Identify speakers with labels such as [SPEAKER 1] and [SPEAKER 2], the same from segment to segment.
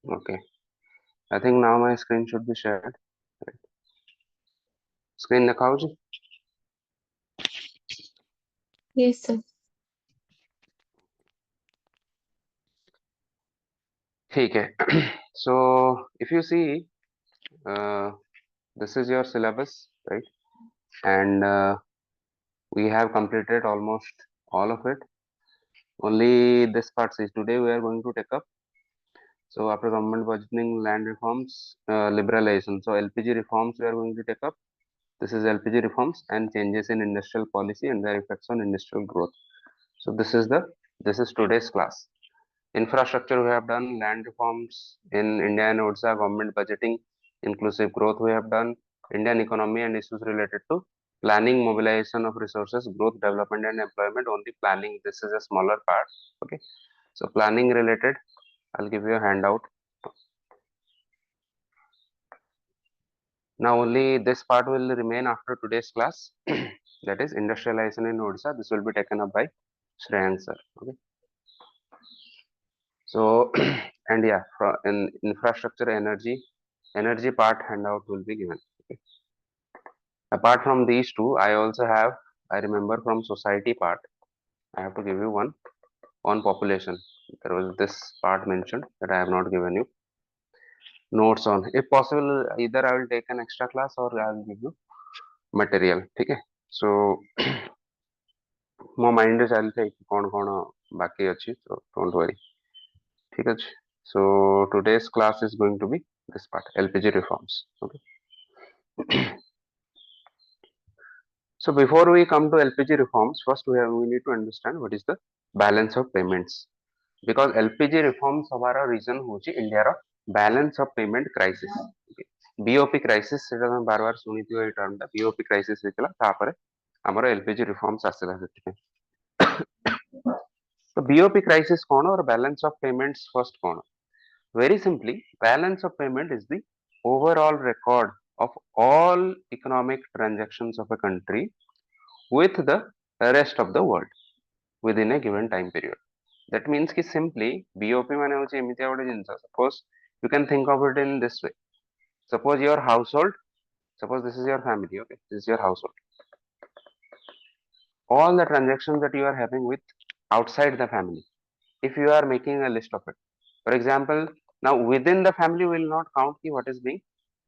[SPEAKER 1] Okay. I think now my screen should be shared. Right. Screen दिखाओ जी.
[SPEAKER 2] Yes, sir.
[SPEAKER 1] ठीक है. So if you see, uh, this is your syllabus, right? And we have completed almost all of it. Only this part is today we are going to take up. So after government budgeting, land reforms, liberalization. So LPG reforms we are going to take up. This is LPG reforms and changes in industrial policy and their effects on industrial growth. So this is today's class. Infrastructure we have done, land reforms in India and Odisha, government budgeting, inclusive growth we have done, Indian economy and issues related to planning, mobilization of resources, growth, development and employment. Only planning, this is a smaller part. Okay, so planning related, I'll give you a handout. Now only this part will remain after today's class. That is industrialization in Odisha. This will be taken up by Shreyank sir. Okay. So and yeah, in infrastructure, energy part handout will be given. Okay. Apart from these two, I also have, I remember from society part, I have to give you one on population. There was this part mentioned that I have not given you notes on. If possible, either I will take an extra class or I will give you material. Okay. So ମୋ ମାଇଣ୍ଡରେ ଚାଲିଥାଏ କଣ କଣ ବାକି ଅଛି, so don't worry. ଠିକ ଅଛି. So today's class is going to be this part, LPG reforms. Okay. So before we come to LPG reforms, first we need to understand what is the balance of payments, because LPG reforms हमारा reason होची India रो balance of payment crisis. Okay. BOP crisis सेटा हम बार बार सुनिथियो ए term टा BOP crisis हेतला तापर हमर LPG reforms आसला सेति. तो BOP crisis कौन और balance of payments first कौन? Very simply, balance of payment is the overall record of all economic transactions of a country with the rest of the world within a given time period. That means कि simply BOP माने होची एमितिया गोटे जिंस. Suppose you can think of it in this way. Suppose your household, suppose this is your family, okay, this is your household. All the transactions that you are having with outside the family, if you are making a list of it, for example, now within the family will not count ki what is being,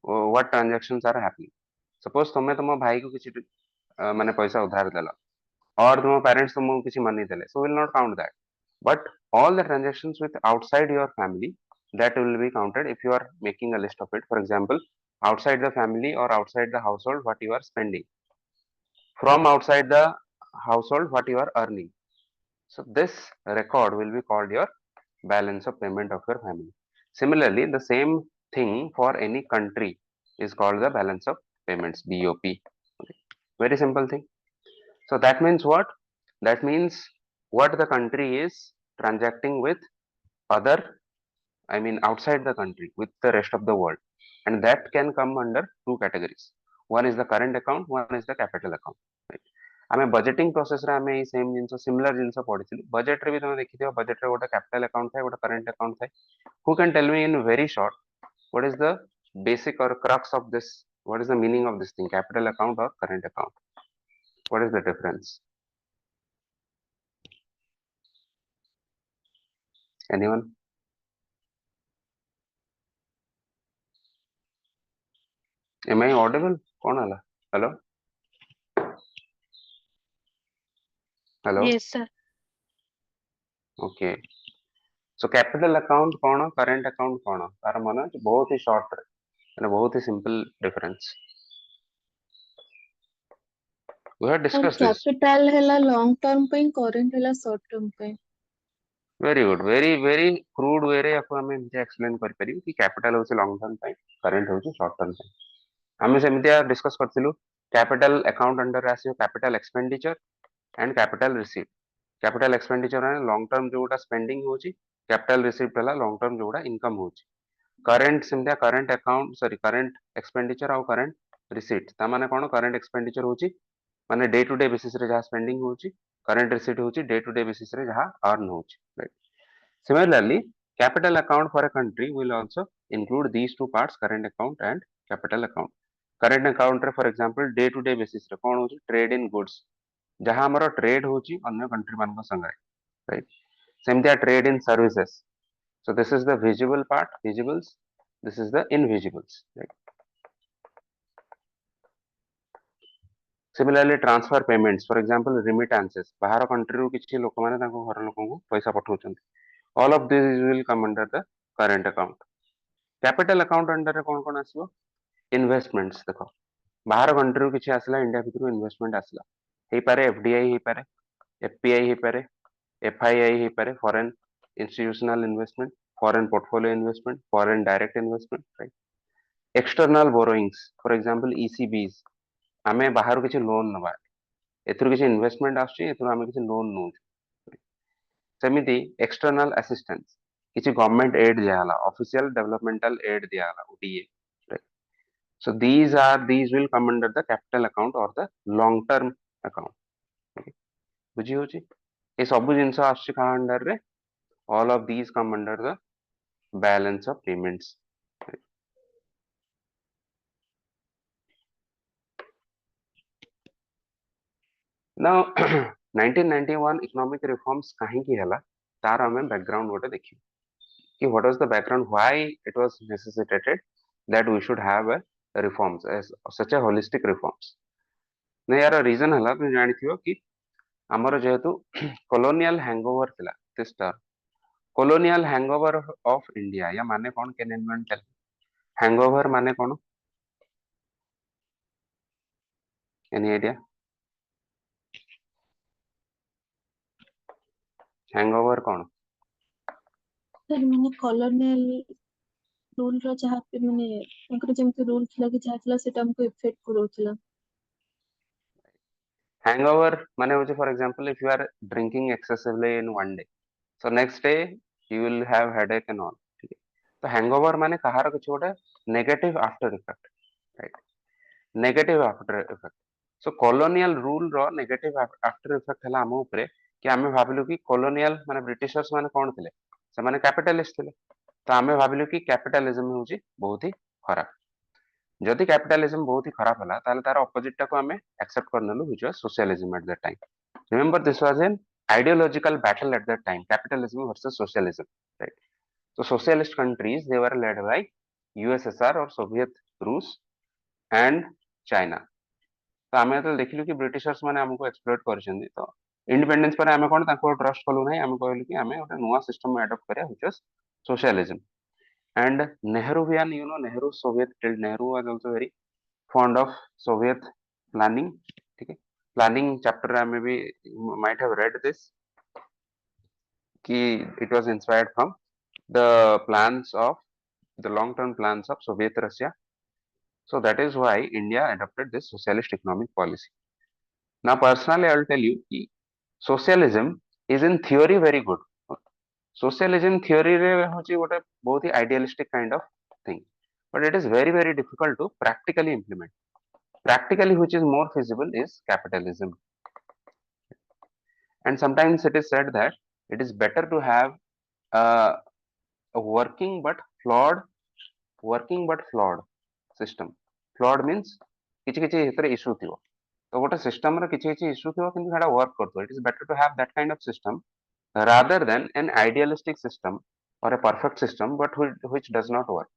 [SPEAKER 1] what transactions are happening. Suppose तुम तुम भाई को किसी माने पैसा उधार देला और तुम पेरेंट्स तुमको किसी मनी देले, so will not count that. But all the transactions with outside your family, that will be counted if you are making a list of it. For example, outside the family or outside the household, what you are spending, from outside the household, what you are earning. So this record will be called your balance of payment of your family. Similarly, the same thing for any country is called the balance of payments, BOP. Okay. Very simple thing. So that means what? That means what the country is transacting with other, I mean outside the country, with the rest of the world. And that can come under two categories. One is the current account, one is the capital account. Right? आमे budgeting process रे आमे same जिंस similar जिंस पढिथिलु. Budget रे भी तुम देखिथियो, budget रे गोटे capital account थाए, गोटे करंट अकाउंट थाए. Who can tell me in very short what is the basic or crux of this? What is the meaning of this thing, capital account or current account? What is the difference? Anyone? Am I audible? कौन आला? Hello? Hello?
[SPEAKER 2] Yes, sir.
[SPEAKER 1] Okay. So capital account कौन, current account कौन? तार मन अछि बहुत ही short रे, माने बहुत ही simple difference. We have
[SPEAKER 2] Sir,
[SPEAKER 1] discussed this.
[SPEAKER 2] capital hela long term ପାଇଁ, current hela short term ପାଇଁ.
[SPEAKER 1] Very good. Very crude way रे आपको हमें एमती एक्सप्लेन कर परिबो कि कैपिटल होची लॉन्ग टर्म ପାଇଁ, करंट होची शॉर्ट टर्म ପାଇଁ. हमें सेमतिया डिस्कस करथिलु. कैपिटल अकाउंट अंडर आसियो capital expenditure and capital receipt. Capital expenditure है लॉन्ग टर्म जोटा स्पेंडिंग होची, कैपिटल रिसीट हला लॉन्ग टर्म जोटा इनकम होची. करंट सेमतिया current account sorry current expenditure और करंट रिसीट ता माने कोन, करंट एक्सपेंडिचर होची माने डे टू डे बेसिस रे जहा स्पेंडिंग होची, करंट रिसीट होची डे टू डे बेसिस रे जहा अर्न होची. Right. Similarly Capital account for a country will also include these two parts, current account and capital account. Current account रे for example day to day basis रे कौन होची trade in goods जहाँ हमारा trade होची अन्य country मान को संगे, right? सेमतिया trade in services. So this is the visible part, visibles. This is the invisibles, right? Similarly, transfer payments, for example, remittances. बाहर country रू किसी लोक माने तांको घर लोगों को पैसा पठाउछन्ति. All of these will come under the current account. Capital account under रे कौन आसीबो? Investments देखो. बाहर कंट्री रू किसी आसला इंडिया भितर इन्वेस्टमेंट आसला. हे पारे एफडीआई हे पारे, एफपीआई हे पारे, एफआईआई हे पारे, foreign institutional investment, foreign portfolio investment, foreign direct investment, right? External borrowings, for example ECBs. आमे बाहर किसी लोन नबा. एथुर किसी इन्वेस्टमेंट आछी, एथुर आमे किसी लोन नो. सेमिति एक्सटर्नल असिस्टेंस किसी गवर्नमेंट एड दियाला, ऑफिशियल डेवलपमेंटल एड दियाला, ODA, right? So these will come under the capital account or the long term account. Okay? बुझी होची? ये सब जिनस आछी का अंडर रे, all of these come under the balance of payments. Now 1991 economic reforms काहे की हला तार हमें background गोटे देखियो कि what was the background, why it was necessitated that we should have a reforms as such a holistic reforms. नहीं यार रीजन हला तुम जानिथियो कि हमर जेहेतु colonial hangover थिला this term colonial hangover of India या माने कौन कैन एनवन टेल hangover माने कौन, एनी आइडिया? hangover कौन?
[SPEAKER 2] सर मैंने कॉलोनियल रूल रो जहाँ पे मैंने तांकर जेमती रूल थिला कि जहाँ थिला सेटा हमको इफेक्ट करोथिला.
[SPEAKER 1] hangover माने होचे for example if you are drinking excessively in one day, so next day you will have headache and all, ठीक है? तो hangover माने कहार कुछ गोटे negative after effect, right? negative after effect. So colonial rule रो negative after effect हला हम ऊपरे कि आमे भाबिलु कि colonial माने ब्रिटिशर्स माने कौन थिले, से माने कैपिटलिस्ट थिले. तो आमे भाबिलु कि कैपिटलिज्म होची बहुत ही खराब. जदि कैपिटलिज्म बहुत ही खराब हला ताले तार ऑपोजिट टा को हमें एक्सेप्ट करनलु which was socialism at that time. Remember this was an ideological battle at that time, capitalism versus socialism, right? So socialist countries they were led by USSR or Soviet रूस and China. तो आमे तो देखिलु कि Britishers माने हमको exploit करछन्ती. तो independence पर आमे कोन ताको ट्रस्ट कलु नै, आमे कहलु कि आमे ओटा नुवा सिस्टम अडॉप्ट करिया which was socialism. And Nehruvian, you know, Nehru Soviet till Nehru was also very fond of Soviet planning. ठीक है? Planning chapter में भी might have read this कि it was inspired from the plans of the long-term plans of Soviet Russia. So that is why India adopted this socialist economic policy. Now personally I will tell you कि socialism is in theory very good. Socialism theory रे होची गोटे बहुत ही idealistic kind of thing, but it is very very difficult to practically implement. Practically which is more feasible is capitalism. And sometimes it is said that it is better to have a working but flawed system. Flawed means किछि किछि हेतरे issue थिवो. तो गोटे system रे किछि किछि issue थिवो किंतु सेटा work करतो. It is better to have that kind of system rather than an idealistic system or a perfect system but which does not work.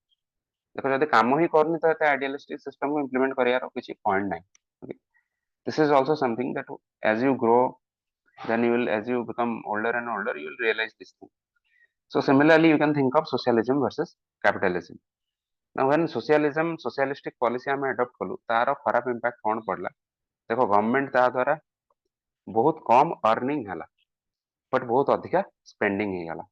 [SPEAKER 1] देखो जदि काम ही करनी तो एते आइडियलिस्टिक सिस्टम को इंप्लीमेंट करियार किछि पॉइंट नाही. Okay? This is also something that as you grow, then you will, as you become older and older, you will realize this thing. So similarly you can think of socialism versus capitalism. Now when socialism socialistic policy हमें adopt कलु तार खराब impact कौन पड़ला. देखो government ता द्वारा बहुत कम अर्निंग हला बट बहुत अधिका स्पेंडिंग ही गला,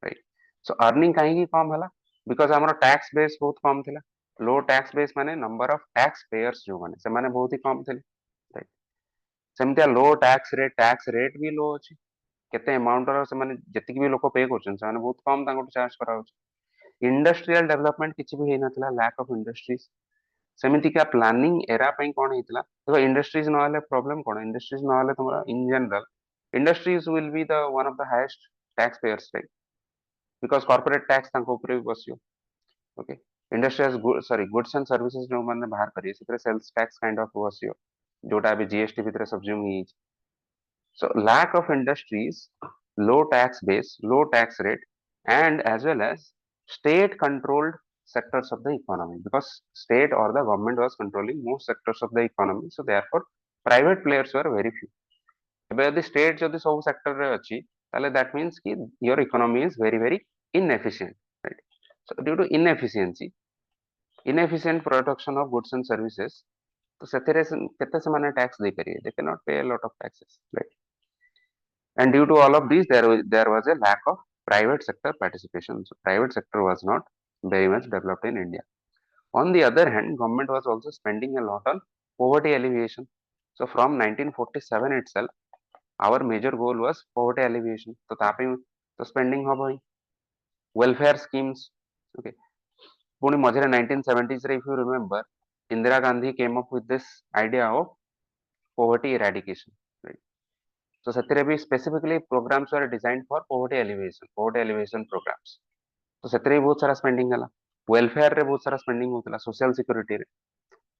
[SPEAKER 1] राइट? सो अर्निंग काहे की कम हला बिकॉज़ हमर टैक्स बेस बहुत कम थिला. लो टैक्स बेस माने नंबर ऑफ टैक्स पेयर्स जो माने से माने बहुत ही कम थिले, राइट? सेमतिया लो टैक्स रेट भी लो अछि. केते अमाउंट रो से माने जति भी लोक पे करछन से माने बहुत कम तांको चार्ज करा होछ. इंडस्ट्रियल डेवलपमेंट किछि भी हेना थिला, लैक ऑफ इंडस्ट्रीज. सेमिति का प्लानिंग एरा पई कोन हेतला. देखो इंडस्ट्रीज न हले प्रॉब्लम कोन, इंडस्ट्रीज न हले तुमरा in general industries will be the one of the highest taxpayers, right? because corporate tax तांको ऊपर भी बसियो. Okay, industrial goods, sorry, goods and services जो मैंने बाहर करी है सेल्स टैक्स काइंड ऑफ बसियो जोटा अभी जीएसटी भितर subsume he. So lack of industries, low tax base, low tax rate, and as well as state controlled sectors of the economy, because state or the government was controlling most sectors of the economy. So therefore private players were very few. ଏବେ ଯଦି state ଯଦି ସବୁ sector ରେ ଅଛି ତାହେଲେ that means କି your economy is very very inefficient, right? So due to inefficient production of goods and services, तो ସେଥିରେ କେତେ ସେମାନେ tax ଦେଇପାରିବେ? They cannot pay a lot of taxes, right? And due to all of these, there was a lack of private sector participation. So private sector was not very much developed in India. On the other hand, government was also spending a lot on poverty alleviation. So from 1947 itself, our major goal was poverty alleviation. So तापे तो spending hub ही welfare schemes. Okay. पुणी मझे 1970s if you remember, Indira Gandhi came up with this idea of poverty eradication. Right. So ସେଥିରେ भी specifically programs were designed for poverty alleviation programs. तो ସେଥିରେ भी बहुत सारा spending ହେଲା. Welfare रे बहुत सारा spending होतला, social security रे.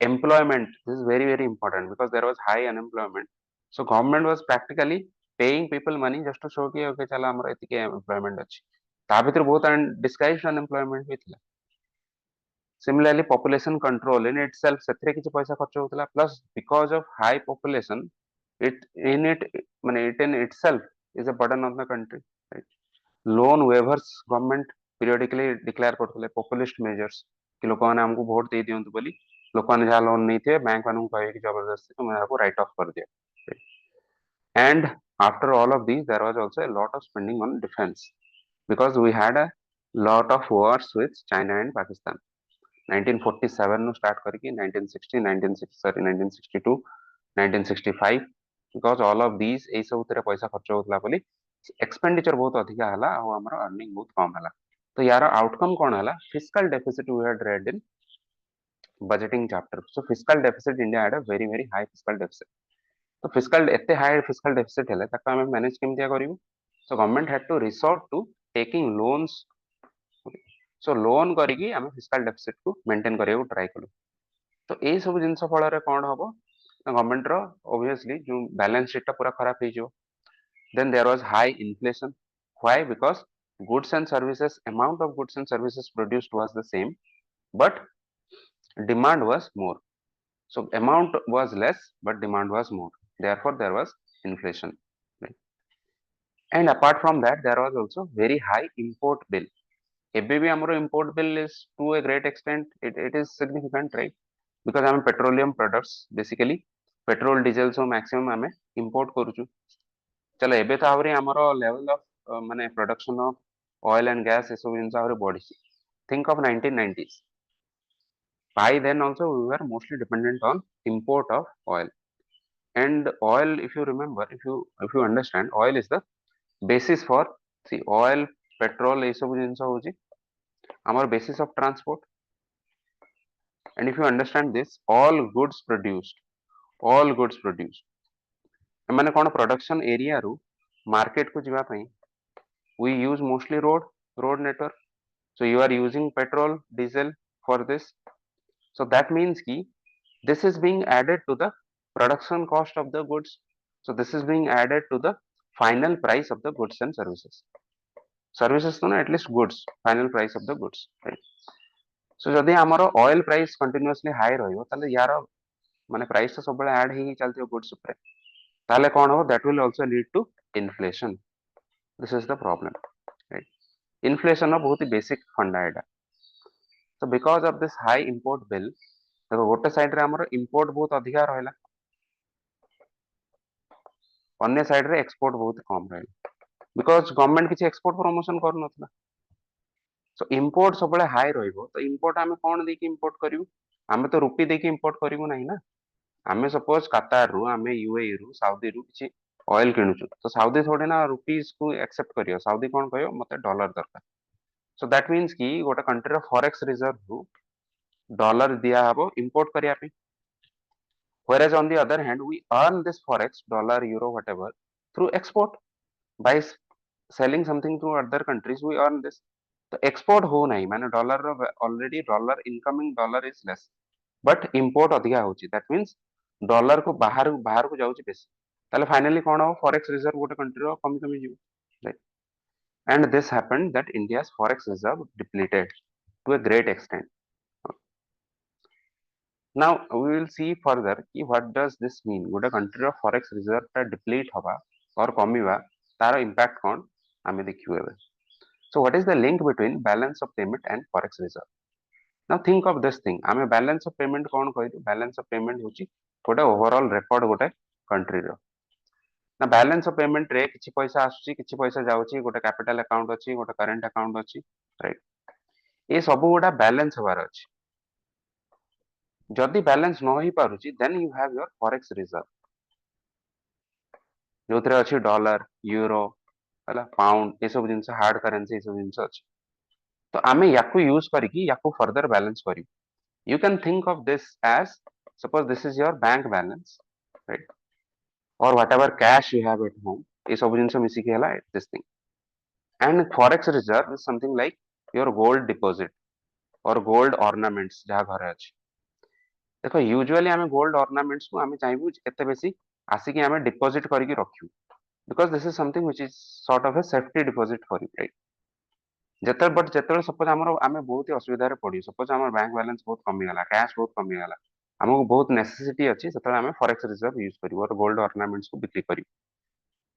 [SPEAKER 1] Employment, this is very very important because there was high unemployment. So government was practically paying people money just to show कि okay चला हमर एतिके employment अछि. ता भितर बहुत disguised unemployment भी थिला. Similarly, population control in itself ସେଥିରେ କିଛି पैसा खर्च होतला, plus because of high population, it in itself is a burden on the country, right? Loan waivers government periodically declare करथले populist measures कि लोक माने हमको वोट दे दियंतु बोली लोक माने जहा लोन नहीं थे बैंक मानू कहे कि जबरदस्ती तुम आपको राइट ऑफ कर दिया, right? And after all of these there was also a lot of spending on defense because we had a lot of wars with China and Pakistan. 1947 नु start करके 1960 1960 sorry 1962 1965 because all of these ए सब तेरे पैसा खर्च होतला बोली expenditure बहुत अधिका हला और हमर अर्निंग बहुत कम हला. तो यार आउटकम कोन हला? Fiscal deficit we had read in budgeting chapter. So fiscal deficit India had a very very high fiscal deficit. तो fiscal एते high fiscal deficit हेले ताका हमें मैनेज केमतिया करिवु? So government had to resort to taking loans. So loan करिकी हमें fiscal deficit को मेंटेन करिया को ट्राई कलु. तो ए सब जिंस फल रे कोन हबो? गवर्नमेंट रो obviously जो बैलेंस शीट टा पूरा खराब हे जो. Then there was high inflation. Why? Because goods and services amount of goods and services produced was the same, but demand was more. So amount was less, but demand was more. Therefore, there was inflation. Right? And apart from that, there was also very high import bill. ABB Amro import bill is to a great extent, it is significant, right? Because I am petroleum products, basically, petrol, diesel, so maximum I import करुचु. चलो एबे तो आवरी हमरो level of माने production of oil and gas ए सब जिंस आवरी बढ़ी. Think of 1990s. By then also we were mostly dependent on import of oil. And oil, if you remember, if you understand, oil is the basis for, see, oil, petrol ए सब जिंस होची our basis of transport. And if you understand this, all goods produced एमाने कोन production area रु market को जिवा पई we use mostly road network. So you are using petrol, diesel for this. So that means ki this is being added to the production cost of the goods. So this is being added to the final price of the goods and services. Services to na at least goods, final price of the goods, right? So जदि हमरो oil price continuously high रहियो ताले यार माने price तो सब add ही चलती है गुड्स ऊपर ताले कोन हो that will also lead to inflation. This is the problem, right? Inflation ना बहुत ही basic फंडा है. So because of this high import bill, देखो गोटे साइड रे हमरो import बहुत अधिका रहला, अन्य साइड रे एक्सपोर्ट बहुत कम रहला because गवर्नमेंट किछि एक्सपोर्ट प्रमोशन कर नथला. So import सब हाई रहिबो तो import आमे कोन दे कि import करिवु? आमे तो रुपी दे कि import करिवु नाही ना. आमे सपोज कतार रु आमे यूएई रु सऊदी रु किछि ऑयल किनुछु तो सऊदी थोड़े ना रुपीस को एक्सेप्ट करियो. सऊदी कोन कहयो मते डॉलर दरकार. So that means कि गोटे कंट्री रो फॉरेक्स रिजर्व रु डॉलर दिया हबो इंपोर्ट करिया पे. Whereas on the other hand, we earn this forex, dollar, euro, whatever, through export by selling something to other countries, we earn this. तो export हो नहीं माने डॉलर रो already dollar incoming dollar is less but import अधिका होची that means dollar को बाहर को जाउची बेसी ताले फाइनली कोन हो फॉरेक्स रिजर्व गोटे कंट्री रो कमी कमी जीव right and this happened that India's forex reserve depleted to a great extent now we will see further कि व्हाट डज दिस मीन गोटे कंट्री रो फॉरेक्स रिजर्व ता डिप्लीट हवा और कमीवा तार इंपैक्ट कोन आमे देखियो एबे so what is the link between balance of payment and forex reserve? Now think of this thing. आमे balance of payment कौन कहू balance of payment होची गोटे overall record गोटे country रो ना balance of payment रे किछि पैसा आसुची किछि पैसा जाउची गोटे capital account अछि गोटे current account अछि राइट ए सब गोटा balance हबार अछि जदि balance न होई पारुची then you have your forex reserve जोथरे अछि डॉलर यूरो हला पाउंड ए सब जिंस हार्ड करेंसी ए सब जिंस अछि तो आमे याकू यूज करिकी याकू फर्दर बैलेंस करियो you can think of this as suppose this is your bank balance right or whatever cash you have at home ये सब जिनसे मिसी के हला this thing and forex reserve is something like your gold deposit or gold ornaments जहाँ घर अछि देखो यूजुअली आमे गोल्ड ornaments को आमे चाहबू एते बेसी आसिकी आमे डिपॉजिट करिकी रखियो because this is something which is sort of a safety deposit for you right ଯେତେବେଳେ ସପୋଜ ଆମର ଆମେ ବହୁତ ଅସୁବିଧାରେ ପଡିବୁ ସପୋଜ ଆମର ବ୍ୟାଙ୍କ ବାଲାନ୍ସ ବହୁତ କମିଗଲା କ୍ୟାଶ ବହୁତ କମିଗଲା ଆମକୁ ବହୁତ ନେସେସିଟି ଅଛି ସେତେବେଳେ ଆମେ ଫରେକ୍ସ ରିଜର୍ଭ ୟୁଜ କରିବୁ ଗୋଲ୍ଡ ଅର୍ନାମେଣ୍ଟସ୍ କୁ ବିକ୍ରି କରିବୁ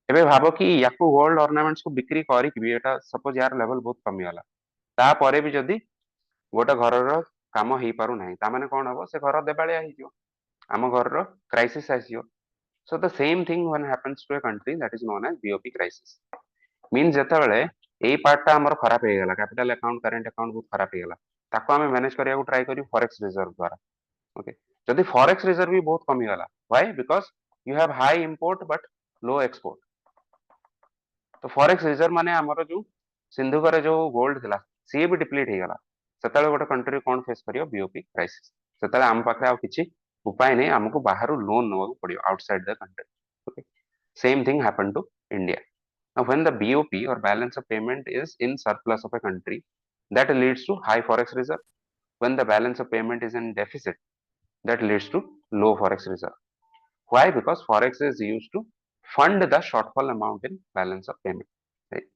[SPEAKER 1] ଏବେ ଭାବ କି ୟାକୁ ଗୋଲ୍ଡ ଅର୍ନାମେଣ୍ଟସ୍ କୁ ବିକ୍ରି କରିକି ବି ଏଟା ସପୋଜ ୟାର ଲେଭେଲ ବହୁତ କମିଗଲା ତାପରେ ବି ଯଦି ଗୋଟେ ଘରର କାମ ହେଇପାରୁନାହିଁ ତାମାନେ କଣ ହବ ସେ ଘର ଦେବାଳିଆ ହେଇଯିବ ଆମ ଘରର କ୍ରାଇସିସ୍ ଆସିଯିବ so the same thing when happens to a country that is known as BOP crisis means ଯେତେବେଳେ ଏଇ ପାର୍ଟଟା ଆମର ଖରାପ ହେଇଗଲା କ୍ୟାपिଟାଲ ଆକାଉଣ୍ଟ କରେଣ୍ଟ ଆକାଉଣ୍ଟ ବହୁତ ଖରାପ ହେଇଗଲା ତାକୁ ଆମେ ମ୍ୟାନେଜ କରିବାକୁ ଟ୍ରାଏ କରିବୁ ଫରେକ୍ସ ରିଜର୍ଭ ଦ୍ୱାରା ଓକେ ଯଦି ଫରେକ୍ସ ରିଜର୍ଭ ବି ବହୁତ କମିଗଲା why because you have high import but low export ତ ଫରେକ୍ସ ରିଜର୍ଭ ମାନେ ଆମର ଯୋଉ ସିନ୍ଧୁକରେ ଯୋଉ ଗୋଲ୍ଡ ଥିଲା ସିଏ ବି ଡିପ୍ଲିଟ ହେଇଗଲା ସେତେବେଳେ ଗୋଟେ କଣ୍ଟ୍ରି କଣ ଫେସ୍ କରିବ ବିଓପି କ୍ରାଇସିସ୍ ସେତେବେଳେ ଆମ ପାଖରେ ଆଉ କିଛି ଉପାୟ ନାହିଁ ଆମକୁ ବାହାରୁ ଲୋନ ନେବାକୁ ପଡିବ outside the country okay same thing happen to India Now, when the BOP or balance of payment is in surplus of a country, that leads to high forex reserve. When the balance of payment is in deficit, that leads to low forex reserve. Why? Because forex is used to fund the shortfall amount in balance of payment. Right?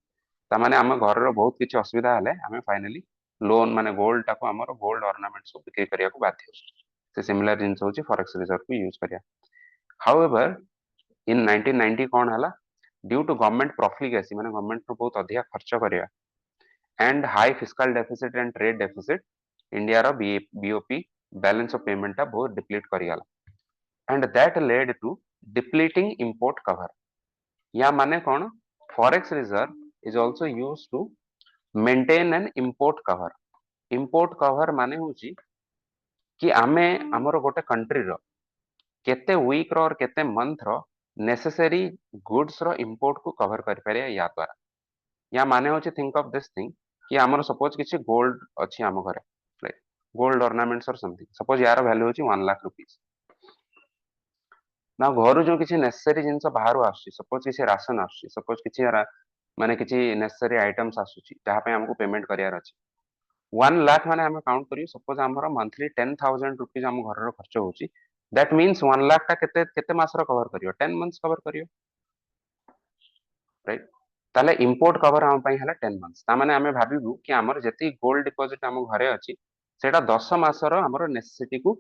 [SPEAKER 1] तामाने आम घर बहुत किसी असुविधा हेले आम finally loan माने gold टाको आमर गोल्ड ऑर्नामेंट्स को बिक्री करिया को बाध्य से सिमिलर जिंस होची फॉरेक्स रिजर्व को यूज करिया हाउएवर इन 1990 कौन हला ड्यू टू गवर्नमेंट प्रॉफिलिकेसी माने गवर्नमेंट को बहुत अधिक खर्च करिया and high fiscal deficit and trade deficit India रो बीओपी बैलेंस ऑफ पेमेंट ता बहुत डिप्लीट करियाला and that led to depleting import cover या माने कौन forex reserve is also used to maintain an import cover माने होची कि आमे हमर गोटे कंट्री रो केते वीक रो और केते मंथ रो नेसेसरी गुड्स रो इंपोर्ट को कवर कर पारे या द्वारा या माने होची थिंक ऑफ दिस थिंग कि हमर सपोज किछि गोल्ड अछि हम घरे राइट गोल्ड ऑर्नामेंट्स और समथिंग सपोज यार वैल्यू होची 1 लाख रुपीस ना घर जो किछि नेसेसरी जिंस बाहर आसुची सपोज किछि राशन आसुची सपोज किछि माने किछि नेसेसरी आइटम्स आसुची जहा पे हमको पेमेंट करियार अछि 1 लाख माने हम काउंट करियो सपोज हमर मंथली 10,000 रुपीस हम घर रो खर्च होची दैट मींस 1 लाख ता केते केते मास रो कवर करियो 10 मंथ्स कवर करियो राइट ताले इंपोर्ट कवर हम पई हला 10 मंथ्स ता माने हमें भाबिबु कि हमर जति गोल्ड डिपॉजिट हम घरे अछि सेटा 10 मास रो हमर नेसेसिटी को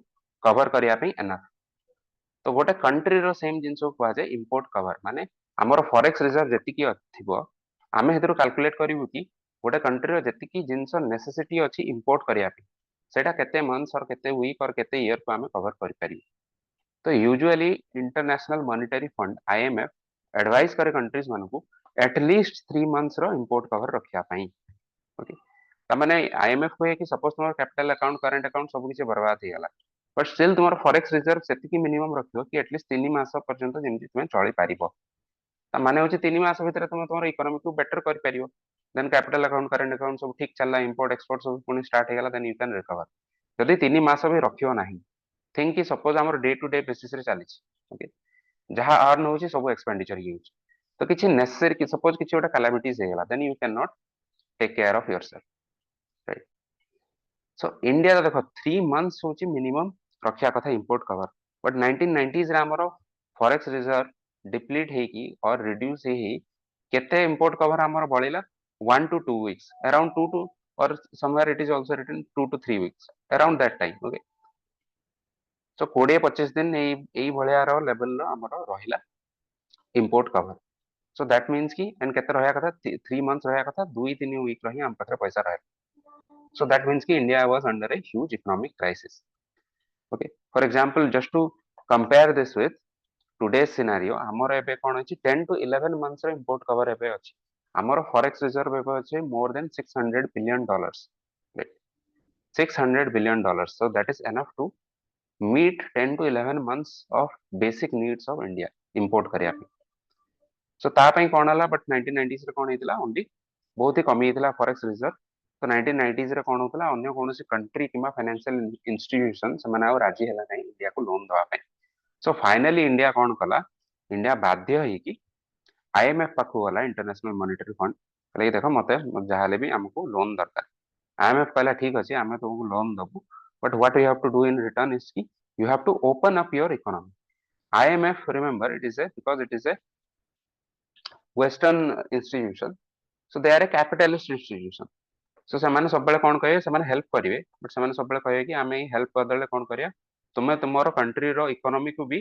[SPEAKER 1] कवर करिया पई एनफ तो गोटे कंट्री रो सेम जिंस को कहा जाय इंपोर्ट कवर माने हमर फॉरेक्स रिजर्व जति की थिबो आमे हेतरो कैलकुलेट करिवु कि गोटे कंट्री रो जति की जिंस नेसेसिटी अछि इंपोर्ट करिया पई सेटा केते मंथ्स और केते वीक और केते ईयर को आमे कवर करि पारि तो usually international monetary fund IMF advice करे कंट्रीज मानकू एटलीस्ट 3 मंथ्स रो इंपोर्ट कवर रखिया पई ओके तमाने आईएमएफ कहे कि सपोज तुम कैपिटल अकाउंट करंट अकाउंट सब किसी बर्बाद हो गला बट स्टिल तुम फॉरेक्स रिजर्व से मिनिमम रखियो कि एटलीस्ट 3 मास पर्यंत जेमति तुम चली पारिबो ता माने होची 3 मास भीतर तुम तुम इकोनॉमी को बेटर कर पारिबो then capital account current account सब ठीक चलला इंपोर्ट एक्सपोर्ट सब पुनी स्टार्ट हो गला देन यू कैन रिकवर जदि 3 मास भी रखियो नाही थिंक कि सपोज हमर डे टू डे बेसिस रे चली ओके जहां अर्न होची सब एक्सपेंडिचर ही होची तो किसी नेसेसरी कि सपोज किसी गोटे कैलामिटीज हेगला then you can not take care of yourself, right. So India देखो 3 मंथ्स होची मिनिमम रखिया कथा इंपोर्ट कवर, बट 1990s रे हमरो फॉरेक्स रिजर्व डिप्लीट हेकी और रिड्यूस हे केते इंपोर्ट कवर हमरो बळिला 1 to 2 weeks, अराउंड 2 to, और somewhere it is also written 2 to 3 weeks, around that time, okay। सो 20-25 दिन एई भଳିଆ ର लेवल ର हमरो रहिला import cover. So that means कि एंड केते रहया कथा 3 मंथ्स रहया कथा 2-3 वीक रही हम पाखरे पैसा रहे। सो दैट मीन्स कि India was under a huge economic crisis, okay. For example just to compare this with today scenario, हमर एबे कोन अछि 10 to 11 मंथ्स रो इंपोर्ट कवर एबे अछि। हमर फॉरेक्स रिजर्व एबे अछि more than $600 billion, right, $600 billion। So that is enough to meet 10 to 11 months of basic needs of India import करिया पे। सो ता पई कोन हला, बट 1990s रे कोन हेतिला ओनली बहुत ही कमी हेतिला फॉरेक्स रिजर्व। तो 1990s रे कोन होतला अन्य कोनोसी कंट्री किमा फाइनेंशियल इंस्टीट्यूशन से माने राजी हला नै इंडिया को लोन दवा पे। सो फाइनली इंडिया कोन कला, इंडिया बाध्य है कि आईएमएफ पाखु वाला इंटरनेशनल मॉनेटरी फंड कहले देखो मते जहाले भी हमको लोन दरकार। आईएमएफ कहला ठीक अछि हमें तुमको लोन दबु, but what you have to do in return is कि you have to open up your economy। IMF, remember, it is a because it is a Western institution, so they are a capitalist institution। so ସେମାନେ ସବୁବେଳେ କଣ କହିବେ, ସେମାନେ help କରିବେ, ବଟ ସେମାନେ ସବୁବେଳେ କହିବେ କି ଆମେ ହେଲ୍ପ ବଦଳରେ କଣ କରିବା, ତୁମେ ତୁମର କଣ୍ଟ୍ରିର ଇକୋନୋମି କୁ ବି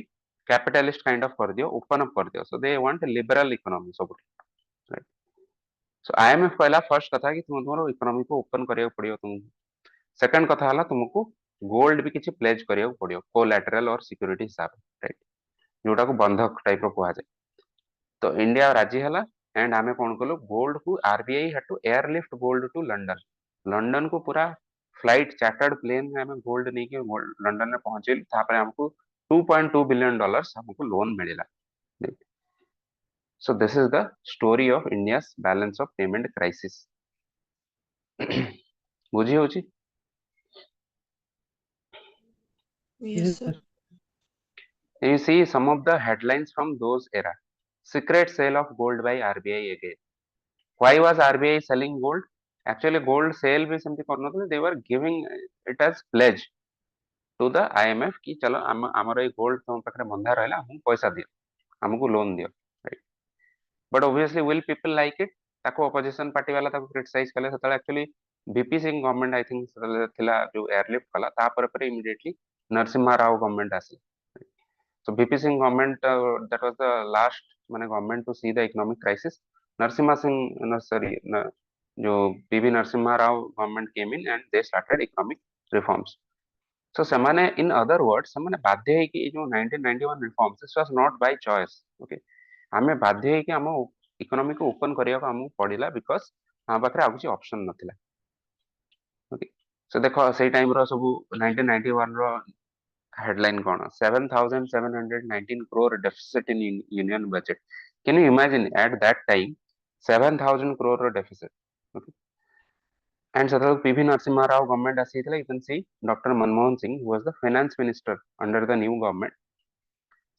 [SPEAKER 1] କ୍ୟାପିଟାଲିଷ୍ଟ କାଇंड ଅଫ କରିଦିଅ, ଓପନ ଅପ କରିଦିଅ। ସୋ ଦେ ୱାଣ୍ଟ ଲିବରାଲ ଇକୋନୋମି ସବୁଠି, ରାଇट। सो आईएमएफ कहला फर्स्ट कथा कि तुम तुमର इकोनॉमी को ओपन କରିବାକୁ पड़िବ तुमको। सेकंड कथा हला तुमको गोल्ड भी किछि प्लेज କରିବାକୁ पड़िବ कोलैटरल और सिक्योरिटी हिसाब, राइट, जोटा को बंधक टाइप रो कुहा जाय। तो इंडिया राजी हला एंड आमे कोन कलो, गोल्ड को RBI had to airlift gold to London. London को पूरा फ्लाइट चार्टर्ड प्लेन में हमें गोल्ड नहीं के लंडन में पहुंचे, तापर हमको $2.2 billion हमको लोन मिलेला। सो this is the story of India's balance of payment crisis. बुझी होची?
[SPEAKER 2] Yes, sir.
[SPEAKER 1] You see some of the headlines from those era. Secret sale of gold by RBI again. Why was RBI selling gold? Actually gold sale भी सेमती करनथले, they were giving it as pledge to the IMF कि चलो हमर ए gold तुम पाखरे बंधा रहला, हम पैसा दियो, हमको लोन दियो, right. But obviously will people like it, ताको अपोजिशन पार्टी वाला ताको क्रिटिसाइज कले। सेतले actually VP Singh government I think थिला जो एयरलिफ्ट कला, तापर पर इमीडिएटली नरसिम्हा राव गवर्नमेंट आसी। So VP Singh government, that was the last माने government to see the economic crisis। Narasimha Singh no, sorry न, जो PV Narasimha Rao government came in and they started economic reforms। so ସେମାନେ in other words ସେମାନେ ବାଧ୍ୟ ହେଇକି जो 1991 reforms, this was not by choice, okay। ଆମେ ବାଧ୍ୟ ହେଇକି ଆମ इकोनॉमी को ओपन କରିବାକୁ ଆମକୁ ପଡିଲା because ଆମ ପାଖରେ ଆଉ କିଛି ଅପସନ ନଥିଲା, okay। so ଦେଖ ସେଇ ଟାଇମ ର ସବୁ 1991 ର headline कौन 7,719 crore deficit in union budget। can you imagine at that time 7,000 crore deficit, okay। and सतत पीवी नरसिम्हा राव गवर्नमेंट आसीथिला, you can see Dr. Manmohan Singh who was the finance minister under the new government।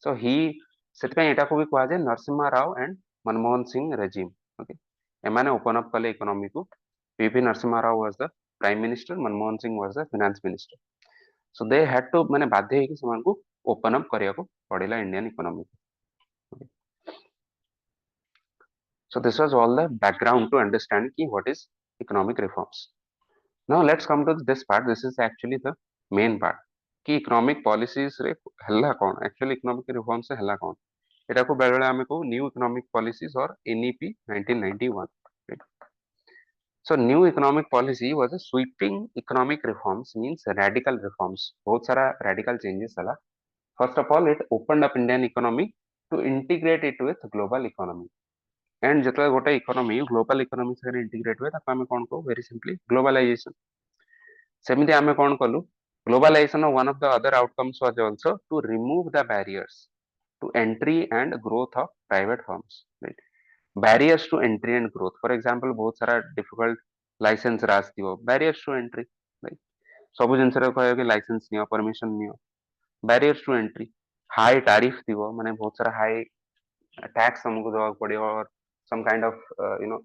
[SPEAKER 1] so he ସେଥିପାଇଁ ଏଟାକୁ ବି କୁହାଯାଏ Narasimha Rao and Manmohan Singh regime, okay। ଏମାନେ open up କଲେ economy को। PV Narasimha Rao was the prime minister, Manmohan Singh was the finance minister। so they had to माने बाध्य ହେଇକି ସେମାନଙ୍କୁ ओपन अप କରିବାକୁ ପଡିଲା Indian economy. so this was all the background to understand ki what is economic reforms। now let's come to this part, this is actually the main part कि economic policies रे हल्ला कौन, actually economic reform से हल्ला कौन। एटा को बेले बेले हमें को न्यू इकोनॉमिक पॉलिसीज और NEP 1991, right? so new economic policy was a sweeping economic reforms, means radical reforms, बहुत सारा radical changes हला। first of all it opened up Indian economy to integrate it with global economy। and ଯେତେବେଳେ ଗୋଟେ economy global economy ସାଙ୍ଗରେ integrate हुए ତାକୁ ଆମେ କଣ କହୁ, very simply globalization। ସେମିତି ଆମେ କଣ କଲୁ, globalization of one of the other outcomes was also to remove the barriers to entry and growth of private firms, right? barriers to entry and growth, for example बहुत सारा difficult license रा आसथिबो, barriers to entry, right? ସବୁ ଜିନିଷରେ କହିବ कि license neo, permission neo, barriers to entry। high tariff थिबो, माने बहुत सारा high टैक्स तुमको देवाक पड़ियो और some kind of you know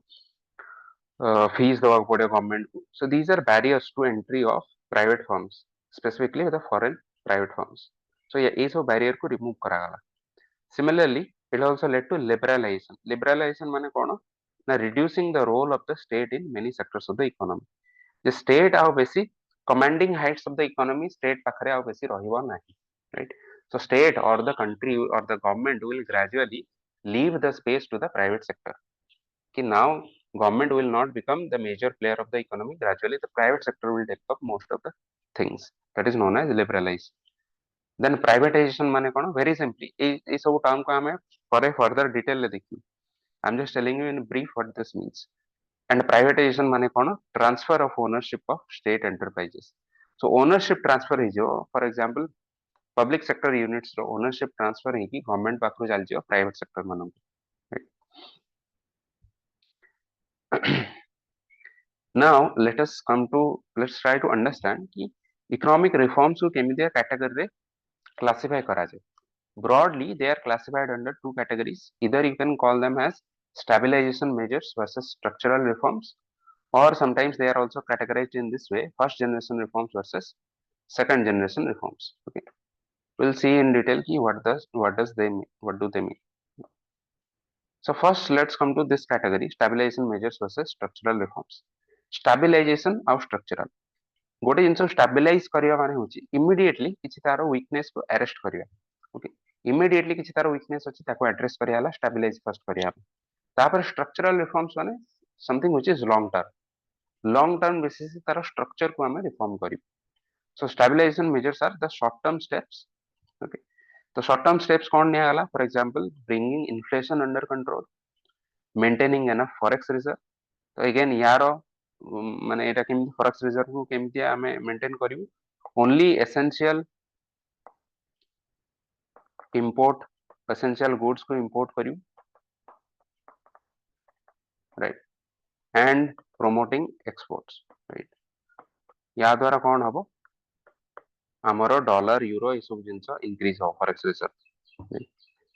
[SPEAKER 1] fees देवाक पड़ियो गवर्नमेंट को. So these are barriers to entry of private firms, specifically the foreign private firms. So ये सब barrier को remove करागला. Similarly, it also led to liberalization. Liberalization माने कौन? ना reducing the role of the state in many sectors of the economy. The state ଆଉ ବେଶୀ commanding heights of the economy state ପାଖରେ ଆଉ ବେଶୀ ରହିବ ନାହିଁ, right? So state or the country or the government will gradually leave the space to the private sector. कि now government will not become the major player of the economy. Gradually the private sector will take up most of the things. That is known as liberalization. Then privatization माने कौन? Very simply ये सब term को हमें for a further detail ले देखिए. I'm just telling you in brief what this means. And privatization माने कौन? Transfer of ownership of state enterprises. So ownership transfer है जो, for example, public sector units row ownership transfer है कि government पाखु चल जियो private sector मानक. Right? Now let's try to understand कि economic reforms को केमितिया category रे classify करा जाए. Broadly, they are classified under two categories. Either you can call them as stabilization measures versus structural reforms, or sometimes they are also categorized in this way: first generation reforms versus second generation reforms. Okay, we'll see in detail ki what do they mean. So first, let's come to this category: stabilization measures versus structural reforms. Stabilization और structural. गोटे जिनस स्टाबिलाइज करवा माने होची immediately किछि तारो weakness को arrest करवा. Okay, immediately किछि तारो weakness अछि ताको एड्रेस करियाला स्टाबिलाइज फर्स्ट करिया. तापर स्ट्रक्चरल रिफॉर्म्स माने something which is long term basis तारो स्ट्रक्चर को हमें रिफॉर्म करिव. So stabilisation measures are the short term steps. Okay, तो शॉर्ट टर्म स्टेप्स कोन निया गला? For example bringing inflation under control, maintaining enough forex reserve. तो अगेन यारो माने एटा केमि फॉरेक्स रिजर्व को केमि हमें मेंटेन करिवु? ओनली एसेंशियल गुड्स को इंपोर्ट करिवु, right, and promoting exports, right. या द्वारा कौन हबो? हमरो डॉलर यूरो ये सब जिंस इंक्रीज हो forex reserve.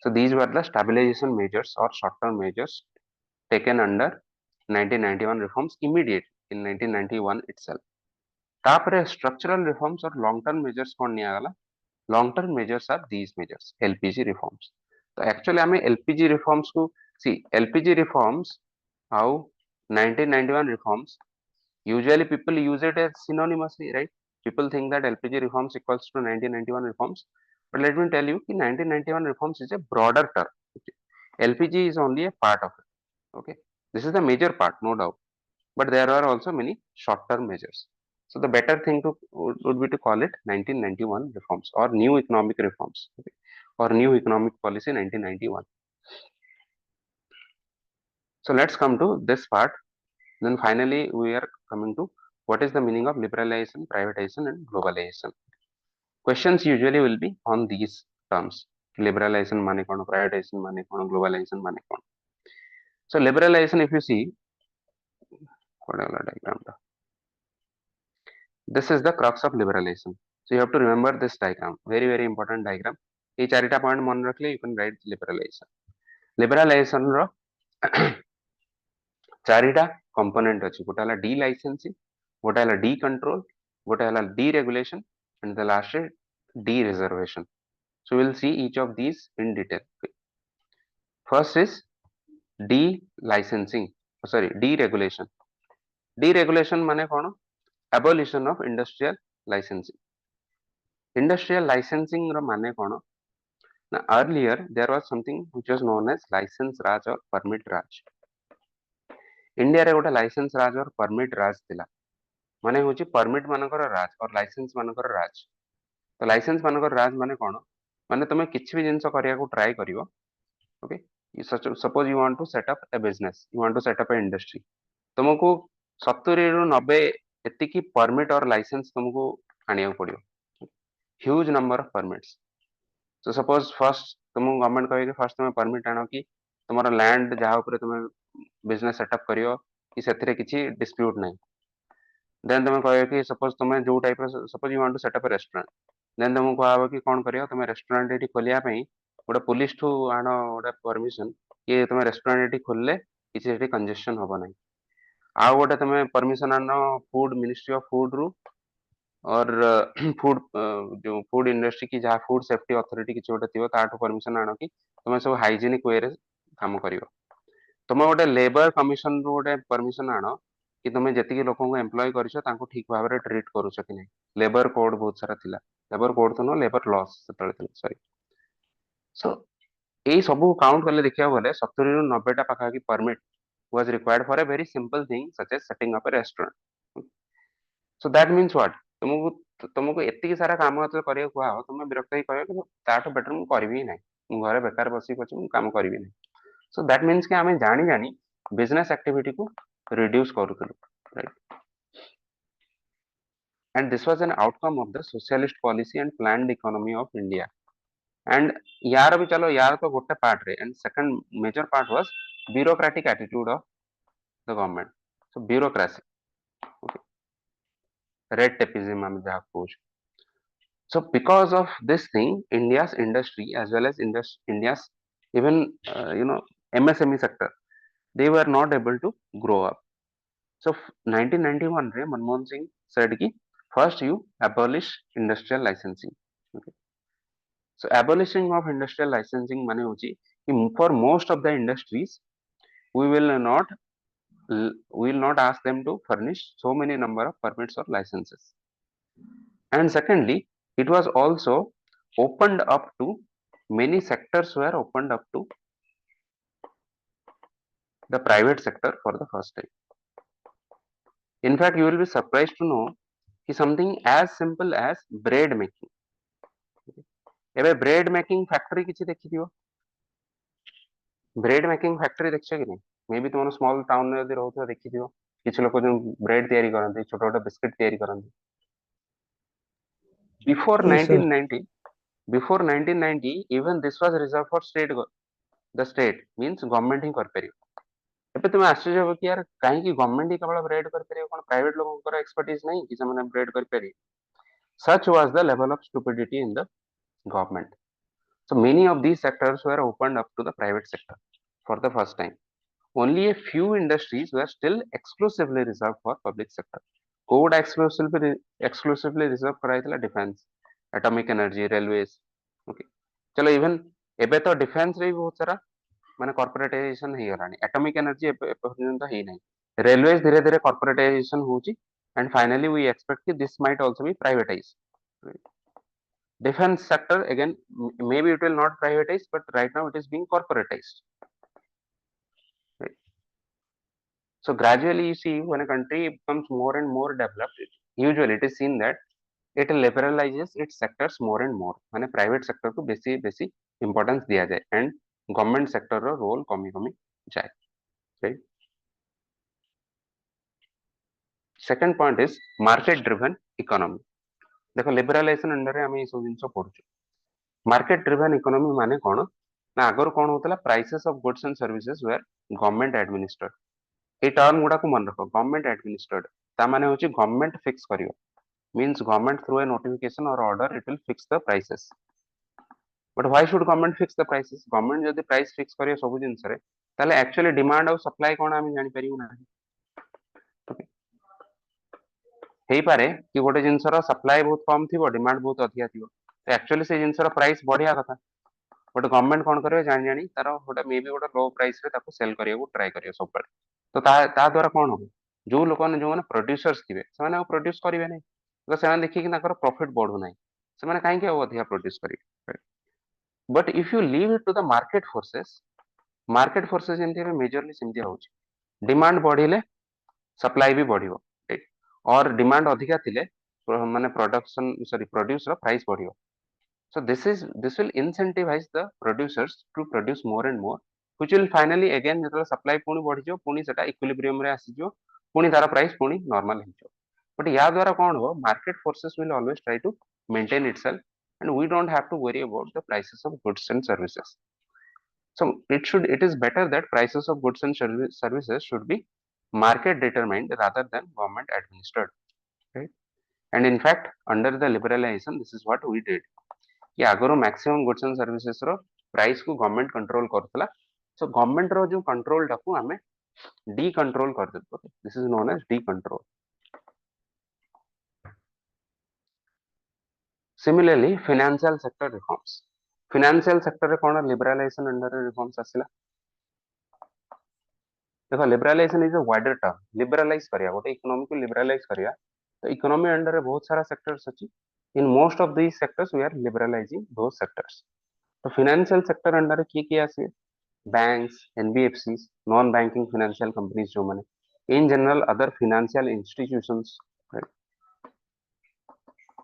[SPEAKER 1] So these were the stabilization measures or short term measures taken under 1991 reforms immediate in 1991 itself. तापरे structural reforms और long term measures कौन निया गला? Long term measures are these measures, LPG reforms. तो actually हमें LPG reforms को see LPG reforms how 1991 reforms, usually people use it as synonymously, right? People think that LPG reforms equals to 1991 reforms, but let me tell you कि 1991 reforms is a broader term. Okay? LPG is only a part of it. Okay, this is the major part, no doubt, but there are also many short term measures. So the better thing to would be to call it 1991 reforms or new economic reforms, okay? Or new economic policy 1991. So let's come to this part. Then finally we are coming to what is the meaning of liberalization, privatization and globalization. Questions usually will be on these terms: liberalization mane kono, privatization mane kono, globalization mane kono. So liberalization, if you see, diagram, this is the crux of liberalization. So you have to remember this diagram, very important diagram. ये चारिटा point मन रखले you can write liberalization. Liberalization रो चारिटा component अछि. गोटे हला D licensing, गोटे हला डी कंट्रोल, गोटे हला D regulation and the last is D reservation. So we'll see each of these in detail. First is delicensing, sorry, deregulation. Deregulation माने कौन? Abolition of industrial licensing. Industrial licensing रो माने कौन? Now earlier there was something which was known as license raj or permit raj. India रे गोटे licence raj और permit राज थिला. माने होची परमिट मानकर राज और लाइसेंस मानकर राज. तो लाइसेंस मानकर राज माने कौन? माने तुमे किछि भी जिंस करिया को ट्राई करिवो. Okay, suppose you want to set up a business, you want to set up a industry, तुमको 70 ରୁ 90 एतिकी परमिट और लाइसेंस तुमको आनिया पड़ियो. Huge number of permits. So suppose first तुम गवर्नमेंट कहे कि फर्स्ट तुम परमिट आनो कि तुमर लैंड जहाँ ऊपर तुम बिजनेस सेटअप करियो कि सेथिरे किछि डिस्प्यूट नहीं. देन तुम कहे कि सपोज तुम जो type suppose you want to set up a restaurant, then तुमको कहबो कि कोन करियो तुम रेस्टोरेंट एटी खोलिया पई गोटे पुलिस ठू आण गोटे परमिशन कि तुम रेस्टोरेंट एटी खोलले किसी सेठी कंजेशन हबो नाही। आउ गोटे तुम परमिशन आण फूड मिनिस्ट्री ऑफ फूड रु और फूड जो फूड इंडस्ट्री की जहाँ फूड सेफ्टी अथॉरिटी किसी गोटे थिबो ताठू परमिशन आण कि तुम सब हाइजीनिक वे रे काम करियो। तुम गोटे लेबर कमिशन रु गोटे परमिशन आण कि तुम जेतिकी लोक को एम्प्लॉय करिसो तांको ठीक भाव रे ट्रीट करूछ कि नहीं। लेबर कोड बहुत सारा थिला, लेबर कोड तो नो लेबर लॉस सेतले थिला सॉरी। सो एई सबु काउंट करले देखिया बोले 70 रु 90 टा पाखा की permit was required for a very simple thing such as setting up a restaurant. So that means what, तुमको एतिकी सारा काम जेतले करिया कुआ हो तुम विरक्त ही कहयो कि ताठो बेटर मु करबी ही नहीं, मु घरे बेकार बसी पछे मु काम करबी नहीं। सो दैट मीन्स कि आमे जानी जानी बिजनेस एक्टिविटी को रिड्यूस करूथलु, right. And this was an outcome of the socialist policy and planned economy of India. And यार भी चलो यार तो गोटे पार्ट रे and second major part was bureaucratic attitude of the government. So bureaucracy, red tapeism हम जहाँ कहूँ। So because of this thing, India's industry as well as India's even MSME sector, they were not able to grow up. So 1991 re Manmohan Singh said ki first you abolish industrial licensing. Okay. So abolishing of industrial licensing mane hochi ki for most of the industries we will not we will not ask them to furnish so many number of permits or licenses. And secondly, it was also opened up to many sectors were opened up to the private sector for the first time. In fact, you will be surprised to know कि something as simple as bread making. ଏବେ bread making factory କିଛି ଦେଖିଥିବ, bread making factory ଦେଖିଛ କି ନାହିଁ? मे भी तुम small town रे यदि रहुଥିବ ଦେଖିଥିବ କିଛି ଲୋକ ଯୋଉ ବ୍ରେଡ ତିଆରି କରନ୍ତି, ଛୋଟ ଛୋଟ ବିସ୍କିଟ ତିଆରି କରନ୍ତି। Before
[SPEAKER 2] Yes, sir.
[SPEAKER 1] 1990, before 1990, even this was reserved for state. The state means government ହିଁ କରିପାରିବ। ଏବେ ତୁମେ ଆଶ୍ଚର୍ଯ୍ୟ ହବ କି यार କାହିଁକି ଗଭର୍ଣ୍ଣମେଣ୍ଟ ହିଁ କେବଳ ବ୍ରେଡ କରିପାରିବ, କଣ ପ୍ରାଇଭେଟ ଲୋକଙ୍କର ଏକ୍ସପର୍ଟିଜ ନାହିଁ କି ସେମାନେ ବ୍ରେଡ କରିପାରିବେ? Such was the level of stupidity in the government. So many of these sectors were opened up to the private sector for the first time. Only a few industries were still exclusively reserved for public sector. कोड exclusively reserved कराइଥିଲା defence, atomic energy, railways. Okay, चलो even एबे तो defence रे भी बहुत सारा माने कॉर्पोरेटाइजेशन हे गलानी, एटॉमिक एनर्जी पर्यंत हे नहीं, रेलवेज धीरे धीरे कॉर्पोरेटाइजेशन होची एंड फाइनली वी एक्सपेक्ट कि this might also be privatised. Defense sector again, maybe it will not privatize, but right now it is being corporatized. Right? So gradually, you see, when a country becomes more and more developed, usually it is seen that it liberalizes its sectors more and more. माने private sector को बेसी बेसी importance दिया जाए and government sector row role कमी कमी जाए, right? Second point is market driven economy. देखो liberalization अंडर रे हमें सब जिंस पढ़ुଛୁ। मार्केट ड्रिवन इकोनॉमी माने कौन ना, आगर कौन होता prices of goods and services were government administered. ये टर्म गुड़ा को मन रख, गवर्नमेंट एडमिनिस्ट्रेड ता माने होची गवर्नमेंट फिक्स करियो, means government through a notification और order it will fix the prices. But why should government fix the prices? Government जदी प्राइस फिक्स करियो सब जिंस रे ताले एक्चुअली डिमांड और सप्लाई कोन हम जानि परिउ ना। हेई पारे कि गोटे जिंस रो सप्लाई बहुत कम थिबो, डिमांड बहुत अधिका थिबो, तो एक्चुअली से जिंस रो प्राइस बढ़िया कथा। बट गवर्नमेंट कौन करे जान जानी तार गोटे मे बी गोटे लो प्राइस रे ताको सेल करियो ट्राई करियो सब बेले। तो ता द्वारा कौन हो, जो लोक ने जो माने प्रोड्यूसर्स थिबे सेमाने प्रोड्यूस करिवे नै, तो सेमाने देखि कि ताकर प्रॉफिट बढ़ु नै, सेमाने काहे के अधिका प्रोड्यूस करिवे। But if you leave it to the market forces जेंति मेजरली सेंति होची, डिमांड बढ़िले सप्लाई भी बढ़ियो, राइट? और डिमांड अधिका थिले माने प्रोडक्शन सॉरी प्रोड्यूस रो प्राइस बढ़ियो। So this will incentivize the producers to produce more and more, which will finally again जेतले supply पुणी बढ़ी जो पुणी सेटा equilibrium रे आसी जो पुणी तार प्राइस पुणी नॉर्मल हो जो। बट या द्वारा कौन हो, market forces will always try to maintain itself and we don't have to worry about the prices of goods and services. So it is better that prices of goods and services should be market determined rather than government administered, right? And in fact under the liberalization this is what we did कि आगरो maximum goods and services रो price को government control करथला so government रो जो control टाकू हमें decontrol कर देतो this is known as decontrol similarly financial sector reforms financial sector रे कोन लिबरलाइजेशन अंडर रिफॉर्म्स आसिला देखो liberalisation is a wider term liberalise करिया गोटे इकोनॉमी को लिबरलाइज करिया तो इकोनॉमी अंडर रे बहुत सारा सेक्टर्स अछि in most of these sectors we are liberalising those sectors तो फाइनेंशियल सेक्टर अंडर रे की आसी banks NBFCs non banking financial companies जो माने in general other financial institutions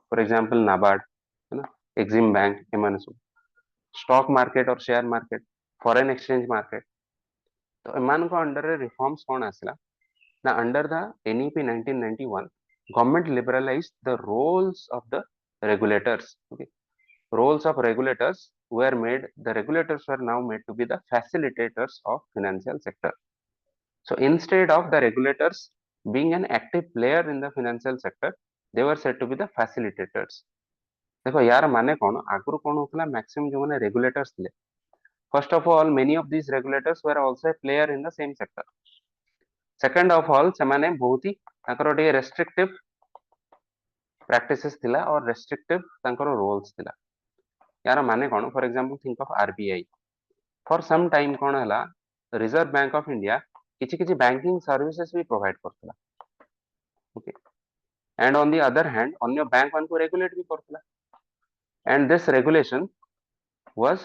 [SPEAKER 1] for example NABARD है ना एक्सिम बैंक एमाने सब स्टॉक मार्केट और share market foreign exchange market तो एमान को अंडर रे रिफॉर्म्स कोन आसिला ना under the NEP 1991 government liberalized the roles of the regulators okay roles of regulators were made the regulators were now made to be the facilitators of financial sector so instead of the regulators being an active player in the financial sector they were said to be the facilitators देखो यार माने कौन आगुरु कौन होतला maximum जो माने regulators थे first of all many of these regulators were also a player in the same sector second of all से माने बहुत ही ताकर टे रेस्ट्रिक्टिव प्रैक्टिसेस थिला और रेस्ट्रिक्टिव ताकर रोल्स थिला यार माने कौन for example think of RBI for some time कौन हला रिजर्व बैंक ऑफ इंडिया किछि किछि बैंकिंग सर्विसेज भी प्रोवाइड करथला okay and on the other hand अन्य बैंक मान को रेगुलेट भी करथला and this regulation was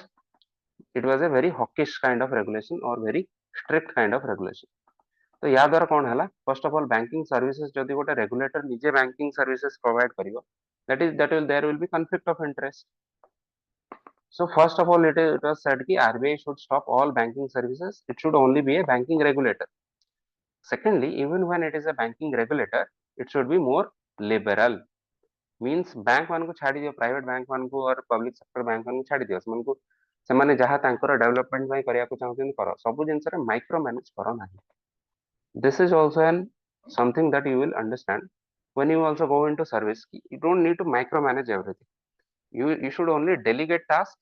[SPEAKER 1] it was a very hawkish kind of regulation or very strict kind of regulation तो या द्वारा कौन है first of all banking services जदि गोटे रेगुलेटर निजे बैंकिंग सर्विसेज प्रोवाइड करिवो that will there will be conflict of interest so first of all it was said ki RBI should stop all banking services it should only be a banking regulator secondly even when it is a banking regulator it should be more liberal means bank मान को छाड़ी दियो private bank मान को और public sector bank मान को छाड़ी दियो सेमान को ସେମାନେ ଯାହା ତାଙ୍କର ଡେଭଲପମେଣ୍ଟ ପାଇଁ କରିବାକୁ ଚାହୁଁଛନ୍ତି କର ସବୁ ଜିନିଷରେ ମାଇକ୍ରୋ ମ୍ୟାନେଜ କର ନାହିଁ this is also an something that you will understand when you also go into service you don't need to micromanage everything you should only delegate tasks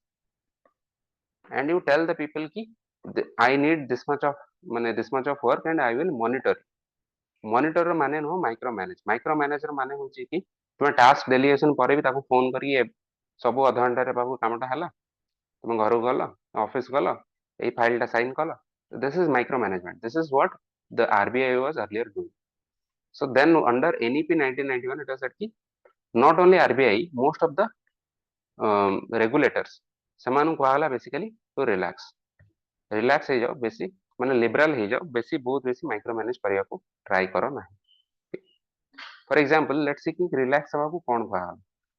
[SPEAKER 1] and you tell the people ki I need this much of mane this much of work and I will monitor monitor माने know micro manager माने होची कि तुम task delegation पर भी ताको phone करी सब आधा घंटा रे बाबू कामटा हला तुम घर गल ऑफिस गल ए फाइल साइन कल this is micro management this is what the RBI was earlier doing so then under NEP 1991 it was said ki not only RBI most of the regulators सेमानु कहला बेसिकली तो relax हो जाओ बेसी माने liberal हो जाओ बेसी बहुत बेसी माइक्रो मैनेज करिया को ट्राई करो ना फॉर एग्जांपल लेट्स सी कि रिलैक्स हवा को कोन कहला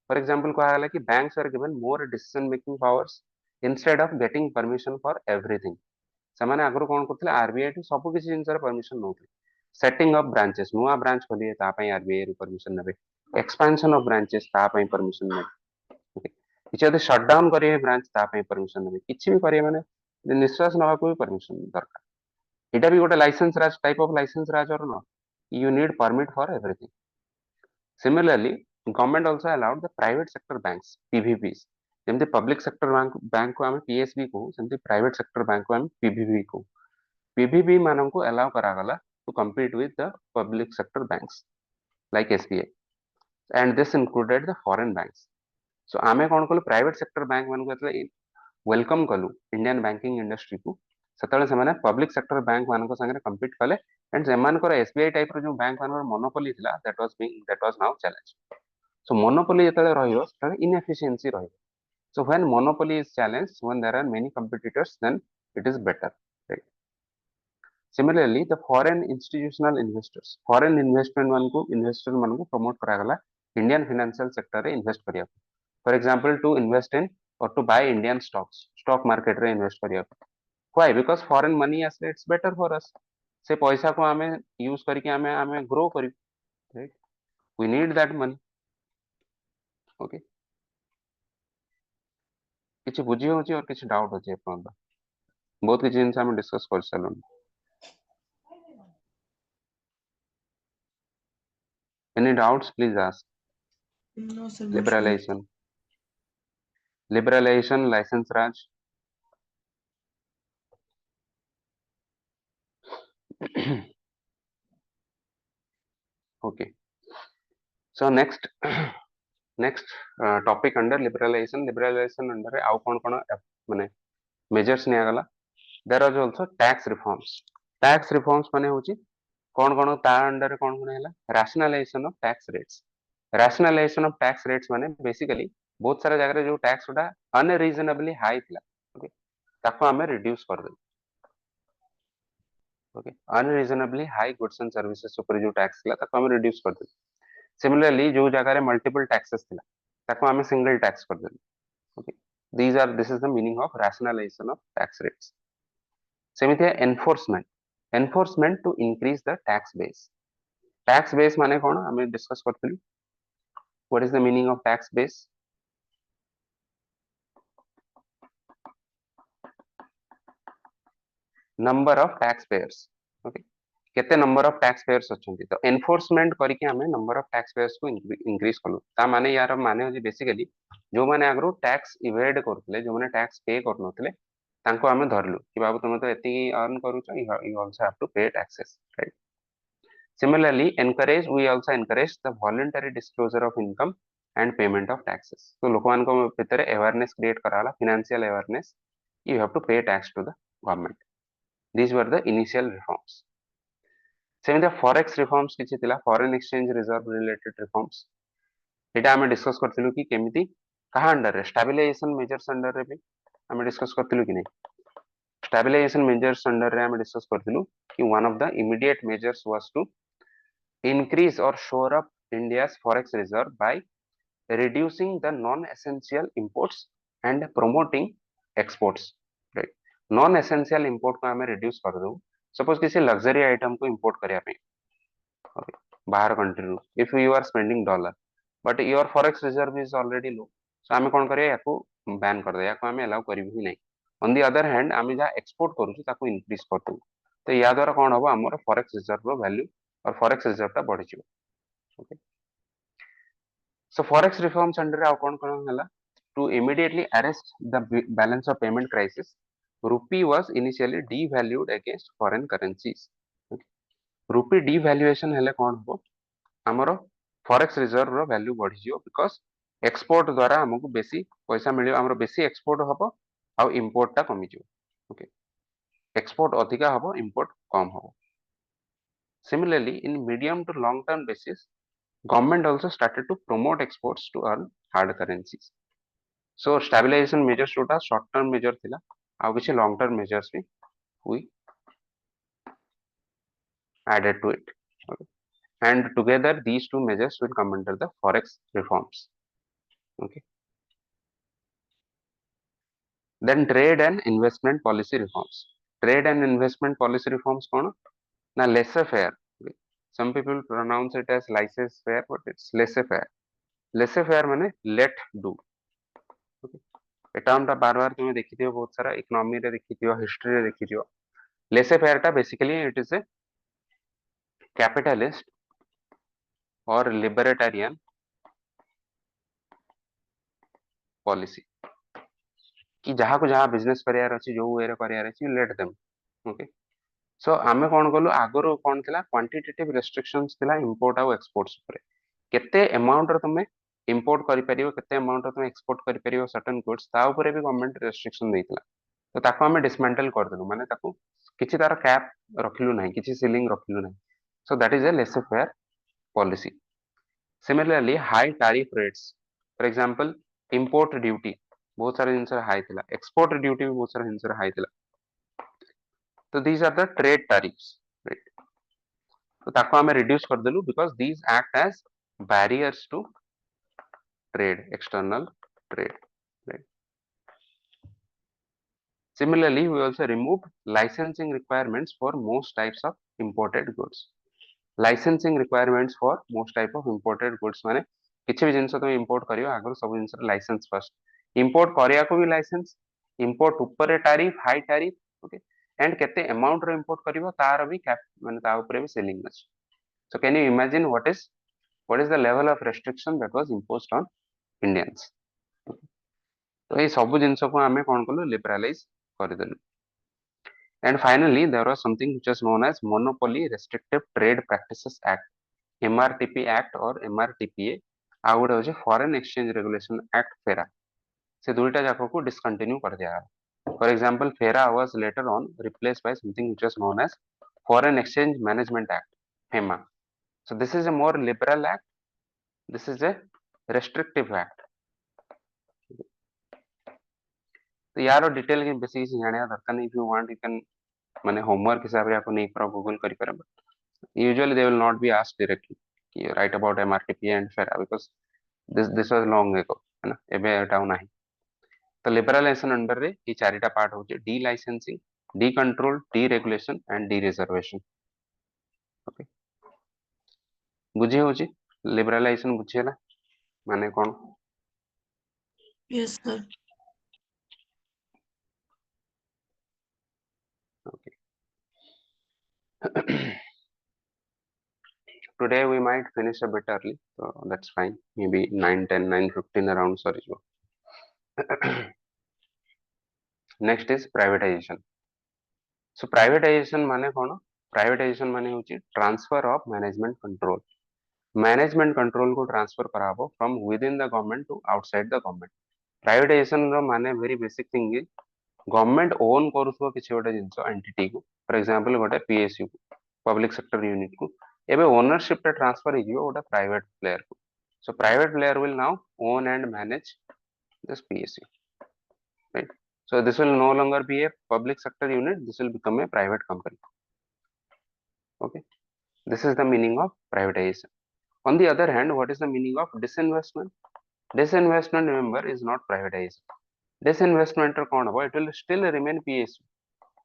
[SPEAKER 1] फॉर एग्जांपल कहला कि banks are given more decision making powers instead of getting permission for everything ସେମାନେ ଆଗରୁ କଣ କରୁଥିଲେ ଆରବିଆଇ ଠୁ ସବୁ କିଛି ଜିନିଷର परमिशन ନଉଥିଲେ सेटिंग ऑफ ब्रांचेस नुआ ब्रांच खोलिए ता पई आरबीआई ରୁ परमिशन नेबे एक्सपेंशन ऑफ ब्रांचेस ता पई परमिशन नेबे ओके किछि यदि शट डाउन करिए ब्रांच ता पई परमिशन नेबे किछि भी करिए माने निश्वास नवा को भी परमिशन दरकार एटा भी गोटे licence raj type of licence raj और न you need permit for everything similarly government also allowed the private sector banks PVBs जेमते पब्लिक सेक्टर बैंक को हम पीएसबी को सेमते प्राइवेट सेक्टर बैंक को हम पीवीबी को पीवीबी मानन को अलाउ करा गला to compete with the public sector banks like SBI and this included the foreign banks so आमे कोन कलु प्राइवेट सेक्टर बैंक मान को एतले वेलकम कलु इंडियन बैंकिंग इंडस्ट्री को सेतले से माने पब्लिक सेक्टर बैंक मान को संगे कंपीट कले एंड जेमान को एसबीआई टाइप रो जो बैंक मान मोनोपोली थिला that was now challenge so monopoly जेतले रहियो सेतले inefficiency रहियो so when monopoly is challenged when there are many competitors then it is better right Similarly, the foreign institutional investors, foreign investment मान को investor मान को promote करा गला Indian financial sector रे invest करिया For example, to invest in or to buy Indian stocks, stock market रे invest करिया Why? Because foreign money asset it's better for us. से पैसा को हमें use करके हमें grow करी right? We need that money. Okay. किसी बुझी होची और किसी डाउट होची अपन बहुत किसी जिनसे हमें डिस्कस कर चलो Any doubts? Please ask.
[SPEAKER 2] No, sir, most clear.
[SPEAKER 1] Liberalization, liberalization, license raj. Okay, so next next topic under liberalization under आउ कौन माने measures निया गला. There are also tax reforms. Tax reforms माने होची कौन ता अंडर कौन हैला rationalization of tax rates. Rationalization of tax rates माने बेसिकली बहुत सारा जगह जो टैक्स उडा अनरीजनेबली हाई थिला. ओके, ताको हमें रिड्यूस कर दे. Okay, unreasonably high goods and services ऊपर जो टैक्स थिला ताको हमें रिड्यूस कर दे. सिमिलरली जो जगह रे मल्टीपल टैक्सेस थिला ताको हमें सिंगल टैक्स कर दे. Okay, this is the meaning of rationalization of tax rates. सेमिति enforcement to increase the tax base माने कौन हमें डिस्कस करथिलु. What is the meaning of tax base. Number of tax payers. Okay, केते number of tax payers अछंती तो enforcement करके हमें नंबर ऑफ टैक्स पेयर्स को इंक्रीज कलु. ता माने यार माने होजी बेसिकली जो माने आगरो टैक्स इवेड करथले जो माने टैक्स पे करनथले तांको हमें धरलु कि बाबू तुम तो एति अर्न करूछ you also have to pay taxes, right. Similarly, we also encourage the voluntary disclosure of income and payment of taxes. So, लोकमान को भितर awareness create कराला, financial awareness. You have to pay tax to the government. These were the initial reforms. Same the forex reforms किछि थिला, foreign exchange reserve related reforms. एटा हमें discuss करथिलु कि केमिति कहा under रे स्टेबलाइजेशन मेजर्स अंडर रे भी हमें डिस्कस करथिलु कि नहीं. स्टेबलाइजेशन मेजर्स अंडर रे हमें डिस्कस करथिलु कि one of the immediate measures was to increase or shore up India's forex reserve by reducing the non-essential imports and promoting exports. Right? Non-essential import को हमें reduce कर दो. Suppose किसी luxury item को import करिया पे, okay, बाहर country रू. If you are spending dollar, but your forex reserve is already low, so हमें कौन करिया याको ban कर दे, याको हमें allow करी भी नहीं. On the other hand, हमें जहाँ export करूँ ताको increase कर दो. तो या द्वारा कौन होगा हमारा forex reserve रो value और forex reserve टा बढ़ी जाए. Okay. So forex reforms under our to immediately arrest the balance of payment crisis. Rupee was initially devalued against foreign currencies. Okay. Rupee devaluation हेले कौन हो हमारो forex reserve रो value बढ़ी जियो because export द्वारा हमको बेसी पैसा मिलियो हमरो बेसी export हबो और import टा कमी जियो. Okay. Export अधिका हबो import कम हबो. Similarly, in medium to long term basis, government also started to promote exports to earn hard currencies. So stabilization measures जोटा short term measure थिला आउ किछि long term measures भी we added to it. Okay. And together these two measures will come under the forex reforms. Okay. Then trade and investment policy reforms. Trade and investment policy reforms कौन ना laissez faire. Okay. Some people pronounce it as laissez faire, but it's laissez faire. Laissez faire माने let do. Okay. A term टा बार बार तुम देखिथियो बहुत सारा economy रे देखिथियो history रे देखिथियो. लेसे फेयर टा basically it is A capitalist और लिबर्टेरियन पॉलिसी कि जहाँ को जहाँ बिजनेस करियार अछि जो वे रे करियार अछि लेट देम. ओके, सो आमे कोन गलु आगरो कोन थिला क्वांटिटेटिव रेस्ट्रिक्शंस थिला इंपोर्ट आ एक्सपोर्ट्स ऊपर केते अमाउंट रे तुमे इंपोर्ट करि परियो केते अमाउंट रे तुमे एक्सपोर्ट करि परियो सर्टेन गुड्स ता ऊपर भी गवर्नमेंट रेस्ट्रिक्शन देइतला. तो ताको हमें डिसमेंटल कर देलु माने ताको किछि तार कैप रखिलु नाही किछि सीलिंग रखिलु नाही. सो दैट इज ए लेसे fair policy. Similarly, high tariff rates, for example, import duty बहुत सारे जिनसे हाई थिला, export duty भी बहुत सारे जिनसे हाई थिला. तो these are the trade tariffs, right? तो ताको हमें reduce कर देलु because these act as barriers to trade, external trade, right? Similarly, we also removed licensing requirements for most types of imported goods. Licensing requirements for most type of imported goods माने किछि भी जिंस तुम import करियो आगरो सब जिंस licence first import करिया को भी licence import ऊपर tariff high tariff. Okay, and केते अमाउंट रो इंपोर्ट करियो तार भी कैप माने ता ऊपर भी सेलिंग अछि. So can you imagine what is the level of restriction that was imposed on Indians. तो ये सब जिंस को हमें कोन कलो लिबरलाइज कर देलु. And finally, there was something which is known as Monopoly Restrictive Trade Practices Act. MRTP Act or MRTPA ଆଉ ଗୋଟେ ହଉଛି foreign exchange regulation act FERA से दुईटा जाक को डिसकंटिन्यू कर दिया for example FERA was later on replace by something which was known as foreign exchange management act FEMA so this is a more liberal act, this is a restrictive act. तो यार detail के basic जानिया दरकार नहीं, if you want you can माने homework हिसाब रे आपको नहीं पूरा गूगल करि पारे, but usually they will not be asked directly कि राइट अबाउट एमआरटीपी एंड फेरा because this was long ago है ना, एबे एटाउ नाही। तो लिबरलाइजेशन अंडर रे ये चारिटा पार्ट होचे delicensing, decontrol, deregulation and dereservation. Okay बुझी होची लिबरलाइजेशन बुझियला माने कोन?
[SPEAKER 2] Yes sir.
[SPEAKER 1] Okay today we might finish a bit early, so that's fine, maybe 9:10 9:15 around, sorry. next is privatization. so privatization माने कोन? privatization माने होची transfer of management control, management control को transfer कराबो from within the government to outside the government. Privatisation रो माने very basic thing is government own करूथो किछि गोटे जिंस एंटिटी को, फॉर एग्जांपल गोटे पीएसयू को, पब्लिक सेक्टर यूनिट को, एबे ओनरशिप टा ट्रांसफर हिजियो गोटे प्राइवेट प्लेयर को। So private player will now own and manage this PSU, right? so this will no longer be a public sector unit, this will become a private company. Okay, this is the meaning of privatization. On the other hand, what is the meaning of disinvestment? Disinvestment, remember, is not privatized. Disinvestment कौन होगा? It will still remain PSU.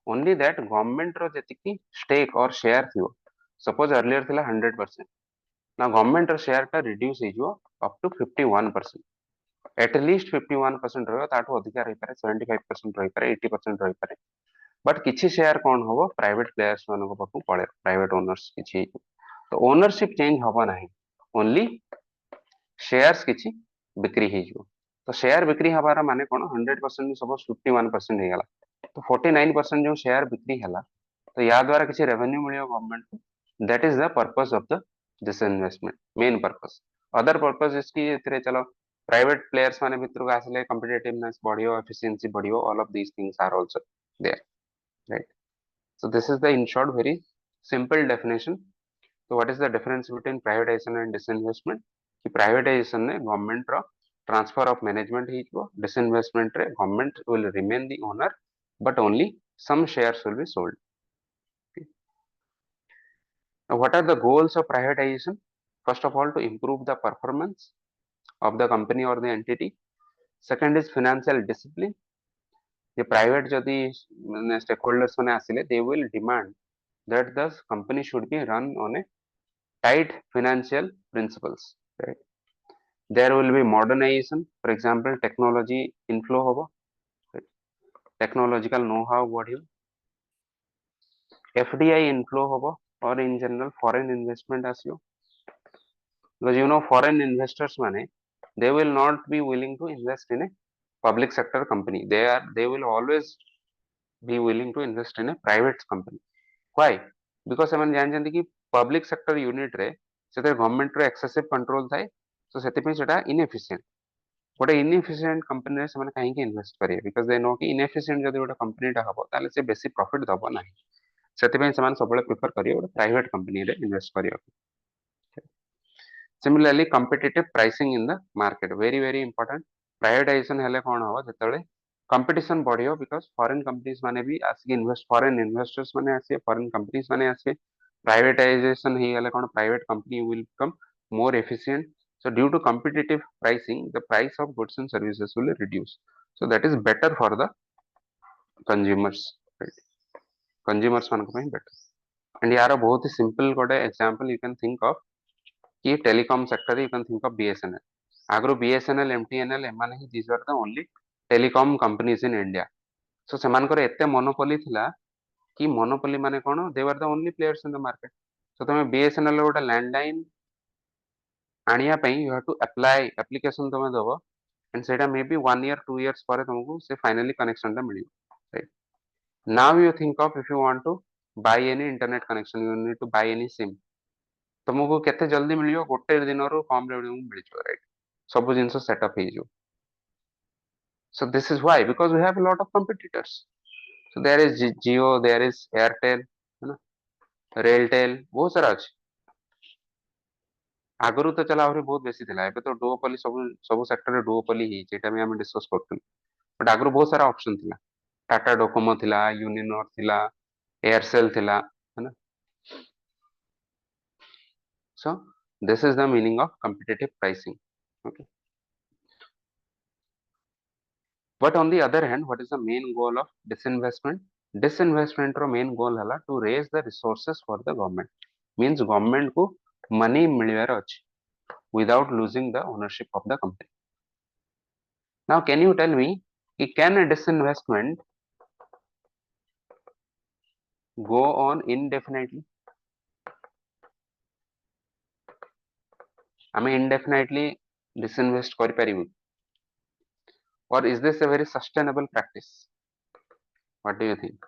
[SPEAKER 1] Only that government row जतिकी stake or share थियो, suppose earlier थिला 100%, now government रो share टा reduce हो up to 51%, at least 51% रहो, ताठो अधिकार रही पारे 75% रही पारे 80% रही पारे, बट किछि शेयर कौन होबो? प्राइवेट प्लेयर्स मानको पाखु पळे, प्राइवेट ओनर्स किछि, तो ओनरशिप चेंज होबो नाही, ओनली शेयर्स किछि बिक्री हे जो। तो शेयर बिक्री हबार माने कोन? 100% सपोज 51% हे गला, तो 49% जो शेयर बिक्री हला, तो या द्वारा किछि रेवेन्यू मिलियो गवर्नमेंट को, that is the purpose of the disinvestment, main purpose. Other purpose is कि एथरे चलो प्राइवेट प्लेयर्स माने भितर को आसले कॉम्पिटिटिवनेस बढ़ियो, एफिशिएंसी बढ़ियो, all of these things are also there, right? So this is the in short very simple definition. तो what is the difference between privatisation and disinvestment? कि प्राइवेटाइजेशन ने गवर्नमेंट रो ट्रांसफर ऑफ मैनेजमेंट हिजबो, disinvestment रे government will remain the owner but only some shares will be sold. Now, what are the goals of privatization? First of all, to improve the performance of the company or the entity. Second is financial discipline. The private जदि stakeholders माने आसिले, they will demand that the company should be run on a tight financial principles, right? There will be modernization, for example technology inflow hobo, right? Technological know-how बढ़ियो, FDI inflow hobo, or in general foreign investment आसियो, because you know foreign investors माने they will not be willing to invest in a public sector company, they will always be willing to invest in a private company. Why? because ସେମାନେ ଜାଣିଛନ୍ତି कि public sector unit रे ସେଥିରେ government ର excessive control ଥାଏ, so ସେଥିପାଇଁ ସେଟା inefficient, ଗୋଟେ इनएफिशिएंट कंपनी रे ସେମାନେ काहेकि इन्वेस्ट करिवे? बिकॉज दे नो कि इनएफिशिएंट जदि ଗୋଟେ कंपनीटा हबो ताले से बेसी प्रॉफिट दबो नाही, ସେଥିପାଇଁ ସେମାନେ ସବୁବେଳେ प्रिफर करिवे ଗୋଟେ प्राइवेट कंपनी रे इन्वेस्ट करिବାକୁ। Similarly competitive pricing in the market very very important. Privatisation हेले कोन हो? जेतेबेले कंपटीशन बढ़ियो, बिकॉज फॉरेन कंपनीज माने भी आसी इन्वेस्ट, फॉरेन इन्वेस्टर्स माने आसी, फॉरेन कंपनीज माने आसी, प्राइवेटाइजेशन ही गले कोन? Private company will become more efficient, so due to competitive pricing the price of goods and services will reduce, so that is better for the consumers, right? consumers मान को better। and यार बहुत ही simple गोटे example you can think of कि telecom sector you can think of BSNL। आगरो BSNL MTNL एमाने ही these were the only telecom companies in India, so सेमानकर एते monopoly थिला कि मोनोपोली माने कोन? they were the only players in the market। so तमे BSNL गोटे landline आनिया पई you have to apply application तमे दबो, and सेटा मे बी 1 year 2 years ପରେ तुमको से फाइनली कनेक्शन टा मिलियो, right? now you think of if you want to buy any internet connection, you need to buy any sim, तुमको केते जल्दी मिलियो गोटे दिन रो कम रे मिल जो, राइट? सब जिंस सेटअप हो जो. So this is why, because we have a lot of competitors. So there is Jio, there is Airtel, है ना, Railtel, बहुत सारा ଅଛି. आगରୁ ତ ଚଲା ଆହୁରି ବହୁତ ବେଶୀ ଥିଲା, ଏବେ ତ ଡୁଓପଲି ସବୁ ସବୁ ସେକ୍ଟରରେ ଡୁଓପଲି ହେଇଛି, ଏଇଟା ବି ଆମେ ଡିସ୍କସ କରୁଥିଲୁ. ବଟ୍ ଆଗରୁ ବହୁତ ସାରା ଅପସନ ଥିଲା. ଟାଟା ଡୋକୋମୋ ଥିଲା, ୟୁନିନର ଥିଲା, ଏୟାରସେଲ ଥିଲା, है ना. So this is the meaning of competitive pricing. Okay. But on the other hand, what is the main goal of disinvestment? Disinvestment ର main goal ହେଲା to raise the resources for the government. Means government को money ମିଳିବାର ଅଛି without losing the ownership of the company. Now can you tell me, can a disinvestment go on indefinitely? ଆମେ indefinitely disinvest କରିପାରିବୁ? Or is this a very sustainable practice? What do you think?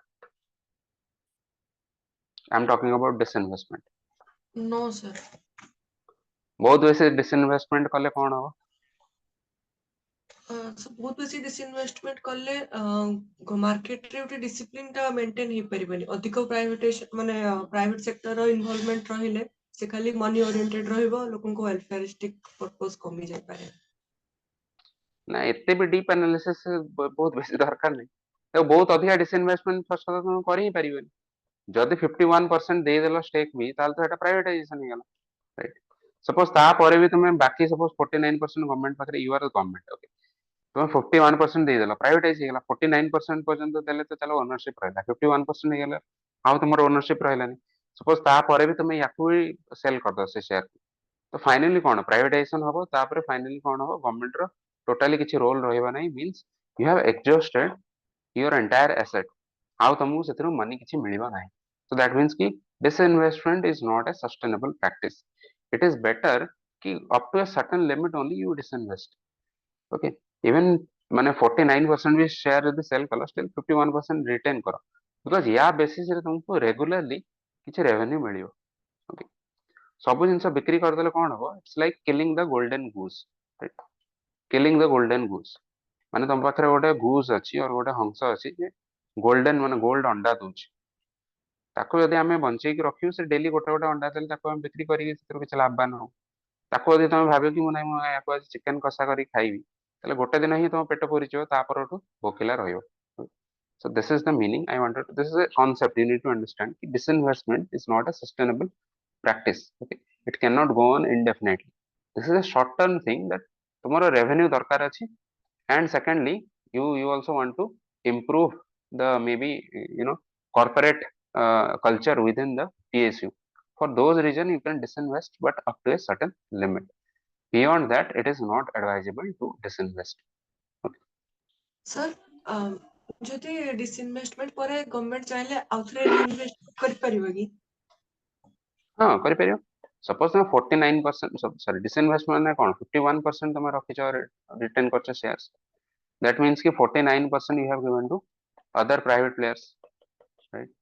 [SPEAKER 1] I'm talking about disinvestment.
[SPEAKER 3] No, sir.
[SPEAKER 1] बहुत वैसे disinvestment कले कौन हो?
[SPEAKER 3] बहुत बेसी disinvestment कले मार्केट रे उठी डिसिप्लिन टा मेंटेन हे परिबनी. अधिक प्राइवेटाइजेशन माने प्राइवेट सेक्टर रो इन्वॉल्वमेंट रहिले से खाली मनी ओरिएंटेड रहइबो, लोकन को वेलफेयरिस्टिक पर्पस कमी जाय पारे.
[SPEAKER 1] ना एते भी डीप एनालिसिस बहुत बेसी दरकार नहीं. तो बहुत अधिक डिसइन्वेस्टमेंट फर्स्ट କଥା तुम କରି ହିଁ ପାରିବନି. ଯଦି 51% ଦେଇଦେଲ stake ବି, ତାହେଲେ ତ ଏଟା privatization ହେଇଗଲା, right? Suppose ତାପରେ ବି ତୁମେ ବାକି suppose 49% ଗଭର୍ଣ୍ଣମେଣ୍ଟ ପାଖରେ, you are the government, okay? ତୁମେ 51% ଦେଇଦେଲ, ପ୍ରାଇଭେଟାଇଜ ହେଇଗଲା. 49% ପର୍ଯ୍ୟନ୍ତ ଦେଲେ ତ ଚାଲ ଓନରସିପ ରହିଲା, 51% ହେଇଗଲା ଆଉ ତୁମର ଓନରସିପ ରହିଲାନି. ସପୋଜ ତାପରେ ବି ତୁମେ ୟାକୁ ବି ସେଲ କରିଦବ ସେ ସେୟାର, ତ ଫାଇନାଲି କଣ ପ୍ରାଇଭେଟାଇଜେସନ ହବ. ତାପରେ ଫାଇନାଲି କଣ ହବ, ଗଭର୍ଣ୍ଣମେଣ୍ଟ ର ଟୋଟାଲି କିଛି ରୋଲ ରହିବ ନାହିଁ. Means you have exhausted your entire asset, ଆଉ ତମକୁ ସେଥିରୁ ମନି କିଛି ମିଳିବ ନାହିଁ. So that means ki disinvestment is not a sustainable practice. It is better ki up to a certain limit only you disinvest. Okay. Even माने 49% भी share यदि cell कलो, स्टिल 51% रिटेन करो, बिकॉज या बेसिस रे तुमको रेगुलरली किछि revenue मिलियो. ओके. सब जिंस बिक्री कर देले कोन हो, it's like killing the golden goose, right? Killing the golden goose माने तुम पाखरे गोटे गूस अछि और गोटे हंस अछि जे गोल्डन माने गोल्ड अंडा दोछि. ताको यदि आमे बंचेई कि रखियो, से डेली गोटे गोटे अंडा देले ताको हम बिक्री करिके सेतिर किछि लाभवान हो. ताको यदि तुम भाबियो कि मुनै मु याको आज चिकन कषा करी खाइबी, ताले गोटे दिन ही तुम पेट पुरिजियो, तापरठु भोकिला रहियो. So this is the meaning I wanted. This is a concept you need to understand. Disinvestment is not a sustainable practice. Okay, it cannot go on indefinitely. This is a short term thing that tomorrow revenue darkar achi, and secondly you also want to improve the maybe corporate culture within the PSU. For those reason you can disinvest, but up to a certain limit. Beyond that it is not advisable to disinvest. Okay.
[SPEAKER 3] Sir जदि disinvestment परे government चाहिले आउथरे reinvest कर परिबो कि?
[SPEAKER 1] हाँ करिପାରିବ. Suppose तुम 49% sorry disinvestment में कौन 51% तुम रखिଛ रिटेन करछ शेयर्स, दैट मीन्स कि 49% you have given to other private players, right?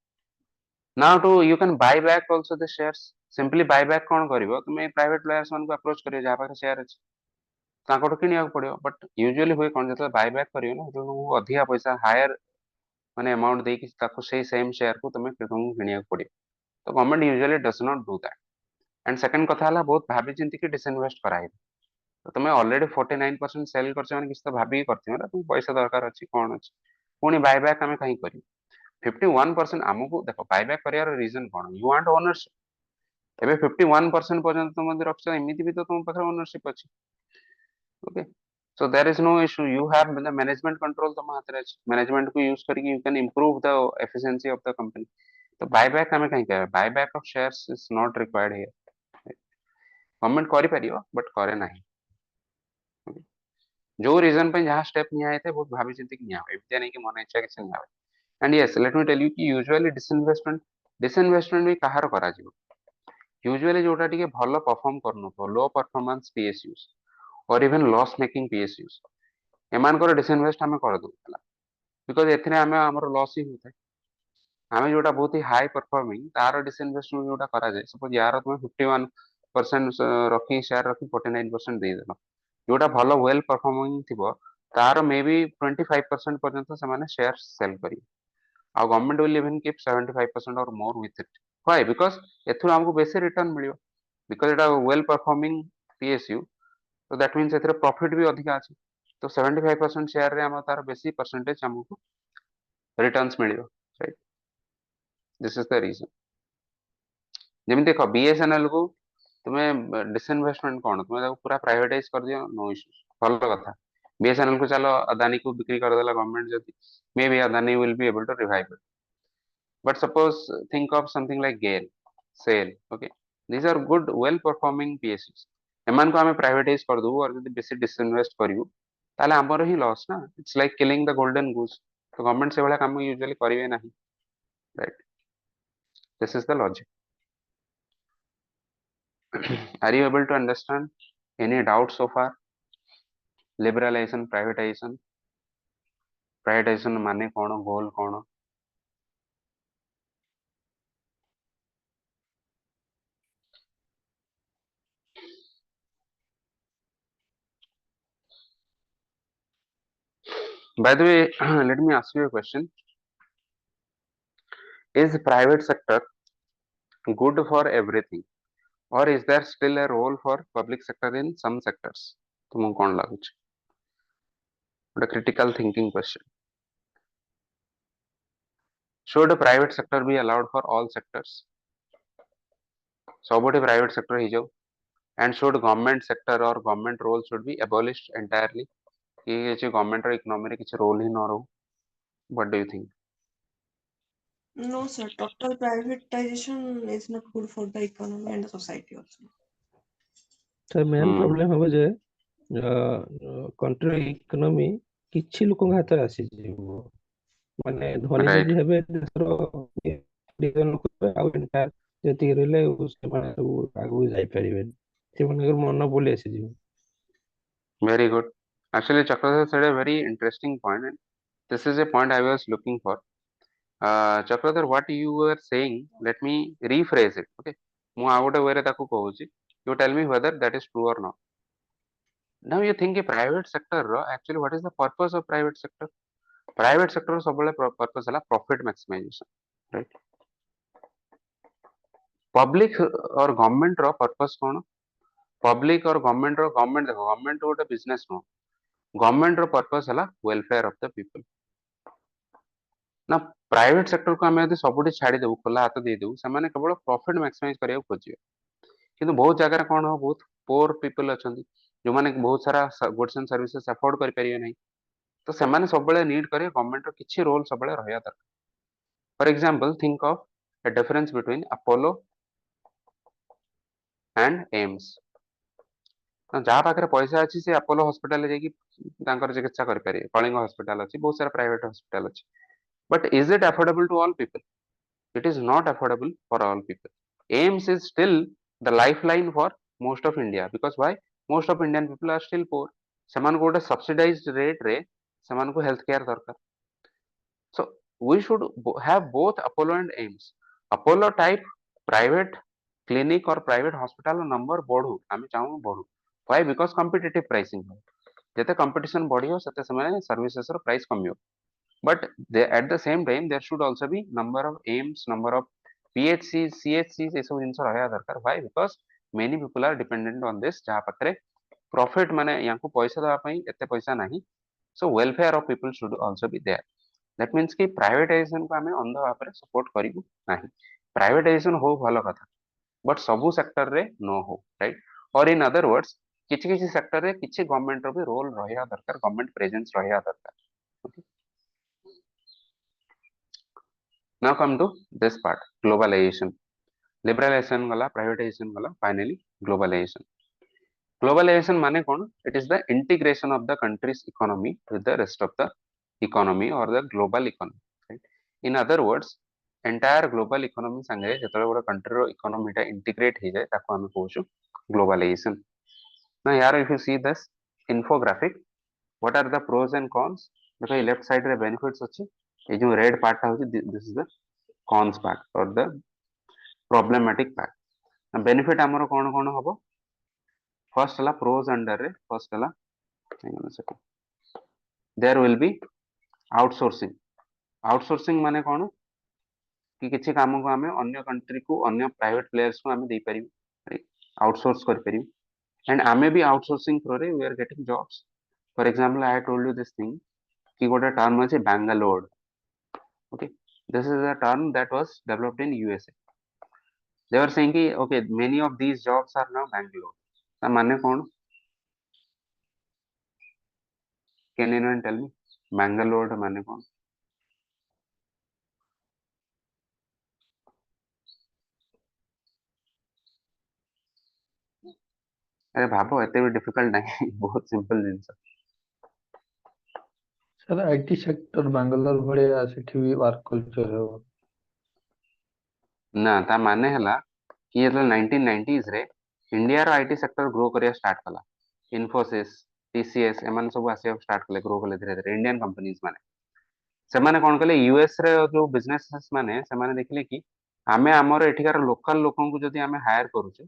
[SPEAKER 1] Now to you can buy back also the shares. Simply buy back कौन करिवो, तुम प्राइवेट प्लेयर्स मान को अप्रोच करियो जहाँ पाखे शेयर अछि, तांकोटो किनियाक पड़ियो. बट यूजुअली हुए कौन, जब बाय बैक करियो ना, तुमको अधिका पैसा हायर माने अमाउंट देकी ताको सेही सेम शेयर को तुमको किनियाक पड़ियो. तो government usually does not do that. And second कथा हला बहुत भाबी चिंती कि डिसइन्वेस्ट कराई, तो तुम ऑलरेडी 49% सेल करछ माने किछ तो भाबी करथियो ना, तुम पैसा दरकार अछि कोन अछि, पुनी बायबैक आमे कहीं करियो. 51% हमको देखो बायबैक करियार रीजन कोन, यू वांट ओनरशिप. एबे 51% पर्यंत तुम जदि रखछ, एमिति भी तो तुम पाखरे ओनरशिप अछि. Okay. So there is no issue. You have the management control तुम हाथ रे अछि. मैनेजमेंट को यूज करके you can improve the efficiency of the company. तो बायबैक आमे कहीं करे, buyback of shares is not required here. Government करि परियो बट करे नाही. जो रीजन पे जहाँ स्टेप निया आए थे बहुत भाभी चिंती कि निया एमती नहीं कि मन इच्छा किसी निया. And yes let me tell you कि यूजुअली डिसइन्वेस्टमेंट भी कहार करा जिवो. यूजुअली जोटा टिके भलो परफॉर्म करनो तो लो परफॉर्मेंस पीएसयूज और इवन लॉस मेकिंग पीएसयूज एमान को डिसइन्वेस्ट हमें कर दो, बिकॉज एथने हमें हमर लॉस ही होता है. आमे जोटा बहुत ही हाई परफॉर्मिंग तार डिसइन्वेस्टमेंट जोटा करा जाए सपोज यार तुम 51% रखी शेयर रखी 49% देदेल जोटा भल वेल परफॉर्मिंग थिबो तार मे बी 25% पर्यंत से शेयर सेल करी आ गवर्नमेंट विल इवन कीप 75% और more with it why because एथुर हमको बेसी रिटर्न मिलियो बिकॉज एटा वेल परफॉर्मिंग पीएसयू तो दैट मीन्स एथरे प्रॉफिट भी अधिक अछि तो 75% शेयर रे हम तार बेसी परसेंटेज हमको रिटर्न्स मिलियो right this is the reason जेमि देख बीएसएनएल को तुम्हें डिसइन्वेस्टमेंट कौन तुम्हें पूरा प्राइवेटाइज कर दियो नो इश्यूज भल कथा बीएसएनएल को चलो अदानी को बिक्री कर देला गवर्नमेंट जदी maybe Adani will be able to revive it but suppose think of something like GAIL SAIL okay these are good well performing PSUs एमान को हमें प्राइवेटाइज कर दू और जदी बेसी डिसइन्वेस्ट करियो ताले हमर ही लॉस ना it's like killing the golden goose तो गवर्नमेंट से वाला काम यूजुअली करिवे नहीं right this is the logic are you able to understand any doubt so far liberalization privatization माने कौन गोल कौन by the way let me ask you a question is private sector good for everything or is there still a role for public sector in some sectors तुमको कौन लागुच a critical thinking question should private sector be allowed for all sectors सबोटे private sector ही जाओ and should government sector or government role should be abolished entirely कि ये जो government और economy रे किसी role ही ना रहो what do you think
[SPEAKER 3] No, sir. Total privatization is not good for the economy and the society also.
[SPEAKER 4] ତ main
[SPEAKER 1] hmm
[SPEAKER 4] problem ହବ ଯେ କଣ୍ଟ୍ରି ଇକୋନୋମି କିଛି ଲୋକଙ୍କ ହାତରେ ଆସିଯିବ ମାନେ ଧନୀ
[SPEAKER 1] right
[SPEAKER 4] ଯଦି ହେବେ ଦେଶର ଲୋକ ହେବେ, ଆଉ entire ଯେତିକି ରହିଲେ ସେମାନେ ସବୁ ଆଗକୁ ଯାଇପାରିବେନି ସେମାନଙ୍କର ମନୋବଳି ଆସିଯିବ।
[SPEAKER 1] very good actually Chakravarti said a very interesting point and this is a point I was looking for Chakravarti what you were saying let me rephrase it okay ମୁଁ ଆଉ ଗୋଟେ way ରେ ତାକୁ କହୁଛି you tell me whether that is true or not now you think a private sector ର actually what is the purpose of private sector ର ସବୁବେଳେ purpose ହେଲା profit maximization right public और government ର purpose कौन public और government ର government देखो government ଗୋଟେ business ନୁହଁ government ର purpose ହେଲା welfare of the people ना प्राइवेट सेक्टर को आम सब छाड़ी देबू खोला हाथ देदेबू से केवल प्रॉफिट मैक्सिमाइज करने खोजे किंतु बहुत जगह कौन हो बहुत पोर पीपल अच्छा जो मैंने बहुत सारा गुड्स एंड सर्विसेज अफोर्ड करें तो से सब नीड करें गवर्नमेंट किसी रोल सब रहा दरकार for example think of A difference between Apollo and AIIMS जहाँ पाखे पैसा अच्छी से अपोलो हॉस्पिटल चिकित्सा करें कलिंग हॉस्पिटल अच्छी बहुत सारा प्राइवेट हॉस्पिटल अच्छी but is it affordable to all people it is not affordable for all people AIMS is still the lifeline for most of India because why most of Indian people are still poor semanku gote subsidized rate re semanku health care darkar so we should have both Apollo and AIMS Apollo type private clinic or private hospital number बढ़ू आम चाहूँ बढ़ू why because competitive pricing जते competition बढ़ियो सेते समय services row price कमियो but at the same time there should also be number of AIMS number of PHCs CHCs ये सब जिनस रहा दरकार why because many people are dependent on this जहाँ पाखरे profit माने यहाँ को पैसा दवा पई एते पैसा नहीं so welfare of people should also be there that means कि privatization को हमें अंध भाव में support करिबु नहीं privatization हो भलो कथा but सबु sector रे no हो right or in other words किछि किछि sector रे किछि government रो भी role रहिया दरकार government presence रहिया दरकार okay now come to this part globalization liberalization gala privatization gala finally globalization माने कौन it is the integration of the country's economy with the rest of the economy or the global economy right in other words entire global economy संगे जेतले गोटे country रो economy टा integrate हे जाय ताको हम कहूछु globalization now here if you see this infographic what are the pros and cons देखो left side रे benefits अछि ए जो रेड पार्ट टा होछि this is the cons part or the problematic part. Now benefit amaro kon hobo? First hala pros under re first hala, hang on a second, there will be outsourcing. Outsourcing माने कौन कि किसी काम को आमे अन्य कंट्री को अन्य प्राइवेट प्लेयर्स को आमे दे परिबे, आउटसोर्स कर परिबे एंड आमे भी आउटसोर्सिंग थ्रू रे we are getting jobs. For example I told you this thing कि गोटे टर्म अछि Bangalore. Okay, this is a term that was developed in USA. They were saying कि okay many of these jobs are now Bangalore. ता माने कौन? Can anyone tell me Bangalore माने कौन? अरे भाबो एते भी डिफिकल्ट नहीं बहुत सिंपल जिंस.
[SPEAKER 5] सर आईटी सेक्टर बांग्लोर भलिया सेठी भी वर्क कल्चर हो
[SPEAKER 1] ना ता माने हला कि ये 1990s रे इंडिया रो आईटी सेक्टर ग्रो करिया स्टार्ट कला. इन्फोसिस, टीसीएस एमान सब आसिया स्टार्ट कले, ग्रो कले धीरे धीरे इंडियन कंपनीज माने. से माने कोन कले यूएस रे जो बिजनेसेस माने से माने देखले कि आमे हमर एठिकार लोकल लोकन को जदी आमे हायर करूचे,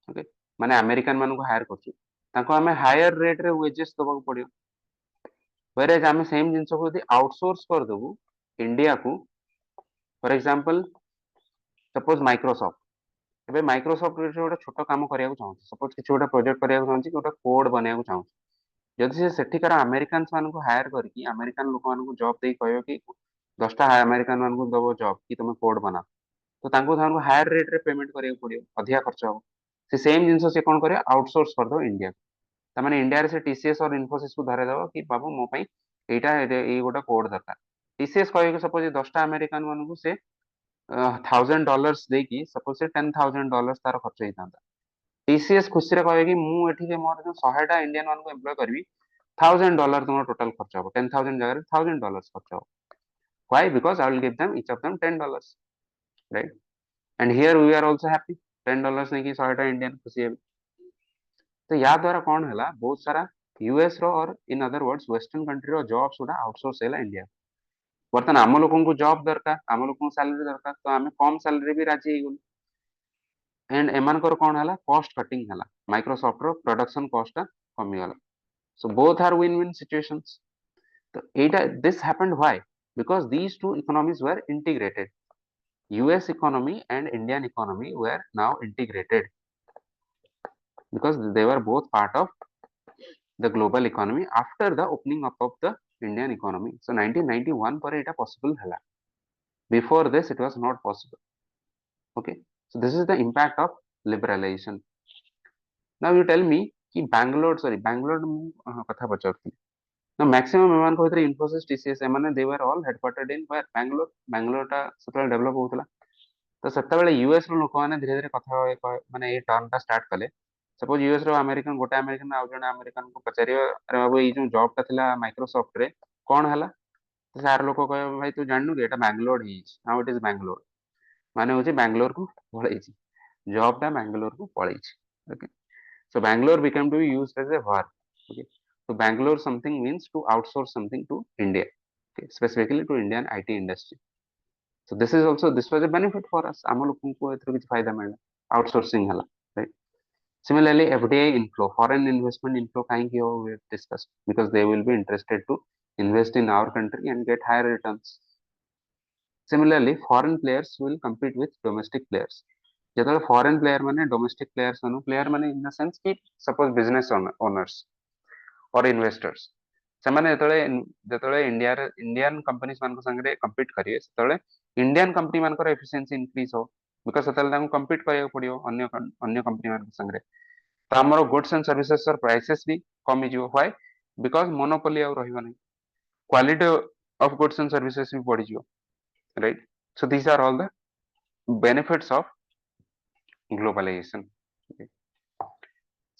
[SPEAKER 1] ओके माने अमेरिकन मान को हायर करछु, ताको आमे हायर रेट रे वेजेस दबा पड़ियो. वेरे आमे सेम जिंस को जदी आउटसोर्स कर देबू इंडिया को, फॉर एग्जांपल सपोज माइक्रोसॉफ्ट. एबे माइक्रोसॉफ्ट रे गोटे छोट काम करिया को चाहू, सपोज किछ गोटे प्रोजेक्ट करिया को चाहू कि गोटे कोड बनिया को चाहू, जदि से सेठिकार अमेरिकन मान को हायर करके अमेरिकन लोक मान को जॉब दे कहयो कि 10टा अमेरिकन मान को दबो जॉब कि तुम कोड बना, तो तांको तांको हायर रेट रे पेमेंट करिया पड़ियो, अधिका खर्च हो. से सेम जिंस से कोन करिया आउटसोर्स कर दो इंडिया. ता माने इंडिया रे से टीसीएस और इन्फोसिस को धरे दबो कि बाबू मो पई एटा ए गोटा कोड दरकार. टीसीएस कहयो कि सपोज 10टा अमेरिकन मान को से $1000 देकी सपोज से $10,000 तार खर्च होता. टीसीएस खुशी रे कहे कि मु एठी के मोर जो 100टा इंडियन मान को एम्प्लॉय करबी, $1000 तुम टोटल खर्च हो, 10,000 जगह $1000 खर्च हो. Why? Because I will give them each of them $10, right. And here we are also happy. $10 नहीं कि 100टा इंडियन खुशी है. तो या द्वारा कौन है बहुत सारा यूएस रो और in other words western country रो जॉब्स गुडा आउटसोर्स है इंडिया. बर्तमान आम लोक को जॉब दरकार, आम लोक सैलरी दरकार, तो आम कम सैलरी भी राजी हो. एंड एमानकर कौन है कॉस्ट कटिंग है, माइक्रोसॉफ्ट रो प्रोडक्शन कॉस्ट कमी गला. So both are win win situations. तो एटा this happened why? Because these two economies were integrated. US economy and Indian economy were now integrated because they were both part of the global economy after the opening up of the Indian economy. So 1991 पर इटा possible हला. Before this it was not possible. Okay, so this is the impact of liberalization. Now you tell me कि Bangalore कथा पचारती. Now maximum एमान को इतरे Infosys, TCS एमाने they were all headquartered in where Bangalore टा सबसे develop होतला. तो सेତେବେଳେ यूएस रो लोक माने धीरे धीरे कथा माने ए टर्म टा स्टार्ट कले. सपोज यूएस रो अमेरिकन गोटे अमेरिकन आ जने अमेरिकन को पचारियो अरे बाबू ए जो जॉब टा थिला माइक्रोसॉफ्ट रे कोन हला, तो सार लोक कहे भाई तू जाननु कि एटा बैंगलोर ही नाउ इट इज बैंगलोर. माने होची बैंगलोर को पळैछि, जॉब टा बैंगलोर को पळैछि. Okay, so Bangalore become to be used as a verb. Okay, so Bangalore something means to outsource something to India, okay, specifically to Indian IT industry. So this was a benefit for us. आम लोगों को एथरो किछ फायदा मिलला, outsourcing हला, right. Similarly, FDI inflow, foreign investment inflow काहे कि we discussed because they will be interested to invest in our country and get higher returns. Similarly, foreign players will compete with domestic players. जेतले foreign player माने domestic players माने player माने in the sense कि suppose business owners or investors. ସେମାନେ ଯେତେବେଳେ Indian companies मान संगे compete करिए सेतेବେଳେ Indian company मानकर एफिशिएंसी इंक्रीज हो, बिकॉज सेतेବେଳେ तांको कम्पीट करिया पड़ियो अन्य कंपनी मान संगे. तो हमर गुड्स एंड सर्विसेज और प्राइसेस भी कमी जिवो. व्हाई? बिकॉज मोनोपोली आ रहिबो नै, quality of goods and services भी बढ़ी जिवो, right. So these are all the benefits of globalisation.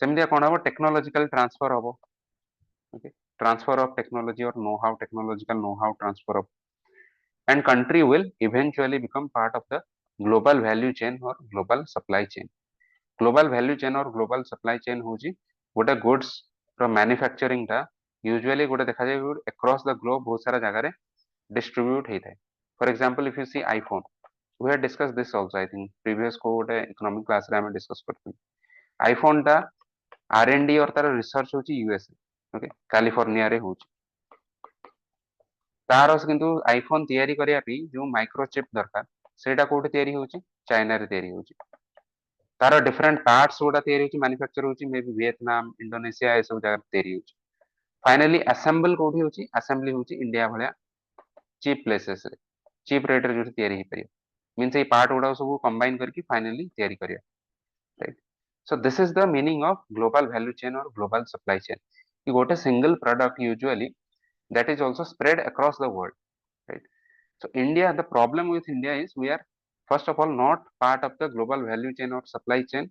[SPEAKER 1] सेमिया कोन हो टेक्नोलॉजिकल ट्रांसफर हो. Okay, transfer of technology or know-how, technological know-how transfer of, and country will eventually become part of the global value chain or global supply chain. Global value chain or global supply chain होची गोटे goods from manufacturing टा usually गोटे देखा जाए across the globe बहुत सारा जगह रे distribute होता है. For example, if you see iPhone, we had discussed this also, I think previous को ଗୋଟେ economic class रे ଆମେ discuss करथिलु iPhone टा R&D और तार research होची USA, ओके कैलिफोर्निया रे होची तार किंतु आईफोन तैयारी करिया पई जो माइक्रोचिप दरकार सेटा कोठी तैयारी होची चाइना रे तैयारी होची तार डिफरेंट पार्ट्स गुडा तैयारी होची मैन्युफैक्चर होची मे बी वियतनाम इंडोनेशिया ए सब जगह तैयारी होची फाइनली असेंबल कोठी होची असेंबली होची इंडिया भलिया चीप प्लेसेस रे चीप रेट रे जो तैयारी हे परियो मींस ए पार्ट गुडा सब कंबाइन करके फाइनली तैयारी करिया right so this is the meaning of global value chain और ग्लोबल सप्लाई चेन कि गोटे single product usually that is also spread across the world, right? So India, the problem with India is we are first of all not part of the global value chain or supply chain.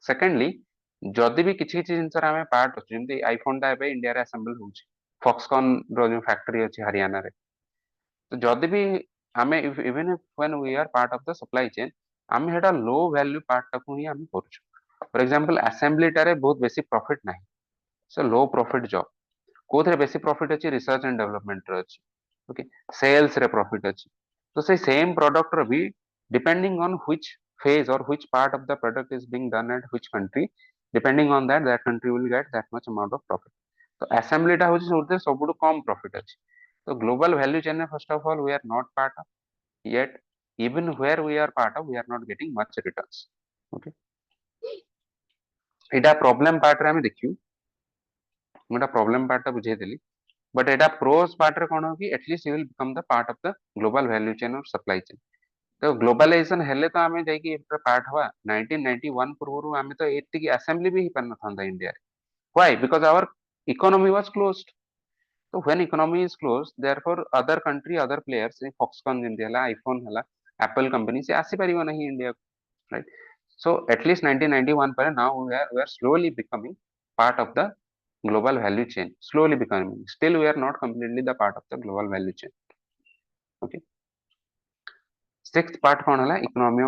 [SPEAKER 1] Secondly, जदि भी किछि किछि जिनसर आमे part अछि जेमति iPhone टा एबे India रे assemble होछि फॉक्सकॉन रो जो फैक्ट्री अछि हरियाणा रे तो जदि भी आमे even when we are part of the supply chain आमे हेटा लो वैल्यू पार्ट टाकू ही आमे करछु फॉर एग्जांपल असेंबली टारे बहुत बेसी प्रॉफिट नाही सो लो प्रॉफिट जॉब कोथरे बेसी प्रॉफिट अछि रिसर्च एंड डेवलपमेंट रे अछि ओके सेल्स रे प्रॉफिट अछि तो से सेम प्रोडक्ट रे भी depending on which phase or which part of the product is being done at which country depending on that that country will get that much amount of profit तो assembly टा होछि सोते सबुटु कम profit अछि तो global value chain first of all we are not part of yet even where we are part of we are not getting much returns okay Etah problem part रे हम देखियो मोटा प्रॉब्लम पार्ट टा बुझे देली but Etah pros part रे कोन हो कि at least you will become the part of the global value chain और सप्लाई चेन तो ग्लोबलाइजेशन हेले तो आमे जाई कि एटा पार्ट हवा 1991 पूर्वरु आमे तो एति की असेंबली भी ही पन थांदा इंडिया रे why because our economy was closed तो when economy is closed therefore other country other players Foxconn जेंति हला आईफोन हला एप्पल कंपनी से आसी परिबो नहीं India right so at least 1991 पर now we are slowly becoming part of the global value chain slowly becoming still we are not completely the part of the global value chain okay sixth part कोन हला economy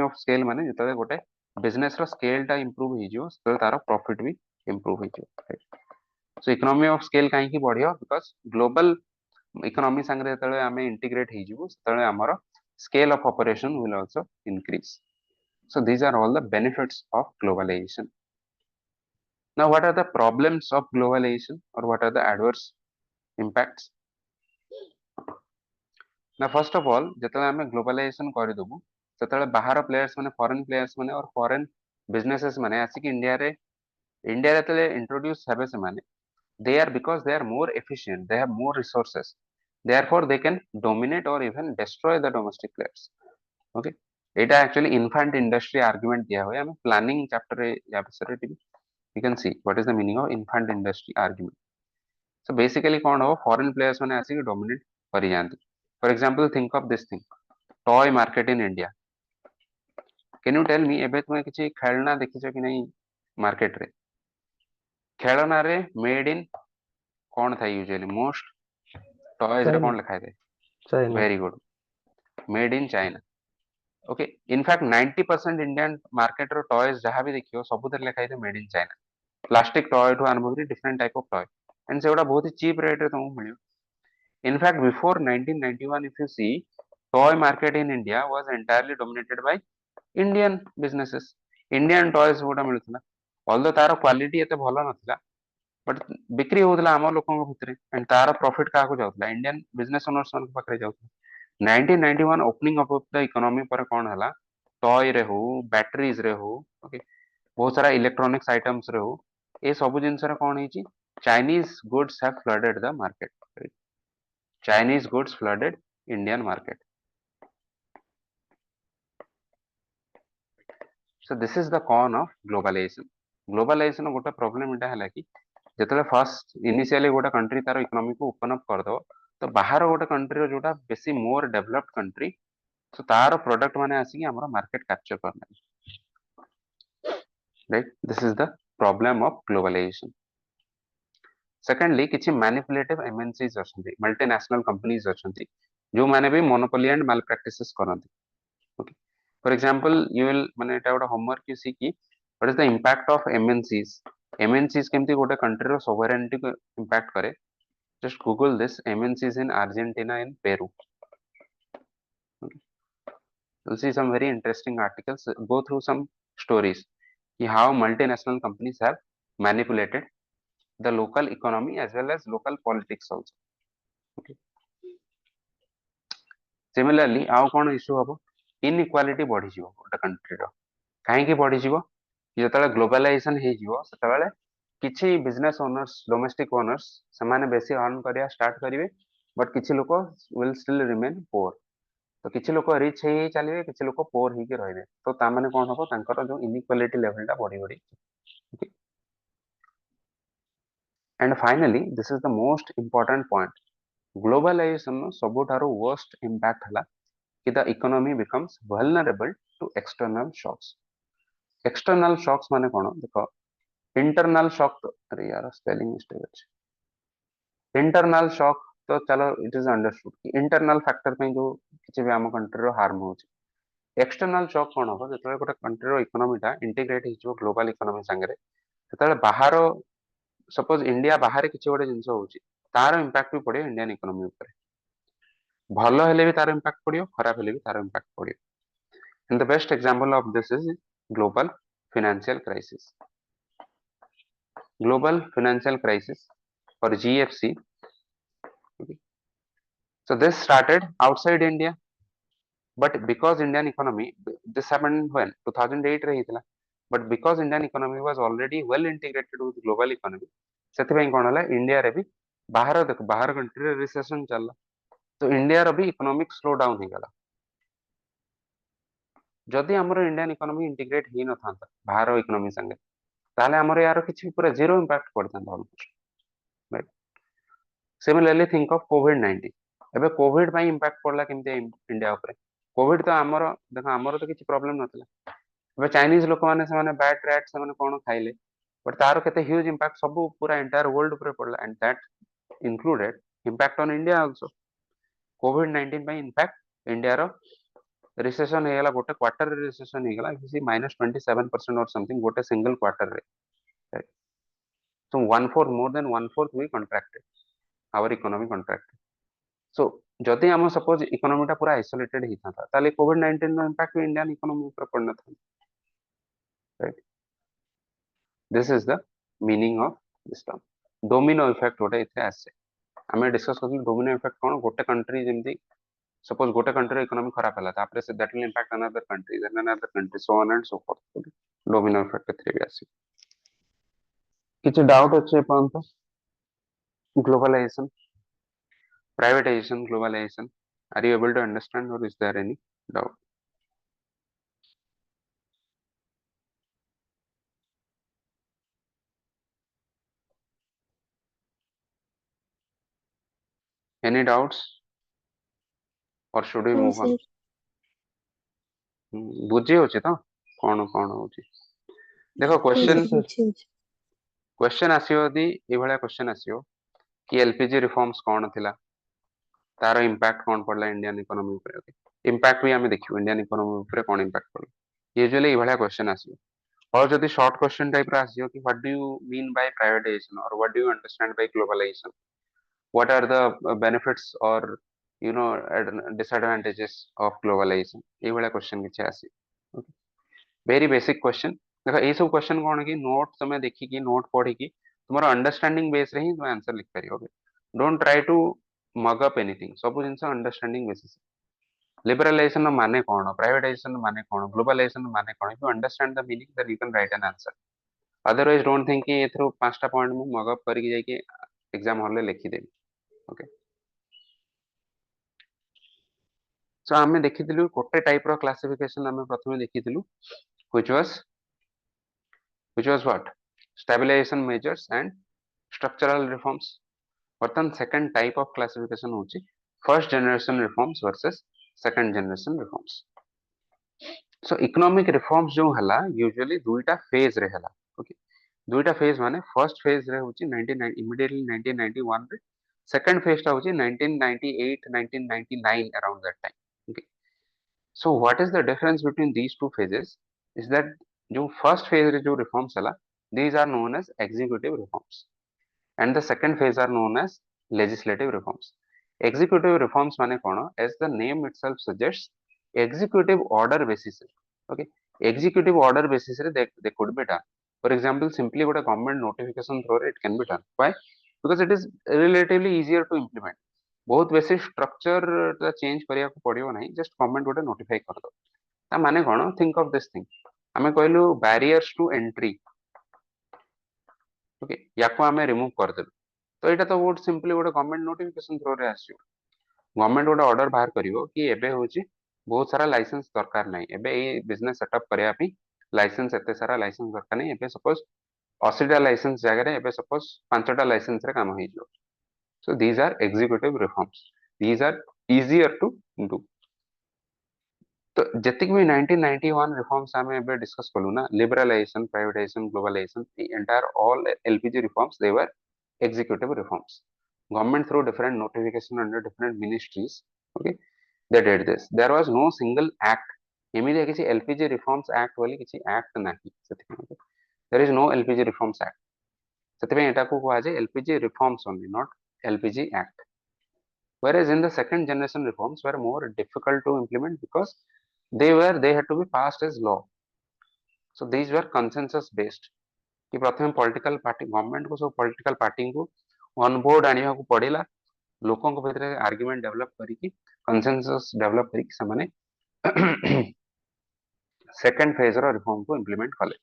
[SPEAKER 1] of scale माने जतले गोटे business रो scale टा improve हि जो तो तारो profit भी improve हि जो right so economy of scale काहे की बढ़ियो बिकॉज़ ग्लोबल इकोनॉमी संगे जतले हमें इंटीग्रेट हि जो तले हमर scale of operation will also increase so these are all the benefits of globalization now what are the problems of globalization or what are the adverse impacts now first of all जतले हमें globalisation करि दबु ततले बाहर players माने और foreign businesses माने आसी कि India रे तले इंट्रोड्यूस हेबे से माने they are because they are more efficient they have more resources therefore they can dominate or even destroy the domestic players okay এটা actually infant industry argument दिया हुआ है हमें planning chapter रे या बिसरे TB you can see what is the meaning of infant industry argument so basically कौन हो foreign players माने आसी कि dominate करी जानती for example think of this thing toy market in India can you tell me एबे तुम्हें किसी खेलना देखिছো कि नहीं मार्केट रे खेलना रे मेड इन कौन था यूजुअली मोस्ट टॉयज रे
[SPEAKER 4] चाइना
[SPEAKER 1] कौन लिखा है
[SPEAKER 4] China
[SPEAKER 1] very good made in China okay in fact 90% Indian market रो टॉयज जहां भी देखियो सब तर लिखा है made in China plastic toy ठू आरंभ करी different type of toy and सेगुडा बहुत ही चीप रेट रे तुमको मिलियो in fact before 1991 if you see toy market in India was entirely dominated by Indian businesses Indian toys गुडा मिलुथला although taro quality एते भलो नथिला बट बिक्री होउथला हम लोकन भितरे एंड तारो प्रॉफिट का को जाउथला इंडियन बिजनेस ओनर्स मन पकरे जाउथला 1991 opening up of the economy पर कोन हला टॉय रे हो बैटरीज रे हो ओके बहुत सारा इलेक्ट्रॉनिक्स आइटम्स रे हो ए सब जिंस रे कोन हिची Chinese goods have flooded the market Chinese goods flooded Indian market so this is the con of globalization गोटे प्रॉब्लम इटा हला कि जतले फर्स्ट इनिशियली गोटे कंट्री तार इकोनॉमी को ओपन अप कर दो तो बाहर गोटे कंट्री रो जोटा बेसी मोर डेवलप्ड कंट्री सो तार प्रोडक्ट माने आसी हमर मार्केट कैप्चर करना right this is the problem of globalization secondly किछि मैनिपुलेटिव एमएनसीज अछंती मल्टीनेशनल कंपनीज अछंती जो माने भी मोनोपोली एंड माल प्रैक्टिसेस करंती okay for example you will माने एटा गोटे होमवर्क यू सी की what is the impact of MNCs केमती गोटे कंट्री रो सोवरेनिटी को इंपैक्ट करे just google this mncs in argentina and peru okay. You'll see some very interesting articles, go through some stories, how multinational companies have manipulated the local economy as well as local politics also. Okay. Similarly, how कौन issue habo? Inequality बढ़ी जिवो गोटे country रो. काहेकि बढ़ी जिवो? जेतବେଳେ globalisation हे जिवो सेतବେଳେ किछि business owners, domestic owners समाने बेसी अर्न करिया स्टार्ट करिवे, बट किछि लोक विल स्टिल रिमेन पोर. तो किछि लोक रिच हे चलिए, किछि लोक पोर ही के रहिबे. तो ता माने कोन हबो? तांकर जो इनइक्वालिटी लेवल टा बढ़ी बढ़ी. Okay. And finally, this is the most important point. Globalization no सबुठारो worst impact हला कि the economy becomes vulnerable to external shocks. External shocks माने कोन? देखो, internal shock तो अरे यार स्पेलिंग मिस्टेक अछि. इंटरनल शॉक तो चलो इट इज अंडरस्टूड कि इंटरनल फैक्टर पे जो किसी भी आम कंट्री रो हार्म हो. एक्सटर्नल शॉक कौन हम जो गोटे कंट्री रो इकोनॉमीटा इंटीग्रेट हो ग्लोबल इकोनॉमी संगे से बाहर सपोज इंडिया बाहर किसी गोटे जिन हो तार इंपैक्ट भी पड़े इंडियन इकोनॉमी ऊपर. भल हेले भी तार इंपैक्ट पड़ो, खराब हेले भी तार इंपैक्ट पड़ो. And the best example of this is global financial crisis. Global financial crisis और GFC. So this started outside India, but because Indian economy, this happened when 2008 रही थला, but because Indian economy was already well integrated with global economy, सेति ପାଇଁ कोन होला India रे भी बाहर देखो बाहर कंट्री रे रिसेशन चलला, तो इंडिया रो भी इकोनॉमिक स्लो डाउन हे गला. जदि हमर इंडियन इकोनॉमी इंटीग्रेट ही न थांता बाहर इकोनॉमी संगे, ताले हमर यार किछि पूरा जीरो इंपैक्ट पड़तांता almost. Right. Similarly think of कोविड-19. एबे कोविड ପାଇଁ इंपैक्ट पड़ला केमते इंडिया ऊपर. कोविड तो आमर देखो आमर तो किसी प्रॉब्लम नथिला. एबे चाइनीज लोक माने से माने बैट रैट से माने कोन खाइले, बट तार केते ह्यूज इंपैक्ट सब पूरा एंटायर वर्ल्ड ऊपर पड़ला, and that included impact on India also. कोविड-19 ପାଇଁ इंपैक्ट इंडिया रो रिसेशन हे गला, गोटे क्वार्टर रे रिसेशन हे गला किसी -27% और समथिंग गोटे सिंगल क्वार्टर रे. Right. So one fourth, more than one fourth we contracted, our economy contracted. So जदि हम सपोज इकोनॉमी टा पूरा आइसोलेटेड ही था ताले कोविड-19 नो इंपैक्ट इंडियन इकोनॉमी ऊपर पड़ना था. Right. This is the meaning of this term domino effect. गोटे इथे आसे हमें डिस्कस करथि डोमिनो इफेक्ट कोन. गोटे कंट्री जेमति सपोज गोटे कंट्री इकोनॉमी खराब हला तापरे से that will impact another country, then another country, so on and so forth. Domino effect theory भी आसी. किछ डाउट अछि पंत globalization, privatization, globalization, are you able to understand or is there any doubt? Any doubts or should we
[SPEAKER 2] No,
[SPEAKER 1] move on?
[SPEAKER 2] sir.
[SPEAKER 1] बुझी होची तो कोन कोन होची देखो
[SPEAKER 2] Yes,
[SPEAKER 1] क्वेश्चन
[SPEAKER 2] sir, ବୁଝିହଉଛି.
[SPEAKER 1] क्वेश्चन आसियो यदि ए भलिया क्वेश्चन आसियो कि एलपीजी रिफॉर्म्स कोन थिला, तार इंपैक्ट कोन पड़ला इंडियन इकोनॉमी ऊपर. ओके, इंपैक्ट भी हमें देखियो इंडियन इकोनॉमी ऊपर कोन इंपैक्ट पड़ला. यूजुअली ए भलिया क्वेश्चन आसियो. और जदि शॉर्ट क्वेश्चन टाइप रा आसियो कि what do you mean by privatization और what do you understand by globalization, what are the benefits or you know disadvantages of globalization, ये वाला क्वेश्चन किछ आसी. Okay, very basic question. देखो ए सब क्वेश्चन कोन कि नोट समय देखि कि नोट पढ़ी कि तुम्हारा अंडरस्टैंडिंग बेस रे ही तुम आंसर लिख परियोगे. Don't try to mug up anything. सब जिंस अंडरस्टैंडिंग बेसिस. लिबरलाइजेशन माने कोन, प्राइवेटाइजेशन माने कोन, ग्लोबलाइजेशन माने कोन, if you understand the meaning then you can write an answer. Otherwise don't think कि एथरो पांचटा पॉइंट मु मग अप करी जाई कि एग्जाम हॉल ले लिखि देबी. ओके, सो आमे देखिथिलु कोटे टाइप रो क्लासिफिकेशन आमे प्रथमे देखिथिलु which was what stabilization measures and structural reforms. बर्तन सेकंड टाइप ऑफ क्लासिफिकेशन होची first generation reforms versus second generation reforms. सो इकोनॉमिक रिफॉर्म्स जो हला यूजुअली दुईटा फेज रे हला. ओके, दुईटा फेज माने फर्स्ट फेज रे होची 1990 इमीडिएटली 1991 रे, सेकंड फेज ता होची 1998 1999 around that time. Okay, so what is the difference between these two phases is that जो first phase रे जो reforms हला these are known as executive reforms and the second phase are known as legislative reforms. Executive reforms माने कोन, as the name itself suggests executive order basis. Okay, executive order basis they could be done. For example, simply with a government notification through it can be done. Why? Because it is relatively easier to implement. बहुत बेसी structure change करिया को पड़ियो नहीं, just government गोटे notify कर दो। ता माने कोन, थिंक ऑफ दिस थिंग, आमे कहलु बैरियर्स टू एंट्री। ओके, याको आमे रिमूव कर देलु, तो एटा तो बहुत सिंपली गोटे गवर्नमेंट नोटिफिकेशन थ्रू रे आसियो। गवर्नमेंट गोटे ऑर्डर बाहर करिवो कि एबे होची बहुत सारा लाइसेंस दरकार नहीं, एबे ए बिजनेस सेटअप करिया पई लाइसेंस एते सारा लाइसेंस दरकार नहीं। एबे सपोज 80 टा लाइसेंस जगह रे एबे सपोज 5 टा लाइसेंस रे काम होई जो। So these are executive reforms. These are easier to do. तो जतिक भी 1991 रिफॉर्म्स आमे एबे डिस्कस कलु ना, liberalization, privatization, globalization, the entire all LPG reforms, they were executive reforms. Government through different notification under different ministries, okay, they did this. There was no single act. एमितिया किसी LPG reforms act वाली किसी act नाही सेति। There is no LPG reforms act. सेति एटा को कहा जाय LPG reforms only, not LPG act. Whereas in the second generation reforms were more difficult to implement because they had to be passed as law. So these were consensus based. कि प्रथम political party government को सब political party को on board आनिया को पड़ेला, लोकों को भितर आर्गुमेंट डेवलप करिकि कंसेंसस डेवलप करिकि समाने सेकंड फेज रो रिफॉर्म को इंप्लीमेंट कले।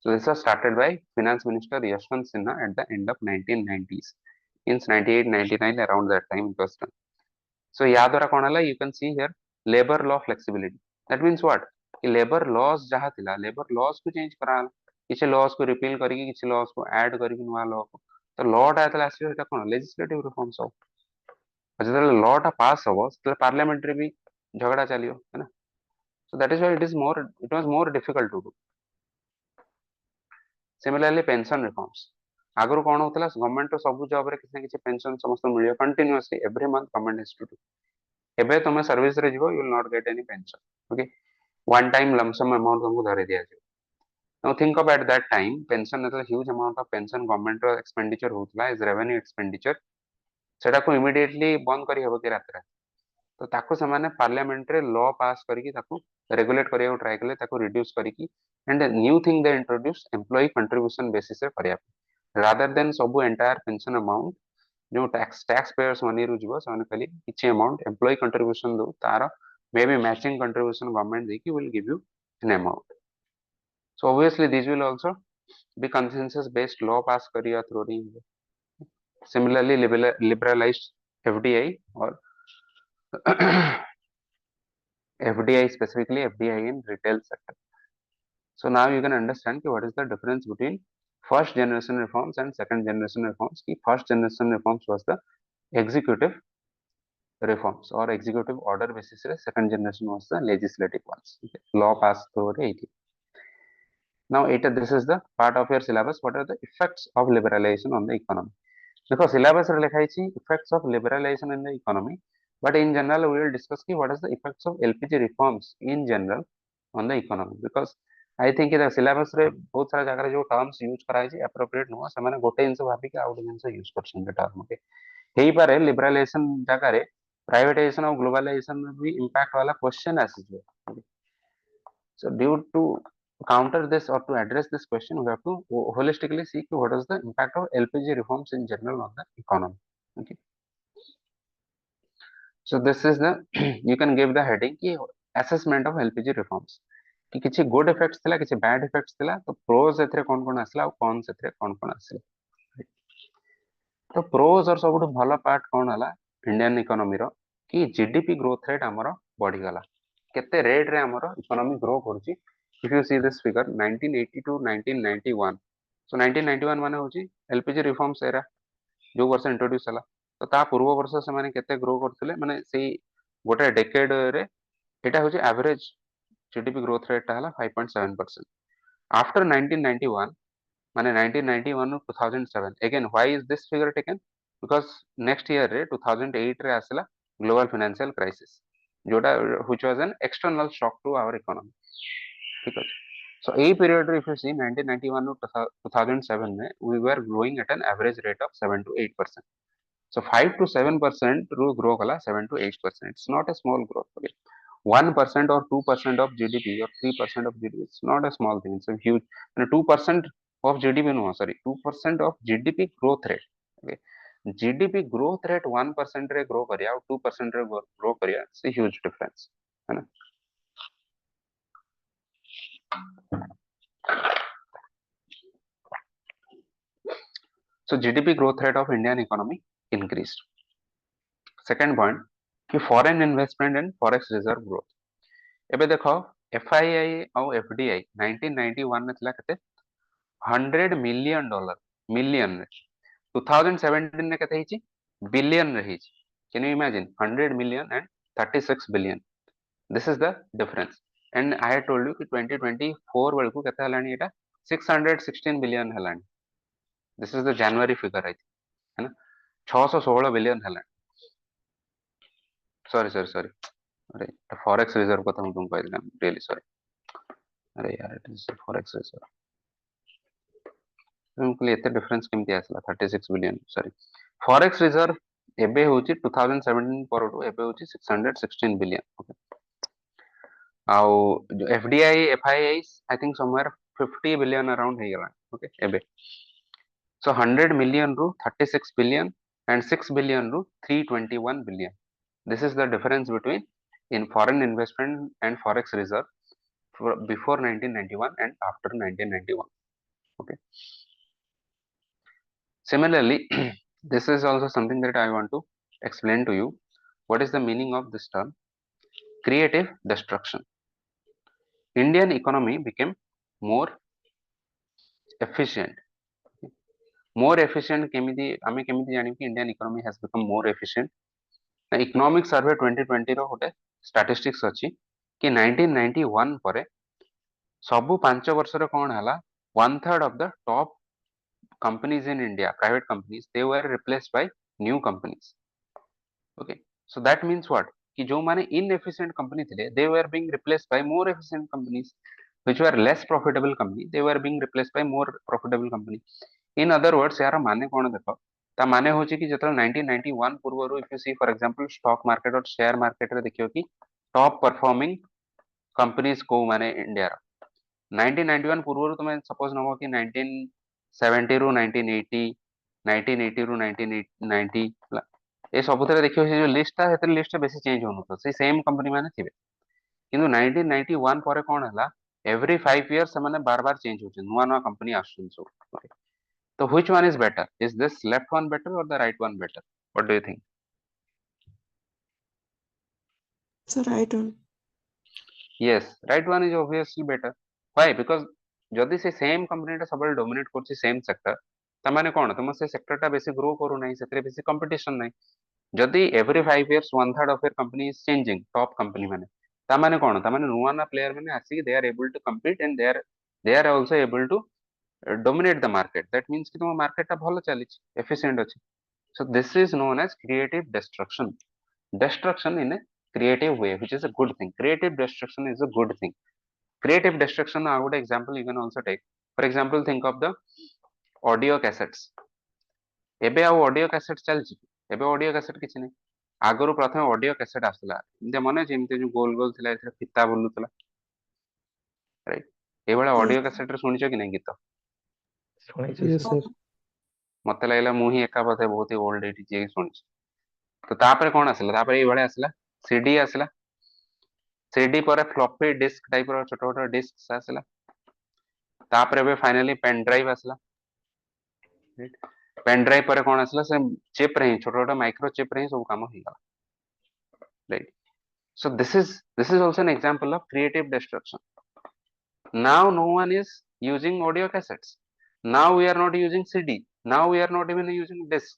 [SPEAKER 1] So this was started by Finance Minister Yashwant Sinha at the end of 1990s. In 98-99 around that time it was done. So या द्वारा कौन हला, you can see here labor law flexibility. That means what? कि labor laws जहाँ थिला, labor laws को change करा, किसी laws को repeal करिकि किसी laws को add करिकि नुआ law को, तो law टा एतला आसीयो एटा कौन legislative reforms हो। जतले law टा pass हो तले parliamentary भी झगड़ा चलियो है ना। So that is why it was more difficult to do. Similarly pension reforms, आगु कौन होतला, गवर्नमेंट तो सब जॉब रे किसी न किसी पेंशन समस्त मिलियो continuously every month government has to do. एबे तुम सर्विस रे जीवो, you will not get any pension. Okay, one time lump sum amount तुमको धरे दिया जाय। Now think of at that time pension मतलब huge amount of pension government रो एक्सपेंडिचर होतला एज रेवेन्यू एक्सपेंडिचर, सेटा को इमीडिएटली बंद करी हबो कि रात रे, तो ताको समाने पार्लियामेंट रे लॉ पास करिकि ताको रेगुलेट करिया ट्राई कले, ताको रिड्यूस करिकि and new thing they introduce employee contribution basis रे करिया, रादर देन सब एंटायर पेंशन अमाउंट जो टैक्स पेयर्स मनी रु जीवो सने खाली किछि अमाउंट एम्प्लॉय कंट्रीब्यूशन दो, तार may be matching contribution government देकी will give you an amount. So obviously these will also be consensus based law pass kariya through the similarly liberalized FDI or FDI, specifically FDI in retail sector. So now you can understand what is the difference between first generation reforms and second generation reforms. Ki first generation reforms was the executive reforms or executive order basis, second generation was the legislative ones, okay, law passed through it. Now this is the part of your syllabus. What are the effects of liberalization on the economy? Because syllabus रे लिखा है effects of liberalization in the economy, but in general we will discuss ki what is the effects of LPG reforms in general on the economy. Because I think the syllabus रे बहुत सारा जगह जो terms use करा है appropriate नुआ, समाने गोटे जिनसे भाभी के आउट जिनसे use कर सकते term के। यही पर है liberalization जगह रे privatization और globalization में भी impact वाला question आसी जो। So due to counter this or to address this question, we have to holistically see what is the impact of LPG reforms in general on the economy. Okay. So this is the you can give the heading ki assessment of LPG reforms. कि किसी good effects थिला, किसी bad effects थिला, तो pros एथरे कोन आसला और cons एथरे कोन आसला। तो प्रोज और सबुठ भलो पार्ट कोन हला इंडियन इकोनॉमी रो कि जीडीपी ग्रोथ रेट हमरो बढ़ी गला, केते रेट रे हमरो इकोनॉमी ग्रो करछि। If you see this figure 1980 to 1991, so 1991 माने होची एलपीजी रिफॉर्म्स एरा जो वर्ष इंट्रोड्यूस हला, तो ता पूर्व वर्ष से माने केते ग्रो करथिले, माने सेही गोटे डेकेड रे एटा होची एवरेज जीडीपी ग्रोथ रेट हला 5.7%। आफ्टर 1991 माने 1991 to 2007, again why is this figure taken? Because next year रे 2008 रे आसला ग्लोबल फाइनेंशियल क्राइसिस, जोटा which was an external shock to our economy, ठीक है। So a period if you see 1991 to 2007 में we were growing at an average rate of 7 to 8%. So 5 to 7% रू grow कला 7 to 8%, it's not a small growth, okay. 1% or 2% of GDP or 3% of GDP, it's not a small thing. It's a huge. 2% of GDP, no, sorry, 2% of GDP growth rate. Okay, GDP growth rate 1% रे grow करिया और 2% रे grow करिया, it's a huge difference, है ना? So GDP growth rate of Indian economy increased. Second point कि foreign investment and forex reserve growth. एबे देखो FII और FDI 1991 में थिला केते $100 million मिलियन रे 2017 ने केते हिची बिलियन रे हिची. Can you imagine 100 million and 36 billion? This is the difference. And I had told you कि 2024 बेलकु केते हलानी एटा 616 billion हलानी. This is the January figure I think, है ना? 616 बिलियन हलानी. सॉरी अरे फॉरेक्स रिजर्व को तो तुमको एकदम रियली सॉरी. अरे यार इट इज फॉरेक्स रिजर्व. तुमको एते डिफरेंस केमती आसला 36 बिलियन सॉरी. फॉरेक्स रिजर्व एबे होची 2017 परटू एबे होची 616 बिलियन. ओके, आउ जो FDI FII I think somewhere 50 billion around हे गला. ओके, एबे सो 100 मिलियन रु 36 billion and 6 billion ru 321 billion. This is the difference between in foreign investment and forex reserve before 1991 and after 1991. Okay, similarly this is also something that I want to explain to you. What is the meaning of this term? Creative destruction. Indian economy became more efficient. More efficient केमिति आमे केमिति जानि कि Indian economy has become more efficient. Economic survey 2020 रो गोटे statistics अछि कि 1991 परे सबु 5 वर्ष रे कोन हला 1/3 of the top companies in India, private companies, they were replaced by new companies. Okay, so that means what कि जो माने inefficient company थे they were being replaced by more efficient companies, which were less profitable company, they were being replaced by more profitable company. In other words यार माने कोन देखो ता माने होची कि जतल 1991 पूर्वरु if you see for example stock market और शेयर मार्केट रे देखियो कि टॉप परफॉर्मिंग कंपनीज को माने इंडिया रो 1991 पूर्वरु तुमे सपोज नबो कि 1970 रु 1980 1980 रु 1990 ए सबुतरे देखियो से जो लिस्ट था हेतरे लिस्ट बेसी चेंज होनो तो से सेम कंपनी माने थिबे किंतु 1991 परे कोन हला एवरी 5 इयर्स से माने बार-बार चेंज होचे नुवा नुवा कंपनी आछुन so. So which one is better? Is this left one better or the right one better? What do you think?
[SPEAKER 3] So right on.
[SPEAKER 1] Yes, right one is obviously better. Why? Because जदि से same company टा सबल dominate करछि same sector त माने कोन तुम से sector टा बेसी ग्रो करू नै सेतरे बेसी कंपटीशन नै. जदि every 5 years 1/3 of your company is changing top company माने त माने कोन त माने नुवा ना प्लेयर माने आसी they are able to compete and they are also able to dominate the market. That means कि तुम मार्केट टा भलो चली efficient अछि. So this is known as creative destruction. Destruction in a creative way, which is a good thing. Creative destruction is a good thing. Creative destruction, I would example you can also take. For example, think of the audio cassettes. एबे आ audio cassette चलछि. एबे audio cassette किछि नै. आगरो प्रथम audio cassette आसला. इनते माने जेमते जो गोल गोल थिला एथरे फिता बुलुतला. Right. ए बडा ऑडियो कैसेट रे सुनिछो कि नै गीत?
[SPEAKER 5] ଶୁଣିଛି
[SPEAKER 4] Yes,
[SPEAKER 5] sir।
[SPEAKER 4] sir.
[SPEAKER 1] मते लागला मु ही एका बोधे बहुत ही ओल्ड एटी जे सुनिछ. तो तापरे कोन आसला? तापरे ए बडा आसला सीडी आसला. सीडी पर फ्लॉपी डिस्क टाइप रो छोटो छोटो डिस्क आसला. तापरे बे फाइनली पेन ड्राइव आसला. राइट. पेन ड्राइव पर कोन आसला से चिप रे छोटो छोटो माइक्रो चिप रे सब काम हिला. Right. So this is also an example of creative destruction. Now no one is using audio cassettes. Now we are not using CD. Now we are not even using disc.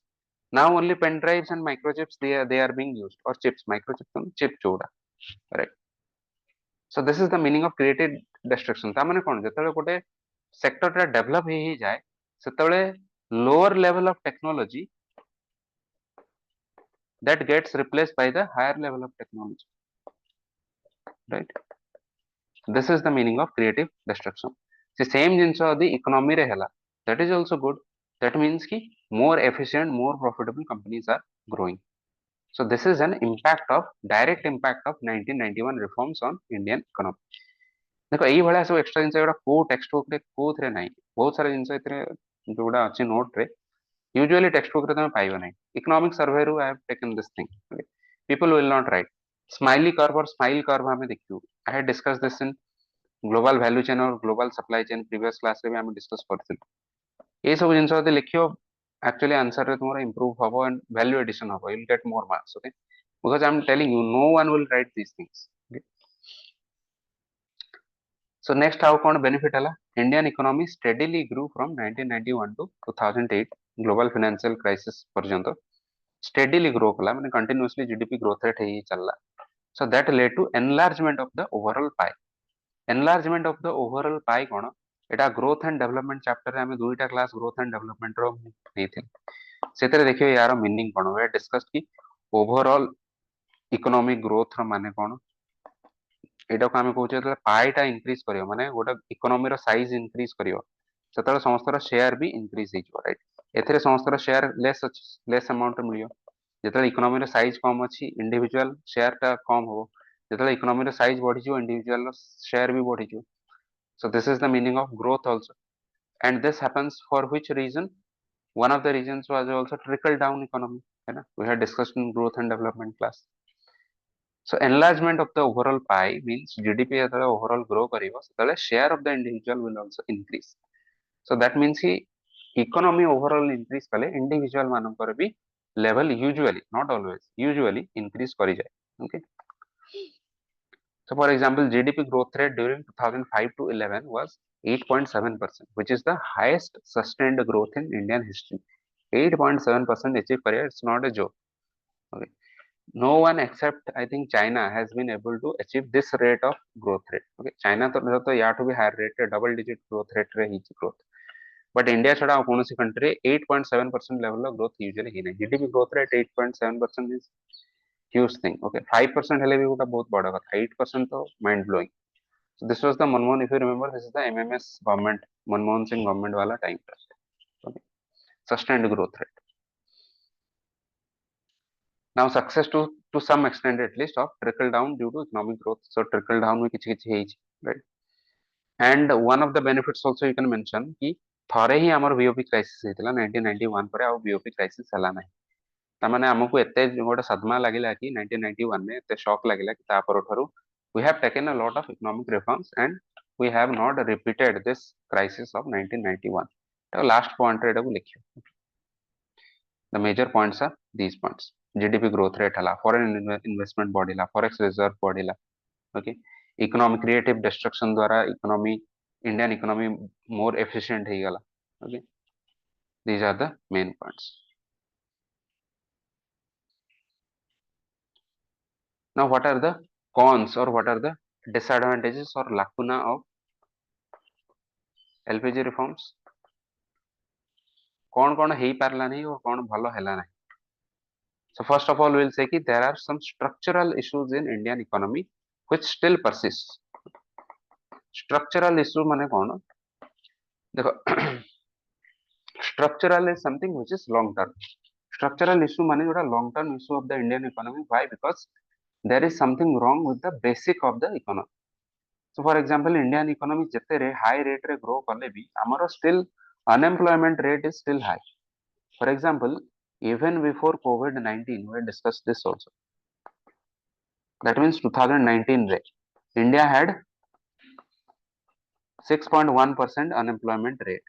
[SPEAKER 1] Now only pen drives and microchips they are being used, or chips, microchips and chip choda. Right. So this is the meaning of creative destruction. ता माने कोन जेतले गोटे sector टा develop हे जाय सेतले lower level of technology that gets replaced by the higher level of technology. Right. This is the meaning of creative destruction. The same jinsa the economy re hela, that is also good. That means ki more efficient, more profitable companies are growing. So this is an impact of direct impact of 1991 reforms on Indian economy. देखो यही भाया सब extra जिन गुड़ा को text book रे को थे नहीं बहुत सारा जिन जोड़ा अच्छे नोट रे यूजुअली टेक्स्ट बुक रे तुम पाइबो नहीं इकोनॉमिक सर्वे रू I have taken this thing people will not write smiley curve और स्माइल कर्व हमें देखियो I had discuss this in global value chain और global supply chain previous class रे भी हम डिस्कस करथिलु ये सब जिन जदि लिखियो एक्चुअली आंसर रे तुमरा इंप्रूव हबो एंड वैल्यू एडिशन हबो you will get more marks okay because I'm telling you no one will write these things okay? So next how kon benefit hala Indian economy steadily grew from 1991 to 2008 global financial crisis पर्यंत steadily grow kala mane continuously GDP growth rate hi challa so that led to enlargement of the overall pie enlargement of the overall pie kon Etah growth and development chapter रे हमें दुईटा class growth and development रो नेथिल सेतरे देखियो यार meaning कोन वे discuss की overall economic growth रो माने कोन एटा को हम कहउछे त पाईटा इंक्रीज करियो माने गोटा इकोनॉमी रो साइज इंक्रीज करियो सेतले समस्त शेयर भी इंक्रीज हे जो राइट एथरे समस्त शेयर लेस अमाउंट मिलियो जेतले इकोनॉमी रो साइज कम अछि इंडिविजुअल शेयर टा कम हो जेतले इकोनॉमी रो साइज बढ़ी जो इंडिविजुअल शेयर भी बढ़ी जो so this is the meaning of growth also and this happens for which reason one of the reasons was also trickle down economy है ना we had discussed in growth and development class. So enlargement of the overall pie means GDP as the overall grow karibo so the share of the individual will also increase. So that means he economy overall increase kale individual manankar bhi level usually not always usually increase kari jaye okay. So for example GDP growth rate during 2005 to 11 was 8.7% which is the highest sustained growth in Indian history. 8.7% achieve kariya it's not a joke okay. No one except I think China has been able to achieve this rate of growth rate okay China to ya to be higher rate double digit growth rate re hi growth but India chada konosi country 8.7% level of growth usually hi nahi GDP growth rate 8.7% is huge thing okay 5% hele bhi gota bahut bada katha 8% to mind blowing. So this was the Manmohan if you remember this is the MMS government Manmohan Singh government wala time okay sustained growth rate. Now success to some extent at least of trickle down due to economic growth so trickle down में किछि किछि हेइ right and one of the benefits also you can mention कि थरे ही हमर BOP crisis हेतिला 1991 परे आ BOP crisis हला नै त माने हमकु एते गोटे सदमा लागिला कि 1991 में एते शॉक लागिला कि ता परठारु we have taken a lot of economic reforms and we have not repeated this crisis of 1991 तो last point रे एटाकु लिखियो the major points are these points GDP growth rate hala foreign investment बढ़िला forex reserve बढ़िला okay economic creative destruction द्वारा economy Indian economy more efficient हे गला okay these are the main points. Now what are the cons or what are the disadvantages or lacuna of LPG reforms कौन हेई पारला नहीं और कौन भलो हैला नहीं. So first of all we will say कि there are some structural issues in Indian economy which still persists. Structural issue माने कौन देखो structural is something which is long term. Structural issue माने जोटा long term issue of the Indian economy. Why? Because there is something wrong with the basic of the economy. So for example Indian economy जते रे high rate रे grow करले भी हमारा still unemployment rate is still high. For example even before COVID-19 we discussed this also. That means 2019 रे India had 6.1% unemployment rate.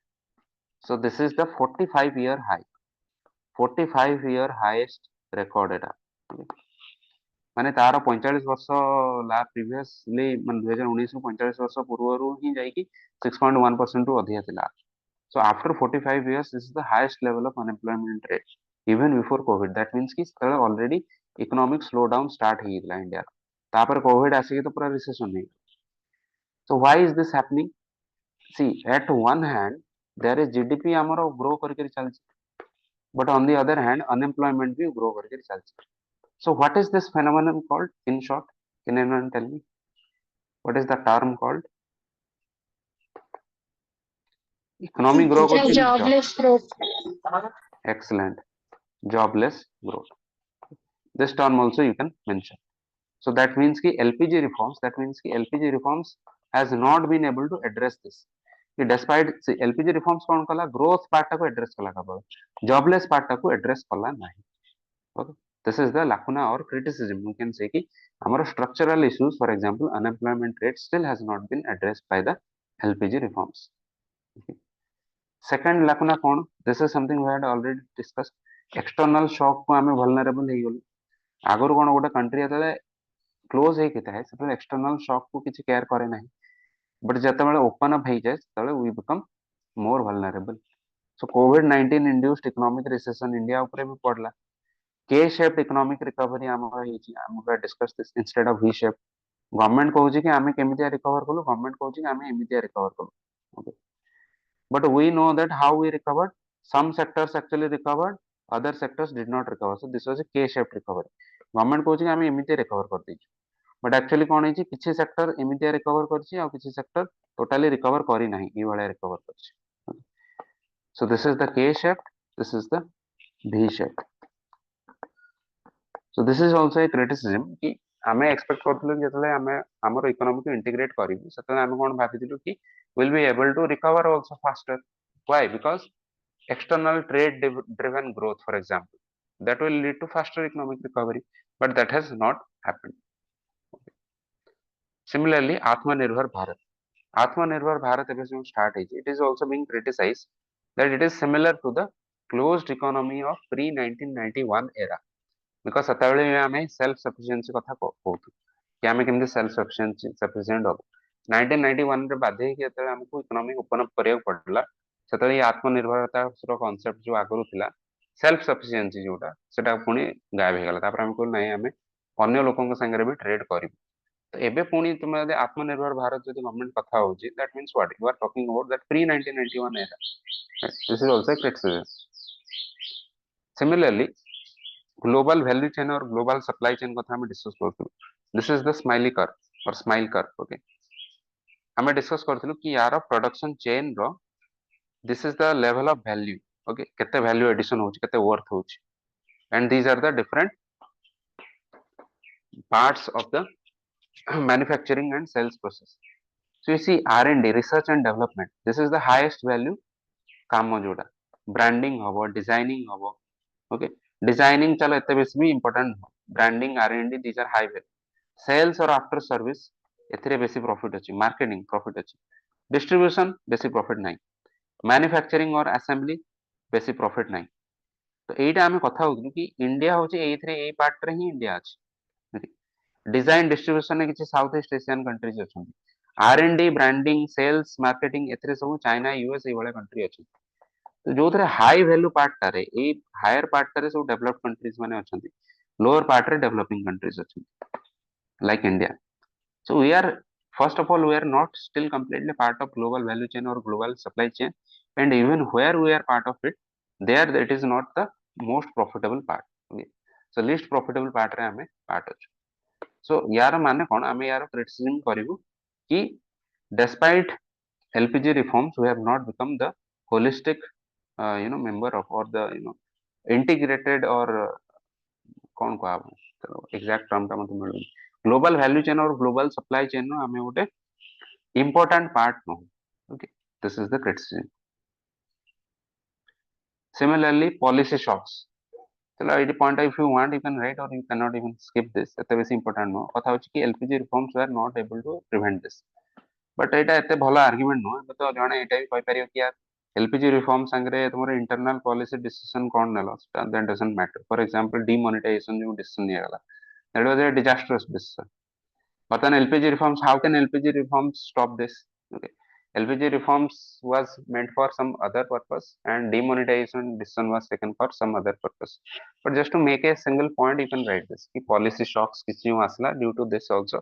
[SPEAKER 1] So this is the 45-year high. 45-year highest record एटा माने तार 45 वर्ष ला previously मान 2019 ରୁ 45 वर्ष पूर्वରୁ ही जाई कि 6.1% ରୁ अधिक थिला. So after 45 years this is the highest level of unemployment rate even before COVID. That means कि already economic slowdown start ही थिला इंडिया तापर कोविड आसी तो पूरा रिसेशन नहीं. So why is this happening? See at one hand there is GDP हमरो grow करके चलछि but on the other hand unemployment भी grow करके चलछि. So what is this phenomenon called in short? Can anyone tell me what is the term called? Economy grow करछि
[SPEAKER 6] jobless growth.
[SPEAKER 1] excellent jobless growth. This term also you can mention. So that means ki LPG reforms, that means ki LPG reforms has not been able to address this. Despite LPG reforms कौन कला growth part को address कला का jobless part को address कला नहीं. Okay, this is the lacuna or criticism. We can say कि हमारा structural issues, for example, unemployment rate still has not been addressed by the LPG reforms. Okay. Second lacuna कौन? This is something we had already discussed. External shock को हमें vulnerable है गलो. आगुर कौन गोटे country आता है क्लोज ହେଇକି ଥାଏ ସେତେବେଳେ external shock କୁ କିଛି କେୟାର କରେ ନାହିଁ but ଯେତେବେଳେ open up ହେଇଯାଏ ସେତେବେଳେ we become more vulnerable. So COVID-19 induced economic recession India ଉପରେ ବି ପଡିଲା. K-shaped economic recovery ଆମର ହେଇଛି ଆମେ discuss this instead of V-shaped. Government କହୁଛି କି ଆମେ କେମିତିଆ recover କଲୁ, government କହୁଛି କି ଆମେ ଏମିତିଆ recover କଲୁ. Okay. But we know that how we recovered. Some sectors actually recovered, other sectors did not recover. So this was a K-shaped recovery. Government कହୁଛି कि ଆମେ ଏମିତିଆ recover କରିଦେଇଛୁ. बट एक्चुअली कौन है किसी सेक्टर एमती रिकवर कर सेक्टर टोटाली रिकवर करना recover कर. So this is the K shaped, this is the V shaped. So this is also a criticism कि आमे एक्सपेक्ट करथुलु कि जतले आमे हमर इकोनॉमी को इंटीग्रेट करिवु सेतले आमे कोन भाबिथिलु कि will be able to recover also faster. Why? Because external trade driven growth, for example, that will lead to faster economic recovery, but that has not happened. Similarly, Atmanirbhar Bharat. Atmanirbhar Bharat ever start it is also being criticized that it is similar to the closed economy of pre-1991 era. Because seତେବେଳେ ଆମେ self sufficiency କଥା କହୁଛୁ कि ଆମେ କେମିତି self sufficient ହବ. 1991 ରେ ବାଧ୍ୟ ହେଇକି ଯେତେବେଳେ ଆମକୁ ଇକୋନୋମି ଓପନ ଅପ୍ କରିବାକୁ ପଡିଲା ସେତେବେଳେ ଆତ୍ମନିର୍ଭରତାର କନସେପ୍ଟ ଯୋଉ ଆଗରୁ ଥିଲା ସେଲ୍ଫ ସଫିସିଏନ୍ସି ଯୋଉଟା ସେଟା ପୁଣି ଗାୟବ ହେଇଗଲା. ତାପରେ ଆମେ କହିଲୁ ନାଇଁ ଆମେ ଅନ୍ୟ ଲୋକଙ୍କ ସାଙ୍ଗରେ ବି ଟ୍ରେଡ୍ କରିବୁ. तो एबे पुणी तुम यदि आत्मनिर्भर भारत जो गवर्नमेंट कथा होची that means what you are talking about that pre 1991 era. This is also a criticism. Similarly, global value chain or global supply chain कथा हम discuss करथुलु. This is the smiley curve or smile curve. Okay, हमें discuss करथुलु कि यार production chain रो this is the level of value. Okay, केते value addition होची केते worth होची, and these are the different parts of the manufacturing and sales process. So you see R&D, research and development, this is the highest value काम जोड़ा. Branding हबो, designing हबो. Okay, designing चलो इतने बेसी भी important हो. Branding, R&D, these are high value. Sales और after service इतने बेसी profit अच्छी. Marketing profit अच्छी. Distribution बेसी profit नहीं. Manufacturing और assembly बेसी profit नहीं. तो एटा हमें कथा होगी कि इंडिया होची ए पार्ट रे ही इंडिया अछि. डिजाइन डिस्ट्रीब्यूशन किसी साउथ ईस्ट एशियन कंट्रीज अच्छा. R&D, ब्रांडिंग, सेल्स, मार्केटिंग एथरे सब चाइना, यूएस ये वाले कंट्री अच्छी. तो जो थे हाई वैल्यू पार्ट टारे ए हायर पार्ट टारे सब डेवलप्ड कंट्रीज माने अच्छी. लोअर पार्ट रे डेवलपिंग कंट्रीज अच्छी like India. So we are first of all we are not still completely part of global value chain or global supply chain, and even where we are part of it, there it is not the most profitable part. Okay, so least profitable part रे हमें part अच्छी. So यार माने कौन आमे यार criticism करिवु कि despite LPG reforms we have not become the holistic member of or the integrated or कौन को आप exact term टा मते मिलु global value chain or global supply chain नो आमे गोटे important part नो. Okay, this is the criticism. Similarly, policy shocks. चलो ये point if you want you can write और you can not even skip this. एते बेसी इंपोर्टेंट नो कथा होची कि LPG reforms were not able to prevent this. But एटा एते भलो आर्गुमेंट नो. एबे तो जणे एटा भी कहि परियो कि यार एलपीजी रिफॉर्म संगरे तुमर इंटरनल पॉलिसी डिसीजन कोन नेलो that doesn't matter. For example demonetization जो डिसीजन निया गला that was a disastrous decision. But on LPG reforms, how can LPG reforms stop this? Okay, LPG reforms was meant for some other purpose, and demonetization decision was taken for some other purpose. But just to make a single point, you can write this: कि policy shocks किसी में असला due to this also,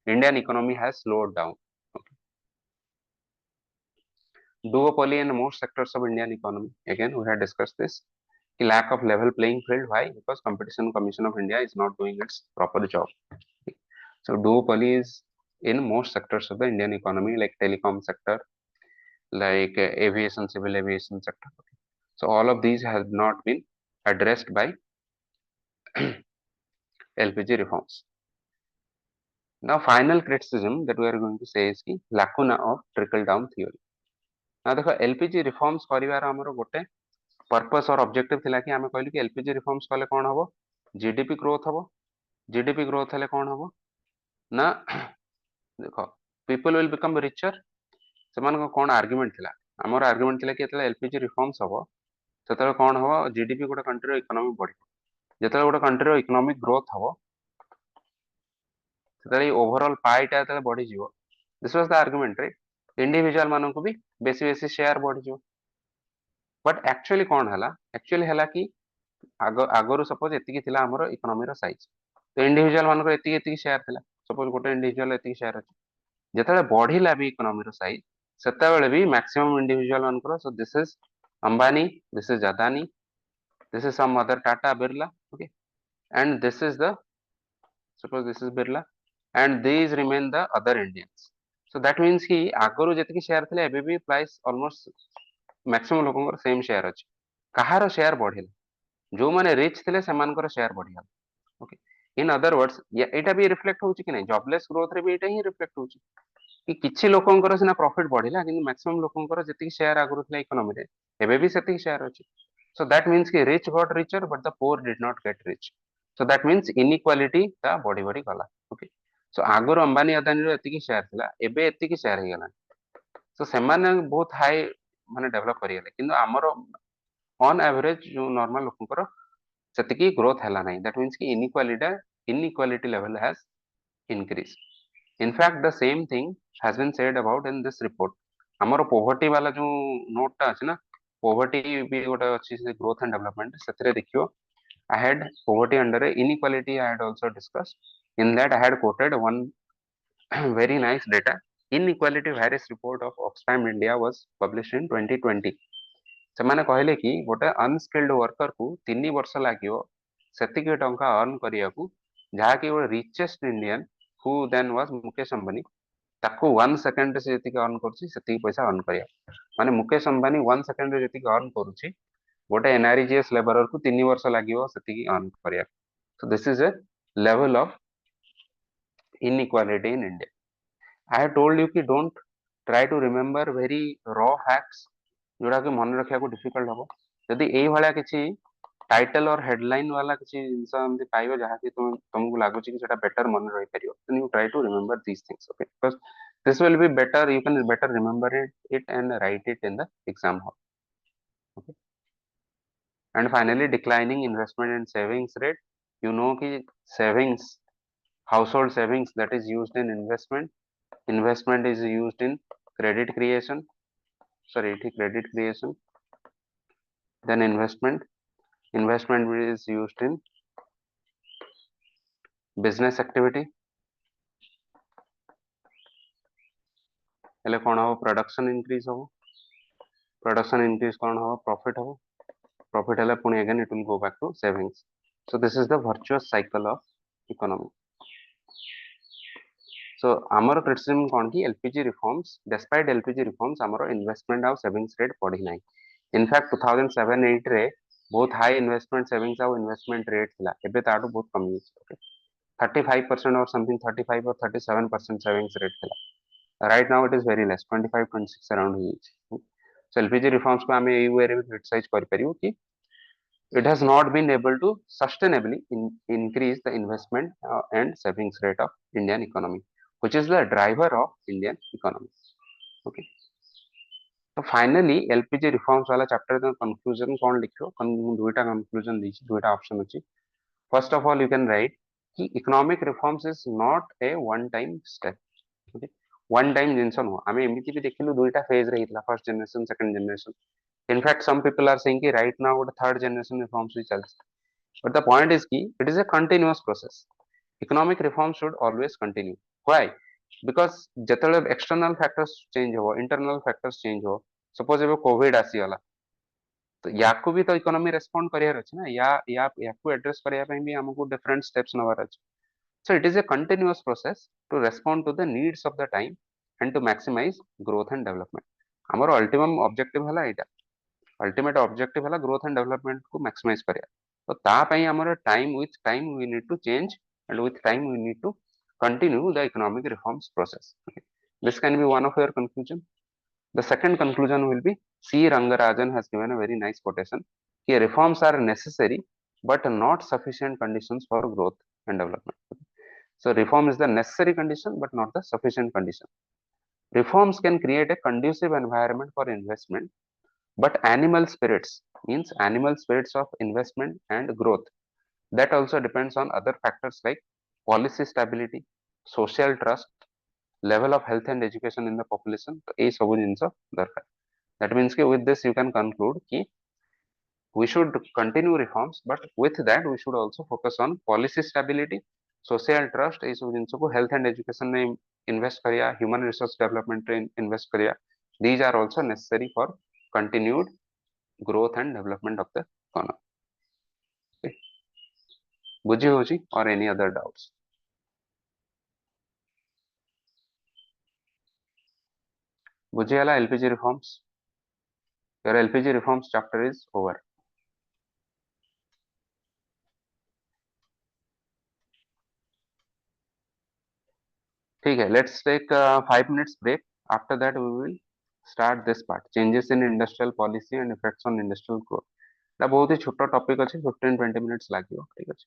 [SPEAKER 1] Indian economy has slowed down. Okay. Duopoly in most sectors of Indian economy. Again, we have discussed this. कि lack of level playing field. Why? Because Competition Commission of India is not doing its proper job. Okay. So duopoly is in most sectors of the Indian economy, like telecom sector, like aviation, civil aviation sector. So all of these have not been addressed by LPG reforms. Now, final criticism that we are going to say is ki lacuna of trickle down theory. Now, देखो LPG reforms करिवार हमर गोटे purpose और objective थिला कि आमे कहलु कि LPG reforms कले कोन हबो जीडीपी ग्रोथ हबो जीडीपी ग्रोथ हेले कोन हबो ना देखो पीपल विल बिकम रिचर सेमान को कोन आर्गुमेंट थिला हमर आर्गुमेंट थिला कि एतले एलपीजी रिफॉर्म्स हबो सेतले कोन हबो जीडीपी गोटे कंट्री रो इकोनॉमी बढ़ी जेतले गोटे कंट्री रो इकोनॉमिक ग्रोथ हबो सेतले ओवरऑल पाई ता एतले बढ़ी जिवो this was the argument right individual मानन को भी बेसी बेसी शेयर बढ़ी जिवो बट एक्चुअली कोन हला एक्चुअली हला कि आगरु सपोज एतिकी थिला हमर इकोनॉमी रो साइज तो इंडिविजुअल मानकर एतिकी एतिकी शेयर थिला सपोज गोटे इंडिविजुअल एतिकी शेयर अछि जेतले बढ़िला भी इकोनॉमी रो साइज सेतेबेले भी मैक्सिमम इंडिविजुअल मानकर सो this is Ambani this is Adani this is some other Tata Birla, okay, and this is the suppose this is Birla, and these remain the other Indians. So that means कि आगରୁ ଯେତିକି share ଥିଲେ ଏବେ ବି price almost maximum लोकଙ୍କର same share अछि କାହାର share बढ़िଲା जो माने रिच ଥିଲେ ସେମାନଙ୍କର शेयर बढ़िला ओके इन अदर वर्ड्स एटा भी रिफ्लेक्ट होउची कि नै जॉबलेस ग्रोथ रे भी एटा ही रिफ्लेक्ट होउची कि किछि लोकଙ୍କର सिना प्रॉफिट बढ़िला किंतु मैक्सिमम लोकଙ୍କର ଯେତିକି शेयर आगରୁ ଥିଲା इकोनॉमी रे ଏବେ भी सेतिकी शेयर अछि so that means कि rich got richer but the poor did not get rich so that means inequality ता बढ़ी बढ़ी गला okay so आगରୁ अंबानी अदानी रो एतिकी शेयर थिला एबे एतिकी शेयर हे गला so सेमाने बहुत हाई माने डेवलप करि गेले किंतु हमरो ऑन एवरेज जो नॉर्मल लोकଙ୍କର सेतिकी ग्रोथ हैला नै that means कि inequality level has increased in fact the same thing has been said about in this report हमरो पोवर्टी वाला जो नोट ता अछि ना poverty भी गोटे अच्छी से growth and development सेतरे देखियो I had poverty under inequality I had also discussed in that I had quoted one very nice data inequality various report of Oxfam India was published in 2020 ସେମାନେ କହିले कि गोटे unskilled worker को 3 वर्ष लागियो सेतिकी टंका earn करियाकू जहा कि वो richest Indian who then was Mukesh Ambani ताको 1 सेकंड से जेतिकी अर्न करछि सेतिकी पैसा अर्न करिया माने मुकेश अंबानी 1 सेकंड रे जेतिकी अर्न करूछि गोटे एनआरजीएस लेबरर को 3 वर्ष लागियो सेतिकी अर्न करिया सो this is a level of inequality in India I have told you कि don't try to remember very raw facts जोड़ा कि मन रखिया को डिफिकल्ट हबो यदि एई भलिया किछि टाइटल और हेडलाइन वाला किछि इंसा हमति पाइबो जहा कि तुमको लागु कि सेटा बेटर मन रहि परियो then you try to remember these things okay because this will be better you can better remember it and write it in the exam hall okay and finally declining investment and savings rate you know कि savings household savings that is used in investment is used in credit creation sorry credit creation then investment is used in business activity हेले कोन हो production increase हो production increase कोन हो profit हेले पुनी again it will go back to savings so this is the virtuous cycle of economy so amar criticism कोन की LPG reforms despite LPG reforms amar investment और savings rate बढ़ी नाही in fact 2007-8 रे बहुत हाई इन्वेस्टमेंट सेविंग्स और investment rate थिला एबे ताडू बहुत कमी okay 35% or something 35 or 37% savings rate थिला right now it is very less 25-26 around he so LPG reforms को हमें EU रे भी क्रिटिसाइज कर परियो कि it has not been able to sustainably increase the investment and savings rate of Indian economy which is the driver of Indian economy okay तो finally LPG reforms वाला chapter का कंक्लूजन कौन लिखो दुईटा कंक्लूजन दीची दुईटा ऑप्शन अछि first of all you can write कि economic reforms is not a one time step okay one time जिंस नो आमे एमिति भी देखिलु दुईटा फेज रहितला first generation second generation in fact some people are saying कि राइट नाउ गोटे थर्ड जनरेशन रिफॉर्म्स भी चलछ बट द पॉइंट इज कि it is a continuous process economic reform should always continue why because जेतले external factors change हो internal factors change हो suppose एबे COVID आसीगला तो याकू भी तो इकोनॉमी रेस्पोंड करियार अछि ना याकू एड्रेस करिया पई भी हमकु डिफरेंट स्टेप्स नवर अछि so it is a continuous process to respond to the needs of the time and to maximize growth and development हमर अल्टीमम ऑब्जेक्टिव हला एटा अल्टीमेट ऑब्जेक्टिव हला ग्रोथ एंड डेवलपमेंट को मैक्सिमाइज करिया तो तापाई हमर time with time we need to change and with time we need to continue the economic reforms process. Okay. This can be one of your conclusion. The second conclusion will be C. Rangarajan has given a very nice quotation. Here reforms are necessary but not sufficient conditions for growth and development. So reform is the necessary condition but not the sufficient condition. Reforms can create a conducive environment for investment, but animal spirits means animal spirits of investment and growth, that also depends on other factors like policy stability, social trust, level of health and education in the population. तो ये सब जिनिस दरकार. That means कि with this you can conclude कि we should continue reforms, but with that we should also focus on policy stability, social trust, ये सब जिनिस को health and education में invest करिया, human resource development में invest करिया. These are also necessary for continued growth and development of the economy. Okay. बुझी होची or any other doubts? बुझियाला LPG reforms. Your LPG reforms chapter is over. ठीक है, let's take 5 minutes break. After that we will start this part, changes in industrial policy and effects on industrial growth. ता बहुत ही छोटा topic अच्छे 15-20 minutes लागियो. ठीक अच्छे,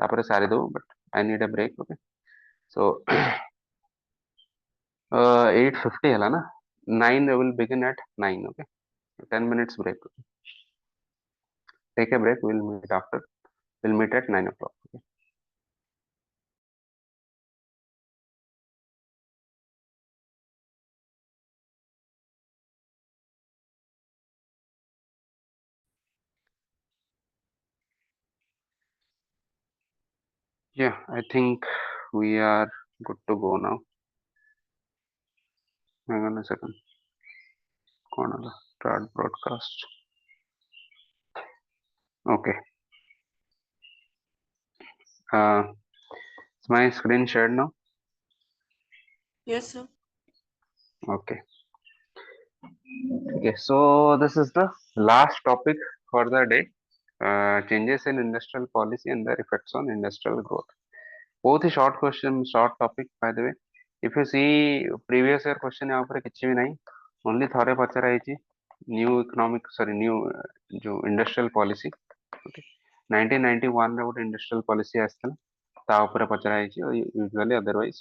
[SPEAKER 1] तापर सारी दो, but I need a break. Okay, so 8:50 है ना, 9 will begin at 9. Okay, 10 minutes break. Okay. Take a break. We'll meet after. We'll meet at 9 o'clock. Okay. Yeah, I think we are good to go now. Hang on a second. Corner start broadcast. Okay. Is my screen shared now?
[SPEAKER 3] Yes, sir.
[SPEAKER 1] Okay. Okay. So this is the last topic for the day. Changes in industrial policy and their effects on industrial growth. Both he short question, short topic by the way. If you see previous year question यहाँ पर किसी भी नहीं, only थोड़े पचरा है जी new economic sorry new जो industrial policy. Okay. 1991 रे ଗୋଟେ industrial policy ଆସିଥିଲା, ତା ଉପରେ ପଚରା ହେଇଛି. Usually otherwise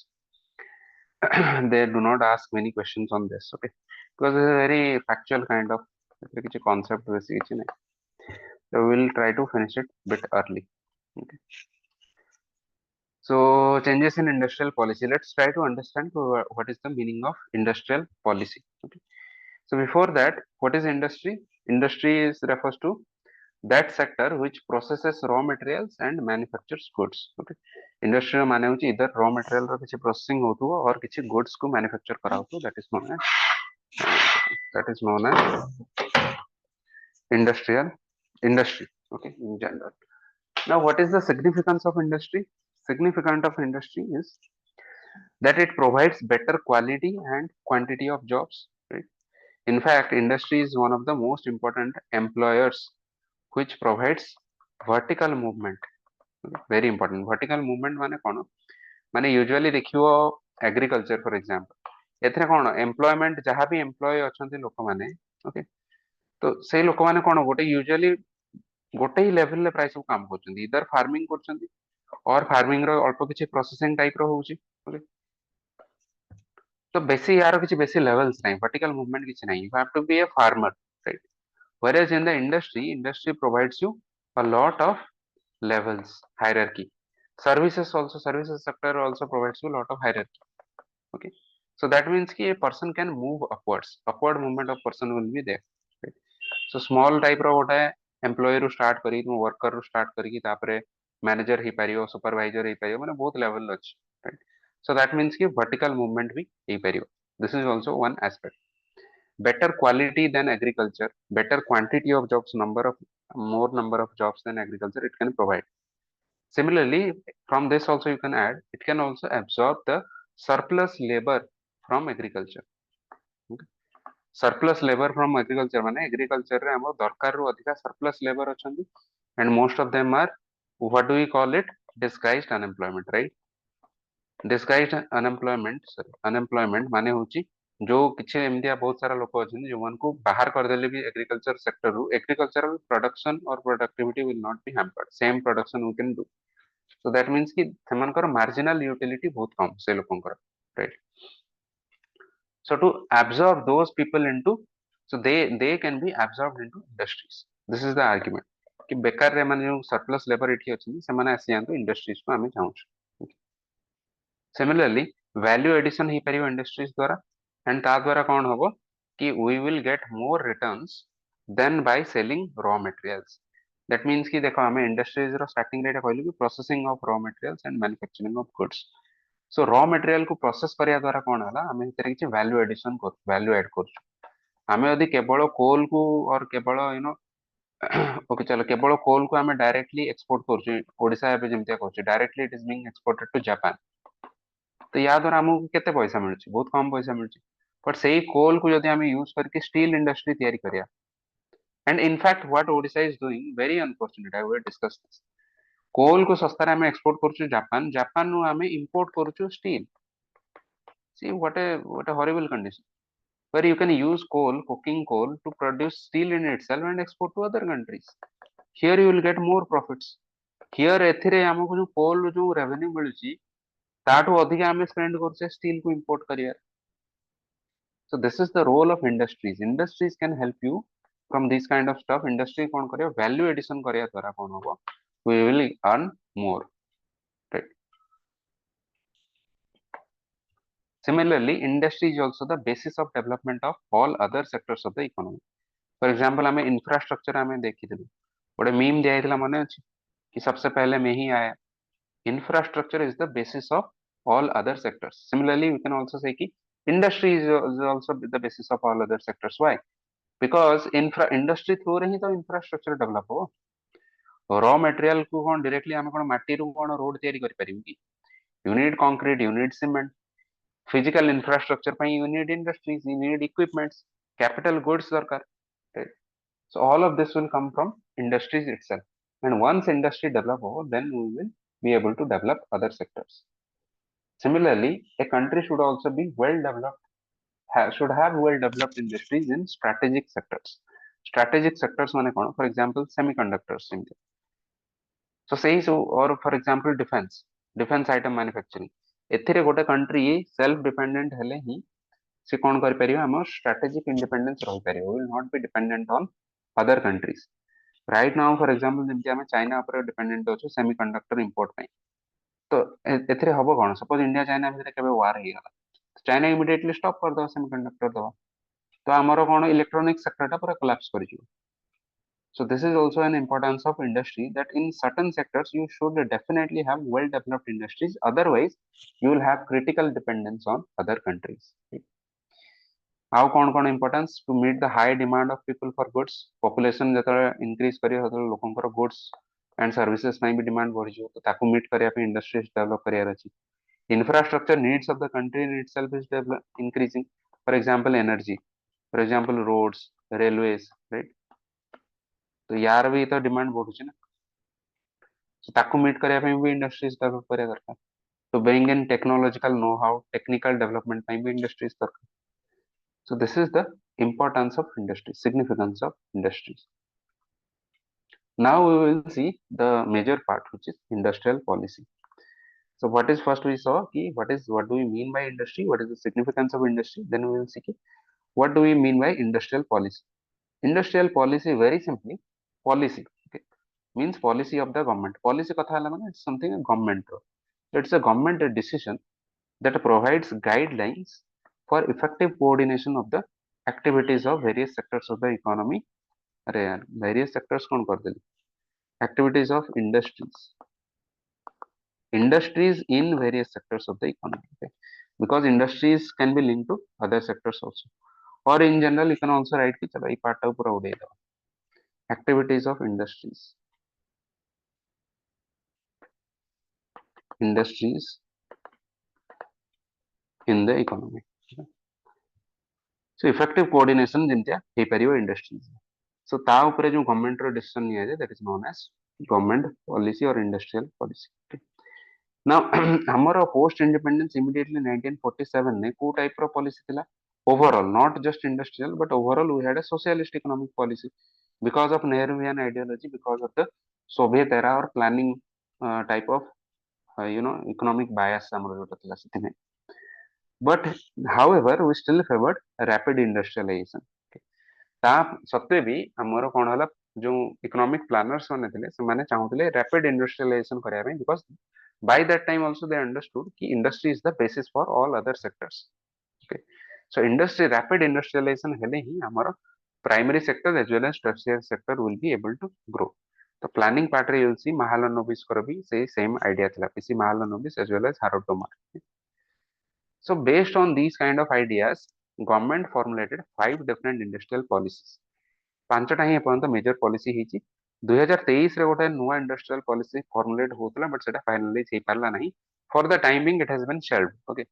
[SPEAKER 1] they do not ask many questions on this. Okay, because it's a very factual kind of concept basic. So we will try to finish it bit early. Okay. So changes in industrial policy. Let's try to understand what is the meaning of industrial policy. Okay. So before that, what is industry? Industry is refers to that sector which processes raw materials and manufactures goods. Okay. Industry माने होची इधर raw material रो किसी processing होतु और किसी goods को manufacture करा होतु, that is known as industry. Okay, in general. Now what is the significance of industry? Significance of industry is that it provides better quality and quantity of jobs, right? In fact, industry is one of the most important employers which provides vertical movement. Okay, very important. Vertical movement माने कौन? माने usually देखियो agriculture for example. एथरे कौन employment जहाँ भी employee अछंती लोक माने, okay, तो से लोक माने कौन गोटे usually गोटे ही लेवल ले प्राइस काम करछंती, इधर फार्मिंग करछंती और फार्मिंग रो अल्प किछि प्रोसेसिंग टाइप रो होउची. ओके, तो बेसी यार किछि बेसी लेवल्स नाही, वर्टिकल मूवमेंट किछि नाही. You have to be a farmer, right? Whereas in the industry provides you a lot of levels, hierarchy. Services sector also provides you a lot of hierarchy. Okay, so that means कि a person can move upwards, upward movement of person will be there, right? So small type रो गोटे employ रू start करी तुम worker रू start करी तापरे manager ही पारियो, supervisor ही पारियो, माने बहुत लेवल अछि, राइट? So that means कि vertical movement भी ही पारियो. This is also one aspect. Better quality than agriculture, better quantity of jobs, more number of jobs than agriculture it can provide. Similarly, from this also you can add, it can also absorb the surplus labor from agriculture. Okay. Surplus labor from agriculture माने agriculture रे हमर दरकार रो अधिका surplus labor अछंती, and most of them are, what do we call it, disguised unemployment, right? Disguised unemployment, sorry, unemployment माने होची जो किसी एमतिया बहुत सारा लोक अछन जो मन को बाहर कर देले भी एग्रीकल्चर सेक्टर रु एग्रीकल्चरल प्रोडक्शन और productivity will not be hampered, same production we can do. So that means कि सेमानकर marginal utility बहुत कम से लोकंकर, right? So to absorb those people into, so they can be absorbed into industries. This is the argument कि बेकार रे माने जो surplus labour एठी अछि से माने आसी आंतु इंडस्ट्रीज को आमे चाहू. Similarly, value addition ही परियो इंडस्ट्रीज द्वारा, एंड ता द्वारा कौन होबो कि we will get more returns than by selling raw materials. That means कि देखो हमें इंडस्ट्रीज रो स्टार्टिंग रेट कहलु कि processing of raw materials and manufacturing of goods. So raw material को प्रोसेस करिया द्वारा कौन हला हमें हितरे किछि वैल्यू एडिशन कर वैल्यू ऐड कर. हमें यदि केवल कोल को और केवल यू नो ओके चलो केवल कोल को हमें डायरेक्टली एक्सपोर्ट कर ओडिसा एबे जेमतिया कर directly it is being exported to Japan. तो या द्वारा हमको केते पैसा मिलछि, बहुत कम पैसा मिलछि. बट सेही कोल को यदि हमें यूज करके स्टील इंडस्ट्री तैयारी करिया, and in fact what Odisha is doing very unfortunate, I will discuss this. Coal को सस्ता रे हमें एक्सपोर्ट करछु जापान, जापान नु हमें इंपोर्ट करछु steel. See what a horrible condition where you can use coal, coking coal to produce steel in itself and export to other countries. Here you will get more profits. Here एथिरे हमको जो कोल जो revenue मिलुची ताठू अधिक हमें spend करछे steel को import करिया. So this is the role of industries. Industries can help you from this kind of stuff. Industry कौन करियो वैल्यू एडिशन करिया द्वारा कौन होबो we will earn more, right? Similarly, industry is also the basis of development of all other sectors of the economy. For example, हमें infrastructure हमें देखी थी गोटे मीम दिया था मन अच्छी कि सबसे पहले में ही आया. Infrastructure is the basis of all other sectors. Similarly, we can also say कि industry is also the basis of all other sectors. Why? Because industry through रे ही तो infrastructure develop हो. रॉ मटेरियल को कौन डायरेक्टली हम कौन माटी रू कौन रोड तैयारी कर परिबो कि you need concrete, you need cement. Physical infrastructure ପାଇଁ you need industries, you need equipments, capital goods दरकार, right? So all of this will come from industries itself. And once industry develop हो, then we will be able to develop other sectors. Similarly, a country should also be well developed, should have well developed industries in strategic sectors. Strategic sectors माने कौन? For example, semiconductors. So say so, or for example, defense item manufacturing. एथिरे गोटे country self dependent हेले ही से कौन कर परियो हम स्ट्रेटेजिक इंडिपेंडेंस रही परियो, will not be dependent on other countries. Right now for example जेमति हम चाइना ऊपर डिपेंडेंट होछु सेमीकंडक्टर इंपोर्ट पई. तो एथिरे हबो कोन, सपोज इंडिया चाइना भितर केबे वार हे गला, चाइना इमीडिएटली स्टॉप कर दो सेमीकंडक्टर दो, तो हमरो कोन इलेक्ट्रॉनिक सेक्टर टा पूरा कोलैप्स कर जिवो. So this is also an importance of industry, that in certain sectors you should definitely have well developed industries. Otherwise, you will have critical dependence on other countries. How कौन importance to meet the high demand of people for goods. Population जतरे increase करियो हतरे लोकंकर goods and services ପାଇଁ भी demand बढ़ जिवो, तो ताकू meet करिया पे industries develop करियार अछि. Infrastructure needs of the country in itself is increasing. For example, energy. For example, roads, railways, right? तो यार भी तो डिमांड बढ़ुଛି ना, so ताकू मीट करिया ପାଇଁ भी इंडस्ट्रीज डेवलप करिया दरकार. तो bring in technological know how, technical development ପାଇଁ भी इंडस्ट्रीज दरकार. So this is the importance of industry, significance of industries. Now we will see the major part, which is industrial policy. So what is first we saw ki what do we mean by industry, what is the significance of industry, then we will see ki what do we mean by industrial policy. Industrial policy, very simply, policy, okay, means policy of the government. Policy katha hala mane it's something a government, it's a government decision that provides guidelines for effective coordination of the activities of various sectors of the economy. अरे यार various sectors कौन कर देली, activities of industries in various sectors of the economy, okay? Because industries can be linked to other sectors also, or in general you can also write कि चलो ये part टा पूरा उड़े दो. Activities of industries in the economy. So effective coordination जेमतिया हे परियो industries. So ता ऊपर जो गवर्नमेंट रो डिसीजन निया जाय, that is known as government policy or industrial policy. Okay. Now ଆମର post independence immediately 1947 ने को type ର policy ଥିଲା overall, not just industrial but overall we had a socialist economic policy because of Nehruvian ideology, because of the Soviet era or planning type of economic bias ଆମର ଯୋଉଟା ଥିଲା ସେଥିପାଇଁ. But however we still favored rapid industrialization. Okay. ତା ସତ୍ତ୍ୱେ ବି ଆମର କଣ ହେଲା, ଯୋଉ ଇକୋନୋମିକ ପ୍ଲାନର୍ସ ମାନେ ଥିଲେ ସେମାନେ ଚାହୁଁଥିଲେ rapid industrialization କରିବା ପାଇଁ, because by that time also they understood ki industry is the basis for all other sectors. Okay. So industry rapid industrialization hele hi amara primary sector as well as tertiary sector will be able to grow. The planning part re you'll see Mahalanobis kar bhi same idea thila, PC Mahalanobis as well as Harold Tomar. So based on these kind of ideas, government formulated 5 different industrial policies. ପାଞ୍ଚଟା ହିଁ ଏପର୍ଯ୍ୟନ୍ତ major policy ହେଇଛି. 2023 ରେ ଗୋଟେ ନୂଆ industrial policy ଫର୍ମୁଲେଟ ହଉଥିଲା but ସେଟା finalize ହେଇପାରିଲା ନାହିଁ. For the timing it has been shelved. Okay,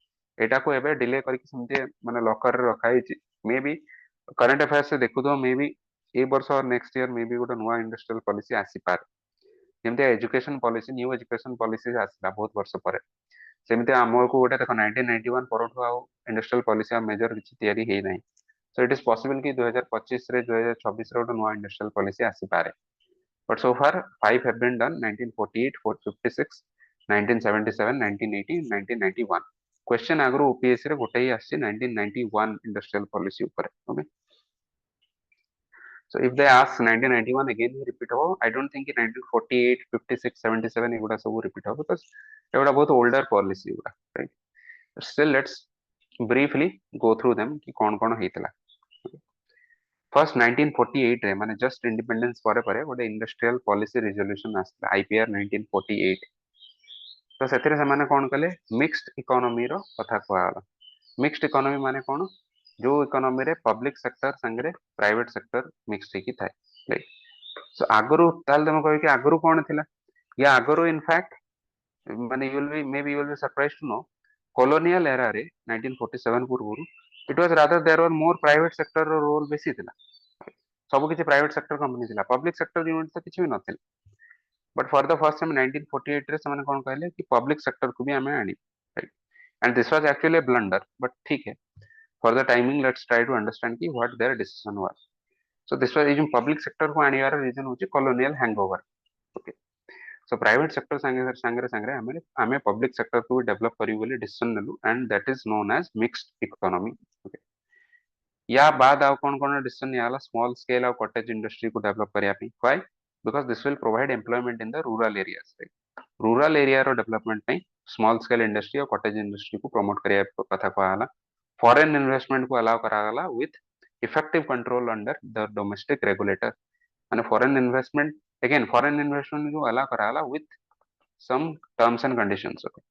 [SPEAKER 1] ଏଟାକୁ ଏବେ ଡିଲେ କରିକି ସେମିତି ମାନେ ଲକରରେ ରଖା ହେଇଛି. ମେ ବି କରେଣ୍ଟ ଆଫେୟାର୍ସ ରେ ଦେଖୁଥିବ, ମେ ବି ଏଇ ବର୍ଷ ନେକ୍ସଟ ଇୟର ମେ ବି ଗୋଟେ ନୂଆ ଇଣ୍ଡଷ୍ଟ୍ରିଆଲ ପଲିସି ଆସିପାରେ. ଯେମିତି education policy, new education policy ଆସିଲା ବହୁତ ବର୍ଷ ପରେ, ସେମିତି ଆମକୁ ଗୋଟେ ଦେଖ 1991 ପରଠୁ ଆଉ ଇଣ୍ଡଷ୍ଟ୍ରିଆଲ ପଲିସି ଆଉ ମେଜର କିଛି ତିଆରି ହେଇନାହିଁ. So it is possible कि 2025 रे 2026 रे ଗୋଟେ ନୂଆ industrial policy ଆସିପାରେ. But so far 5 have been done: 1948, 456, 1977, 1980, 1991. Question आगରୁ OPSC ରେ ଗୋଟେ ହିଁ ଆସିଛି 1991 industrial policy ଉପରେ. Okay. So if they ask 1991 again repeat ହବ, I don't think कि 1948, 56, 77 ଏଗୁଡ଼ା ସବୁ repeat ହବ, because ଏଗୁଡ଼ା ବହୁତ older policy ଗୁଡ଼ା, right? Still let's briefly go through them कि कौन कौन ହେଇଥିଲା. फर्स्ट 1948 रे माने जस्ट इंडिपेंडेंस परे परे गोटे इंडस्ट्रियल पॉलिसी रिजोल्यूशन आसला आईपीआर 1948. तो सेथिरे ସେମାନେ कोन कले, मिक्स्ड इकोनॉमी रो कथा कहला. मिक्स्ड इकोनॉमी माने कोन, जो इकोनॉमी रे पब्लिक सेक्टर संगरे प्राइवेट सेक्टर मिक्स्ड की थाए, राइट. सो आगरु ताल तम कहि कि आगरु कोन थिला, या आगरु इनफैक्ट माने you will be may be you will be surprised to know, colonial era रे 1947 पूर्वरु it was rather there were more private sector रो रोल बेसी थिला. सब किसी प्राइवेट सेक्टर कंपनी थिला, पब्लिक सेक्टर यूनिट तो किछि भी नथिला. But for the first time 1948 रे ସେମାନେ कोन कहले कि पब्लिक सेक्टर को भी हमें आनी, right. And this was actually a blunder, but ठीक है, for the timing let's try to understand कि what their decision was. So this was जो पब्लिक सेक्टर को आनियार रीजन होची colonial hangover. Okay, so private sector संगे संगे संगे हमें पब्लिक सेक्टर को डेवलप करी बोली डिसीजन नेलु, and that is known as mixed economy. Okay, या बाद आउ कौन कौन डिसीजन नियाला, स्मॉल स्केल और कॉटेज इंडस्ट्री को डेवलप करिया पे. Why? Because this will provide employment in the rural areas, right. Rural area रो डेवलपमेंट पे स्मॉल स्केल इंडस्ट्री और कॉटेज इंडस्ट्री को प्रमोट करिया कथा कहला. फॉरेन इन्वेस्टमेंट को अलाउ करागला with effective control under the domestic regulator. माने foreign investment, again foreign investment को अलाउ करागला with some terms and conditions. Okay,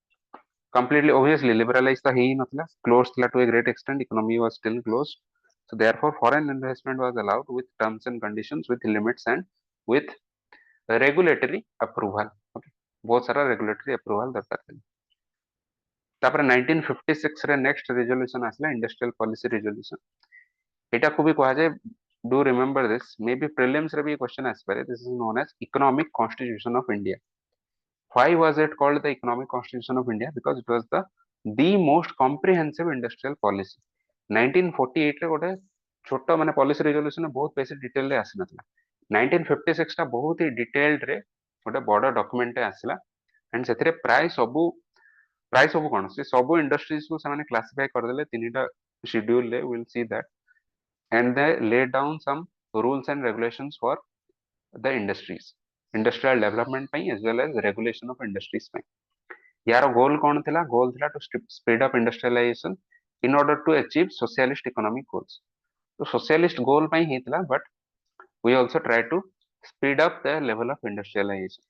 [SPEAKER 1] completely obviously liberalized तो ही नथला, closed थला to a great extent, economy was still closed. So therefore foreign investment was allowed with terms and conditions, with limits and with regulatory approval. Okay, बहुत सारा regulatory approval दरकार था. तापर 1956 रे next resolution आसला industrial policy resolution. एटा को भी कहा जाए, do remember this, may be prelims रे भी क्वेश्चन आस पारे. This is known as economic constitution of India. Why was it called the economic constitution of India? Because it was the most comprehensive industrial policy. 1948 रे गोटे छोटो माने policy resolution बहुत बेसी डिटेल रे आसी नथला. 1956 टा बहुत ही डिटेल्ड रे गोटे बड़ डॉक्यूमेंट आसला, एंड सेथिरे प्राय सब कोन से सब इंडस्ट्रीज को सामाने क्लासिफाई कर देले तीनटा शेड्यूल ले. We will see that, and they laid down some rules and regulations for the industries, industrial development पे as well as regulation of industries पे. यार गोल कौन थिला? गोल थिला to speed up industrialization in order to achieve socialist economic goals. तो socialist goal पे ही थिला, but we also try to speed up the level of industrialization.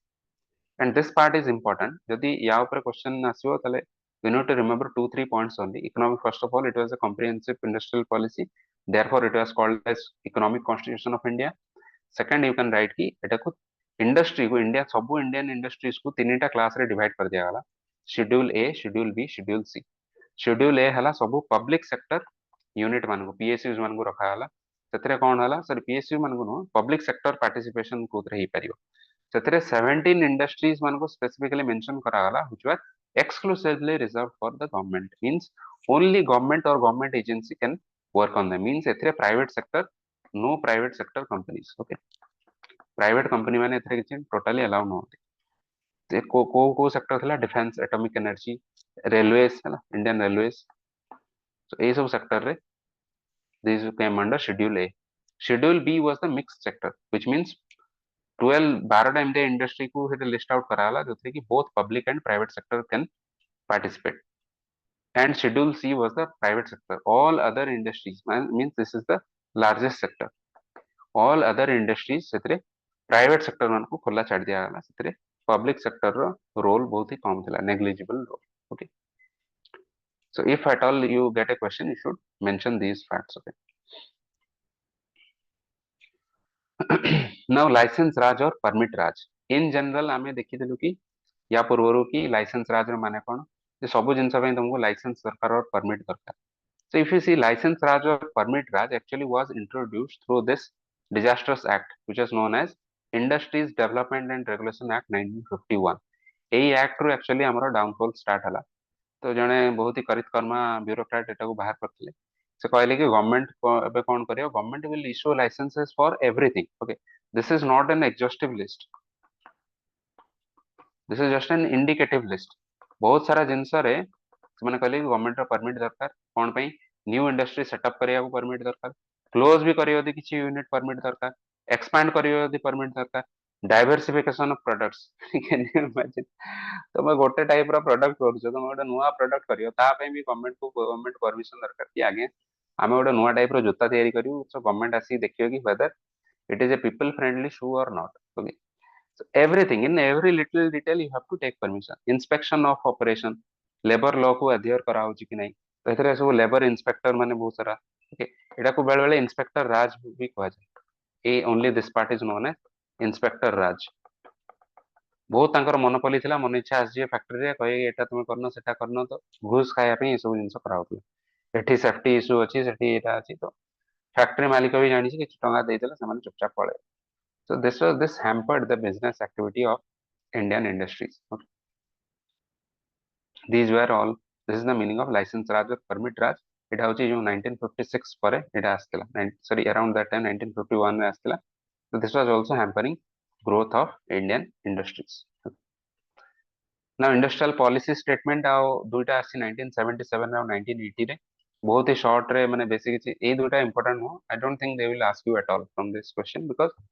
[SPEAKER 1] And this part is important. यदि या ऊपर क्वेश्चन आसीबो तले you need to remember 2-3 points only. Economic, first of all, it was a comprehensive industrial policy, therefore it was called as economic constitution of India. Second, you can write कि एटा को industry को India सब Indian industries को तीनटा class रे divide कर दिया गला. Schedule A, schedule B, schedule C. Schedule A हला सब पब्लिक सेक्टर यूनिट मान को, पीएसयूज मान को रखा गला. सेतरे कोन हला, सर पीएसयू मान को नो, पब्लिक सेक्टर पार्टिसिपेशन को रे ही परियो. ସେଥିରେ 17 industries ମାନଙ୍କୁ specifically mention କରାଗଲା which were exclusively reserved for the government, means only government or government agency can work on them, means ଏଥିରେ private sector, no private sector companies, okay, private company ମାନେ ଏଥିରେ କିଛି totally allow ନୁହନ୍ତି। ଯେ କୋଉ sector ଥିଲା, defence, atomic energy, railways है ना, इंडियन रेलवेज, तो ये सब सेक्टर रे these came under schedule A. Schedule B was the mixed sector which means 12 एमती इंडस्ट्री को लिस्ट आउट कराला जो कि both public and private sector can participate, and schedule C was the private sector, all other industries means this is the largest sector, all other industries ସେଥିରେ private sector ମାନଙ୍କୁ ଖୋଲା ଛାଡି ଦିଆଗଲା, ସେଥିରେ public sector ର role ବହୁତ ହି କମ ଥିଲା, negligible role, okay, so if at all you get a question you should mention these facts, okay. now license raj or permit raj in general आमे देखिथिलु कि या पूर्वरु कि लाइसेंस राज रो माने कोन, जे सब जिंस पे तुमको लाइसेंस दरकार और परमिट दरकार, so if you see license raj or permit raj actually was introduced through this disastrous act which is known as industries development and regulation act 1951, एई एक्ट रो एक्चुअली हमरो डाउनफॉल स्टार्ट हला, तो जने बहुत ही करित कर्मा ब्यूरोक्रेट एटा को बाहर करथिले, से कहले कि गवर्नमेंट एबे कोन करियो, government will issue licences for everything, okay, this is not an exhaustive list, this is just an indicative list, बहुत सारा जिंस रे ସେମାନେ କହିଲେ କି ଗଭର୍ଣ୍ଣମେଣ୍ଟ ର परमिट दरकार कोन पई, न्यू इंडस्ट्री सेटअप करिया को परमिट दरकार, क्लोज भी करियो यदि किछि यूनिट परमिट दरकार, एक्सपांड करियो यदि परमिट दरकार, diversification of products, can you imagine, तमे गोटे टाइप रो प्रोडक्ट करूछो, तमे गोटे नुवा प्रोडक्ट करियो ता पई भी गवर्नमेंट परमिशन दरकार कि आगे आमे गोटे नुवा टाइप रो जोता तयारी करियो, सो गवर्नमेंट आसी देखियो कि whether it is a people friendly शू और not, okay, so everything in every little detail you have to take permission, inspection of operation, labour law को अध्ययर करा होची कि नहीं, तो एथरे सब लेबर इंस्पेक्टर माने बहुत सारा, ओके, एटा को बेले बेले इंस्पेक्टर राज भी कहा जाय, ए only this part is known as inspector raj, बहुत तांकर मोनोपोली थिला, मन इच्छा आसी फैक्ट्री रे कहे एटा तुम करनो सेटा करनो, तो घूस खाया पे ये सब जिंस करा होतला, एठी सेफ्टी इशू अछि, सेठी एटा अछि, तो फैक्ट्री मालिक भी जानि कि टंगा देइतला से माने चुपचाप पळे, so this hampered the business activity of Indian industries, okay. These were all, this is the meaning of license raj or permit raj, एटा होची जो 1956 परे एटा आस्तिला, sorry around that time 1951 रे आस्तिला, so this was also hampering growth of Indian industries, okay. now industrial policy statement आउ दुईटा आसी 1977 और 1980 रे, बहुत ही शॉर्ट रे माने बेसिक छि ए दुईटा इंपोर्टेंट हो, I don't think they will ask you at all from this question because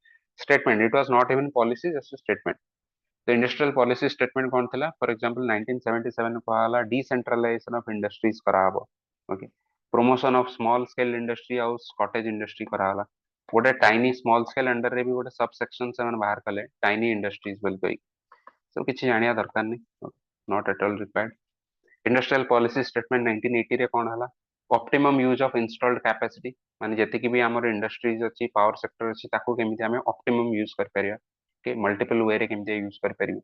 [SPEAKER 1] statement, it was not even policy, just a statement. The industrial policy statement कौन थिला, for example 1977 को आला decentralization of industries कराबो, okay, promotion of small scale industry और cottage industry कराला, गोटे tiny small scale under रे भी गोटे सब section से मन बाहर कले tiny industries बोल कोई, so किछि जानिया दरकार नहीं, okay, not at all required. Industrial policy statement 1980 रे कौन हला, optimum use of installed capacity, माने जति भी हमर इंडस्ट्रीज अछि, पावर सेक्टर अछि, ताको केमिति हमें ऑप्टिमम यूज कर परिया, के मल्टीपल वे रे केमिति यूज कर परियो,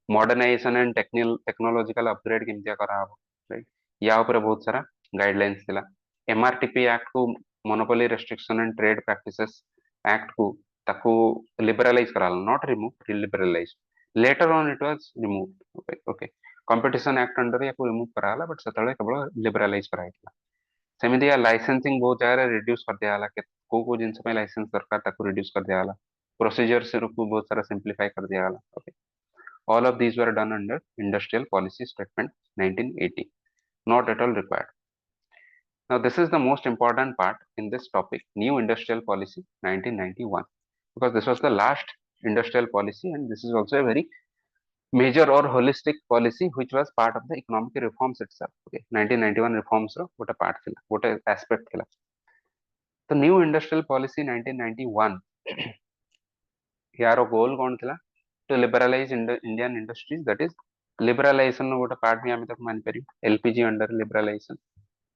[SPEAKER 1] मॉडर्नाइजेशन एंड टेक्नोलॉजिकल अपग्रेड केमिति करा हबो, राइट, या ऊपर बहुत सारा गाइडलाइंस थिला, एमआरटीपी एक्ट को, monopoly restriction and trade practices act को ताको लिबरलाइज कराला, not remove, liberalise, later on it was removed, okay, competition act under या को रिमूव कराला, बट सतळे केवल लिबरलाइज कराइतला, सेमिति या लाइसेंसिंग बहुत जगह रिड्यूस कर दिया के को जिंस पे लाइसेंस दरकार ताको रिड्यूस कर दिया, प्रोसीजर से को बहुत सारा सिंपलीफाई कर दिया, okay, all of these were done under industrial policy statement 1980, not at all required. Now this is the most important part in this topic, new industrial policy 1991, because this was the last industrial policy and this is also a very major or holistic policy which was part of the economic reforms itself, okay, 1991 reforms ro gote part thila, gote aspect thila, तो new industrial policy 1991 यारो गोल कोन थिला, to liberalize Indian industries, that is liberalization नो गोटे पार्ट भी आमे तक मान परियो, एलपीजी अंडर लिबरलाइजेशन,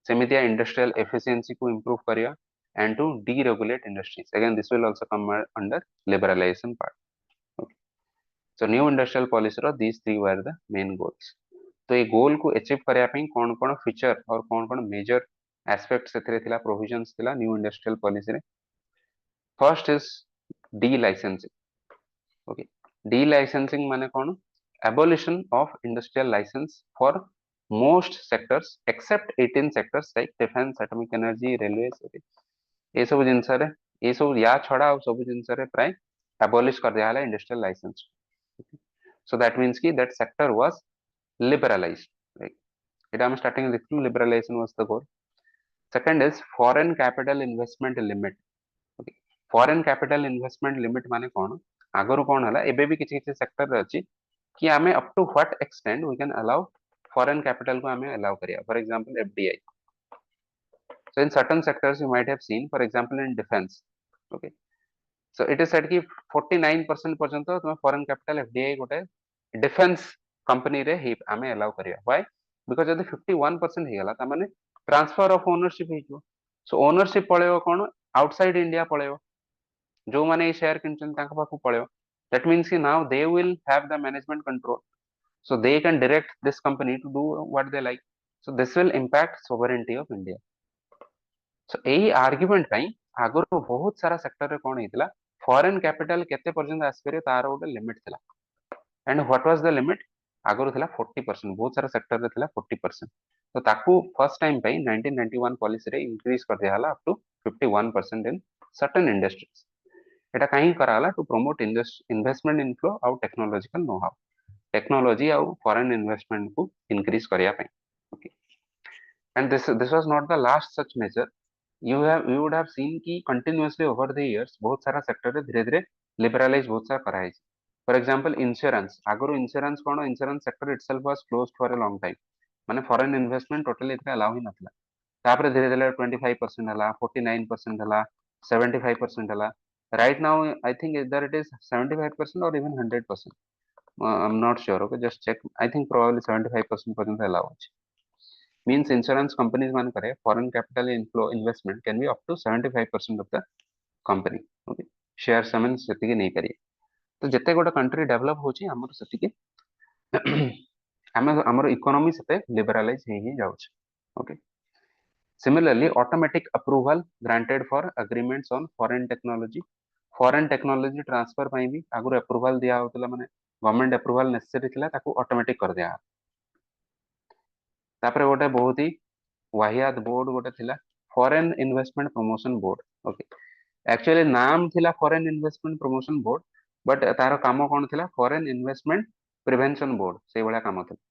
[SPEAKER 1] सेमितिया इंडस्ट्रियल एफिशिएंसी को इंप्रूव करिया and to deregulate industries, again this will also come under liberalization part, okay, so new industrial policy रो these three were the main goals, तो ये गोल को अचीव करिया पई कोन कोन फीचर और कोन कोन मेजर एस्पेक्ट सेथरे थिला, प्रोविजंस थिला न्यू इंडस्ट्रियल पॉलिसी रे, first is D licensing, okay, Delicensing माने कौन? Abolition of industrial license for most sectors except 18 sectors like defense, atomic energy, railways. Okay. ये सब जिनस रे ये सब या छड़ा और सब जिनस रे प्राय abolish कर दिया है industrial license. So that means कि that sector was liberalized. Right. इटा हम starting लिखते हैं liberalization was the goal. Second is foreign capital investment limit. Okay. Foreign capital investment limit माने कौन? आगରୁ कौन हला एबे भी किछि किछि सेक्टर रे अछि कि हमें up to what extent we can allow foreign capital को हमें अलाउ करिया. For example FDI. So in certain sectors you might have seen, for example in defense. Okay. So it is said कि 49% पर्यंत तुम फॉरेन कैपिटल एफडीआई गोटे defence company रे ही हमें allow करिया. व्हाई? बिकॉज़ यदि 51% हे गला त माने ट्रांसफर ऑफ ओनरशिप हिजो. सो ओनरशिप पळेयो कोन आउटसाइड इंडिया पळेयो. जो माने शेयर किनछन ताका पाखु पळेयो. That means कि now they will have the management control. So they can direct this company to do what they like. So this will impact sovereignty of India. So यही argument ପାଇଁ ଆଗରୁ ବହୁତ ସାରା sector ରେ କଣ ହେଇଥିଲା foreign capital କେତେ ପର୍ଯ୍ୟନ୍ତ ଆସିପାରିବ ତାର ଗୋଟେ ଲିମିଟ ଥିଲା. And what was the limit? ଆଗରୁ ଥିଲା 40%. ବହୁତ ସାରା ସେକ୍ଟର ରେ ଥିଲା 40%. ତ ତାକୁ ଫର୍ଷ୍ଟ ଟାଇମ ପାଇଁ 1991 ପଲିସି ରେ ଇନକ୍ରିଜ କରିଦିଆହେଲା up to 51% in certain industries. ଏଟା କାହିଁକି କରାଗଲା? ଟୁ ପ୍ରମୋଟ ଇନଭେଷ୍ଟମେଣ୍ଟ ଇନଫ୍ଲୋ ଆଉ ଟେକ୍ନୋଲୋଜିକାଲ नो हाउ. टेक्नोलॉजी और फॉरेन इन्वेस्टमेंट को इंक्रीज करिया ପାଇଁ. Okay. And this was not the last such measure. You would have seen कि continuously over the years बहुत सारा सेक्टर रे धीरे धीरे लिबरलाइज बहुत सारा करा है. For example insurance. आगरो इंश्योरेंस कोन insurance sector itself was closed for a long time. माने फॉरेन इन्वेस्टमेंट टोटली इतना अलाउ ही नथला. तापर धीरे धीरे 25% हला 49% हला 75% हला. Right now I think either it is 75% or even 100%. I'm not sure. Okay, just check. I think probably 75% पर्यंत allow ଅଛି. Means insurance companies मान करे foreign capital inflow investment can be up to 75% of the company. Okay, shares ସେମାନେ ସେତିକି ନେଇ ପାରିବେ. ତ ଯେତେ ଗୋଟେ country develop ହଉଛି ଆମର ସେତିକି ଆମର ଇକୋନୋମି ସେତେ ଲିବରାଲାଇଜ ହେଇ ଯାଉଛି. Okay. Similarly, automatic approval granted for agreements on foreign technology. Foreign technology transfer ପାଇଁ ବି ଆଗରୁ approval ଦିଆ ହଉଥିଲା ମାନେ गवर्नमेंट अप्रूवल नेसेसरी थिला ताको ऑटोमेटिक कर दिया. तापरे गोटे बहुत ही वाहियात बोर्ड गोटे थिला foreign investment promotion board. Okay. Actually नाम थिला foreign investment promotion board but तार काम कोन थिला फॉरेन इन्वेस्टमेंट प्रिवेंशन बोर्ड से बळा काम थिला.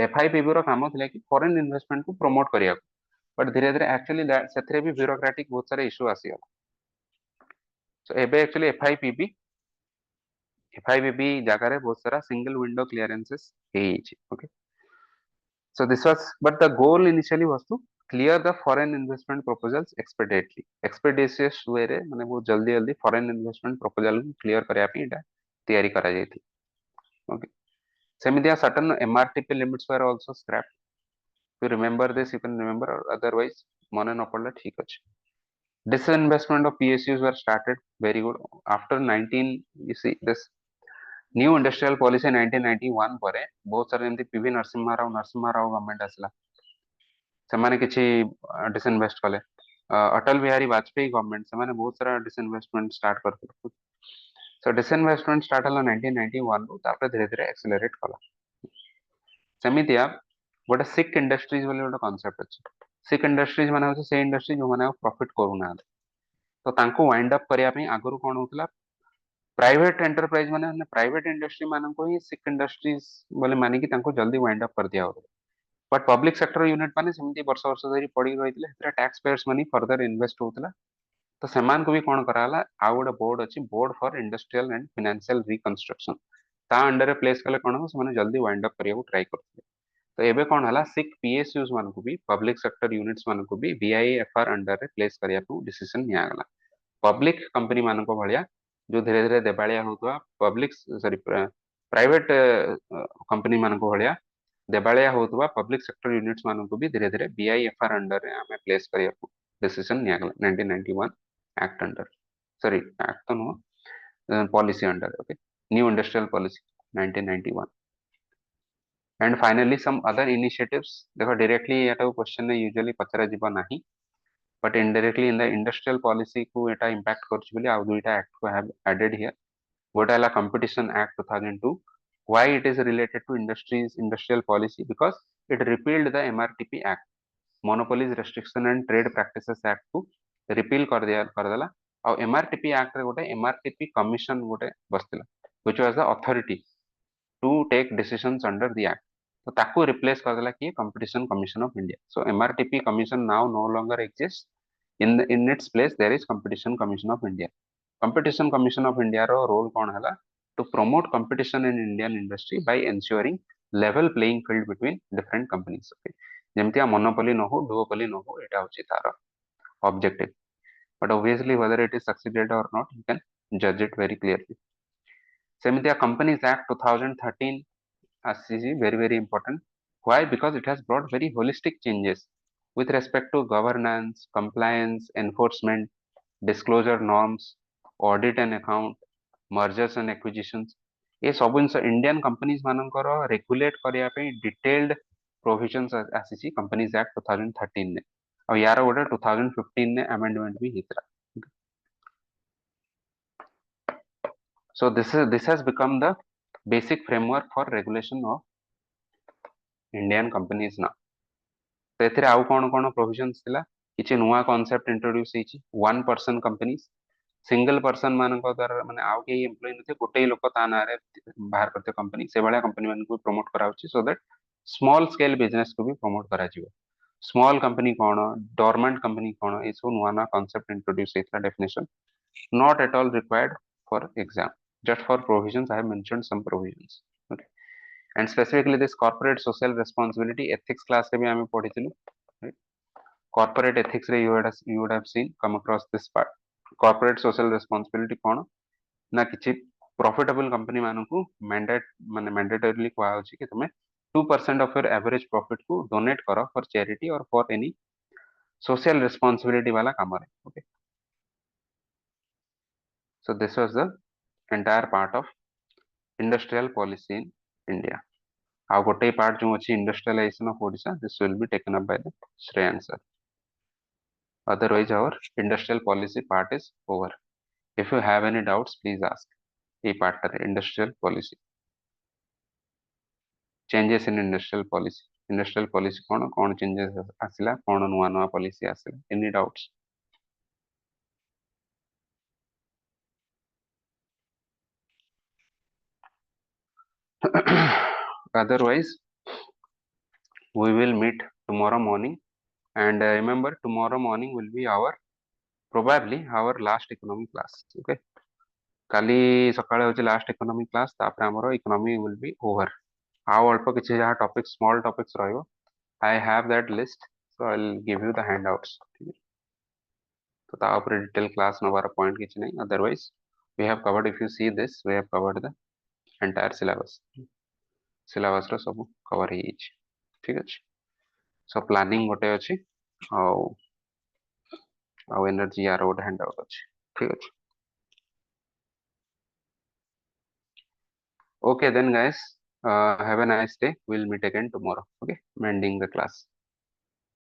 [SPEAKER 1] एफआईपीबी रो काम थिला कि फॉरेन इन्वेस्टमेंट को प्रमोट करिया. बट धीरे धीरे एक्चुअली सेथरे भी ब्यूरोक्रेटिक बहुत सारे इशू आसी गला. सो एबे एक्चुअली एफआईपीबी जगह रे बहुत सारा सिंगल विंडो क्लियरेंसेस हेइछि. Okay. So this was, but the goal initially was to clear the foreign investment proposals expeditiously. Expeditious way रे माने बहुत जल्दी जल्दी foreign investment proposal clear करया पे इटा तैयारी करा जाई थी. Okay. सेमितिया certain MRTP limits were also scrapped. If you remember this, you can remember, or otherwise मने न पड़ला ठीक अछि. Disinvestment of PSUs were started. Very good. After 19, you see this new industrial policy 1991 परे बहुत सारे एमती पीवी नरसिम्हा राव गवर्नमेंट आसला. सेमाने किछि डिसइन्वेस्ट कले. अटल बिहारी वाजपेयी गवर्नमेंट सेमाने बहुत सारा डिसइन्वेस्टमेंट स्टार्ट करते. सो डिसइन्वेस्टमेंट स्टार्ट हला 1991 रो तापर धीरे धीरे एक्सेलरेट कला. सेमितिया गोटे सिक इंडस्ट्रीज बोली गोटे कांसेप्ट अछि. सिक इंडस्ट्रीज माने होছে से इंडस्ट्री जो माने प्रॉफिट करू ना. तो तांको वाइंड अप करिया पे आगरु कोन होतला प्राइवेट एंटरप्राइज माने प्राइवेट इंडस्ट्री माने को ही सिक इंडस्ट्रीज बोले माने कि तांको जल्दी वाइंड अप कर दिया हो. बट पब्लिक सेक्टर यूनिट माने सेमती वर्ष वर्ष धरी पड़ी रहितले हेतरा taxpayers money further invest होतला. तो सेमान को भी कोन कराला आ गोटे बोर्ड अछि board for industrial and financial reconstruction. ता अंडर प्लेस कले कोन हो सेमाने जल्दी वाइंड अप करिया को ट्राई करथले. तो एबे कोन हला सिक पीएसयूज मान को भी पब्लिक सेक्टर यूनिट्स मान को भी बीआईएफआर अंडर रे प्लेस करिया को डिसीजन निया गला. पब्लिक कंपनी मान को भलिया जो धीरे धीरे देबालिया होतवा पब्लिक सॉरी प्राइवेट कंपनी मान को भलिया देबालिया होतवा पब्लिक सेक्टर यूनिट्स मान को भी धीरे धीरे बीआईएफआर अंडर रे हमें प्लेस करिया को डिसीजन निया गला 1991 एक्ट अंडर. सॉरी एक्ट तो no policy under. Okay. New industrial policy 1991. And finally some other initiatives. देखो डायरेक्टली एटा क्वेश्चन ने यूजुअली पचरा जिबा नाही but indirectly in the industrial policy को एटा इंपैक्ट करछ बोली आ दुईटा एक्ट को हैव एडेड हियर. गोटे है competition act 2002. Why it is related to industrial policy? Because it repealed the MRTP Act, Monopolies Restriction and Trade Practices Act को repeal करदेला और MRTP एक्ट रे गोटे MRTP कमिशन गोटे बसला which was the authority to take decisions under the act. तो ताको replace करदेला कि competition commission of India. So MRTP commission now no longer exist. In its place there is competition commission of India. Competition commission of India रो role कौन है to promote competition in Indian industry by ensuring level playing field between different companies. Okay, जेमती monopoly न हो duopoly न हो एटा होची तार objective. But obviously whether it is succeeded or not you can judge it very clearly. सेमती Companies Act 2013 is very important. Why? Because it has brought very holistic changes with respect to governance, compliance, enforcement, disclosure norms, audit and account, mergers and acquisitions. ये सब जिन Indian companies मानकर regulate करने detailed provisions आसी companies act 2013 ने और यार गोटे 2015 ने अमेंडमेंट भी होता. So this has become the basic framework for regulation of Indian companies now. तो एथिरे आउ कोन कोन प्रोविजंस थिला किछि नुवा कांसेप्ट इंट्रोड्यूस हेछि. One person companies, single person मानक द्वारा माने आउ के एम्प्लॉय नथे गोटे लोक ता नारे बाहर करते कंपनी से बळा कंपनी मान को प्रमोट कराउछि so that small scale business को भी प्रमोट करा जिवो. स्मॉल कंपनी कोन, डोरमेंट कंपनी कोन, ए सो नुवा ना कांसेप्ट इंट्रोड्यूस हेतला. Definition not at all required for exam, just for provisions I have mentioned some provisions. Okay, and specifically this corporate social responsibility ethics class re bhi ame padhichilu. Right? Corporate ethics re you would have seen come across this part. Corporate social responsibility कोन ना किछि profitable company मानकु mandatorily कुआ होछि कि तमे 2% of your average profit को donate करो for charity or for any social responsibility वाला काम रे. Okay, so this was the entire part of industrial policy in India. Our gote part जो अछि industrialization of Odisha, this will be taken up by the Shreyan sir. Otherwise our industrial policy part is over. If you have any doubts please ask. ये part है industrial policy, changes in industrial policy. Industrial policy कौन changes आसिला, कौन नुआ नुआ policy आसिला. Any doubts? Otherwise we will meet tomorrow morning, and remember tomorrow morning will be our probably our last economy class. Okay, काली सकाळे होची last economy class, तापर हमरो economy will be over. आउ अल्प किछि जहा टॉपिक स्मॉल टॉपिक्स रहइबो. I have that list, so I will give you the handouts. तो ता ऊपर डिटेल क्लास नवार पॉइंट किछि नै. Otherwise we have covered, if you see this we have covered the entire syllabus. Syllabus रो सब cover ही अछि. ठीक अछि. सो प्लानिंग गोटे अछि आउ एनर्जी यार गोटे हैंडआउट अछि. ठीक अछि. Okay then guys, have a nice day. We'll meet again tomorrow. Okay, I'm ending the class.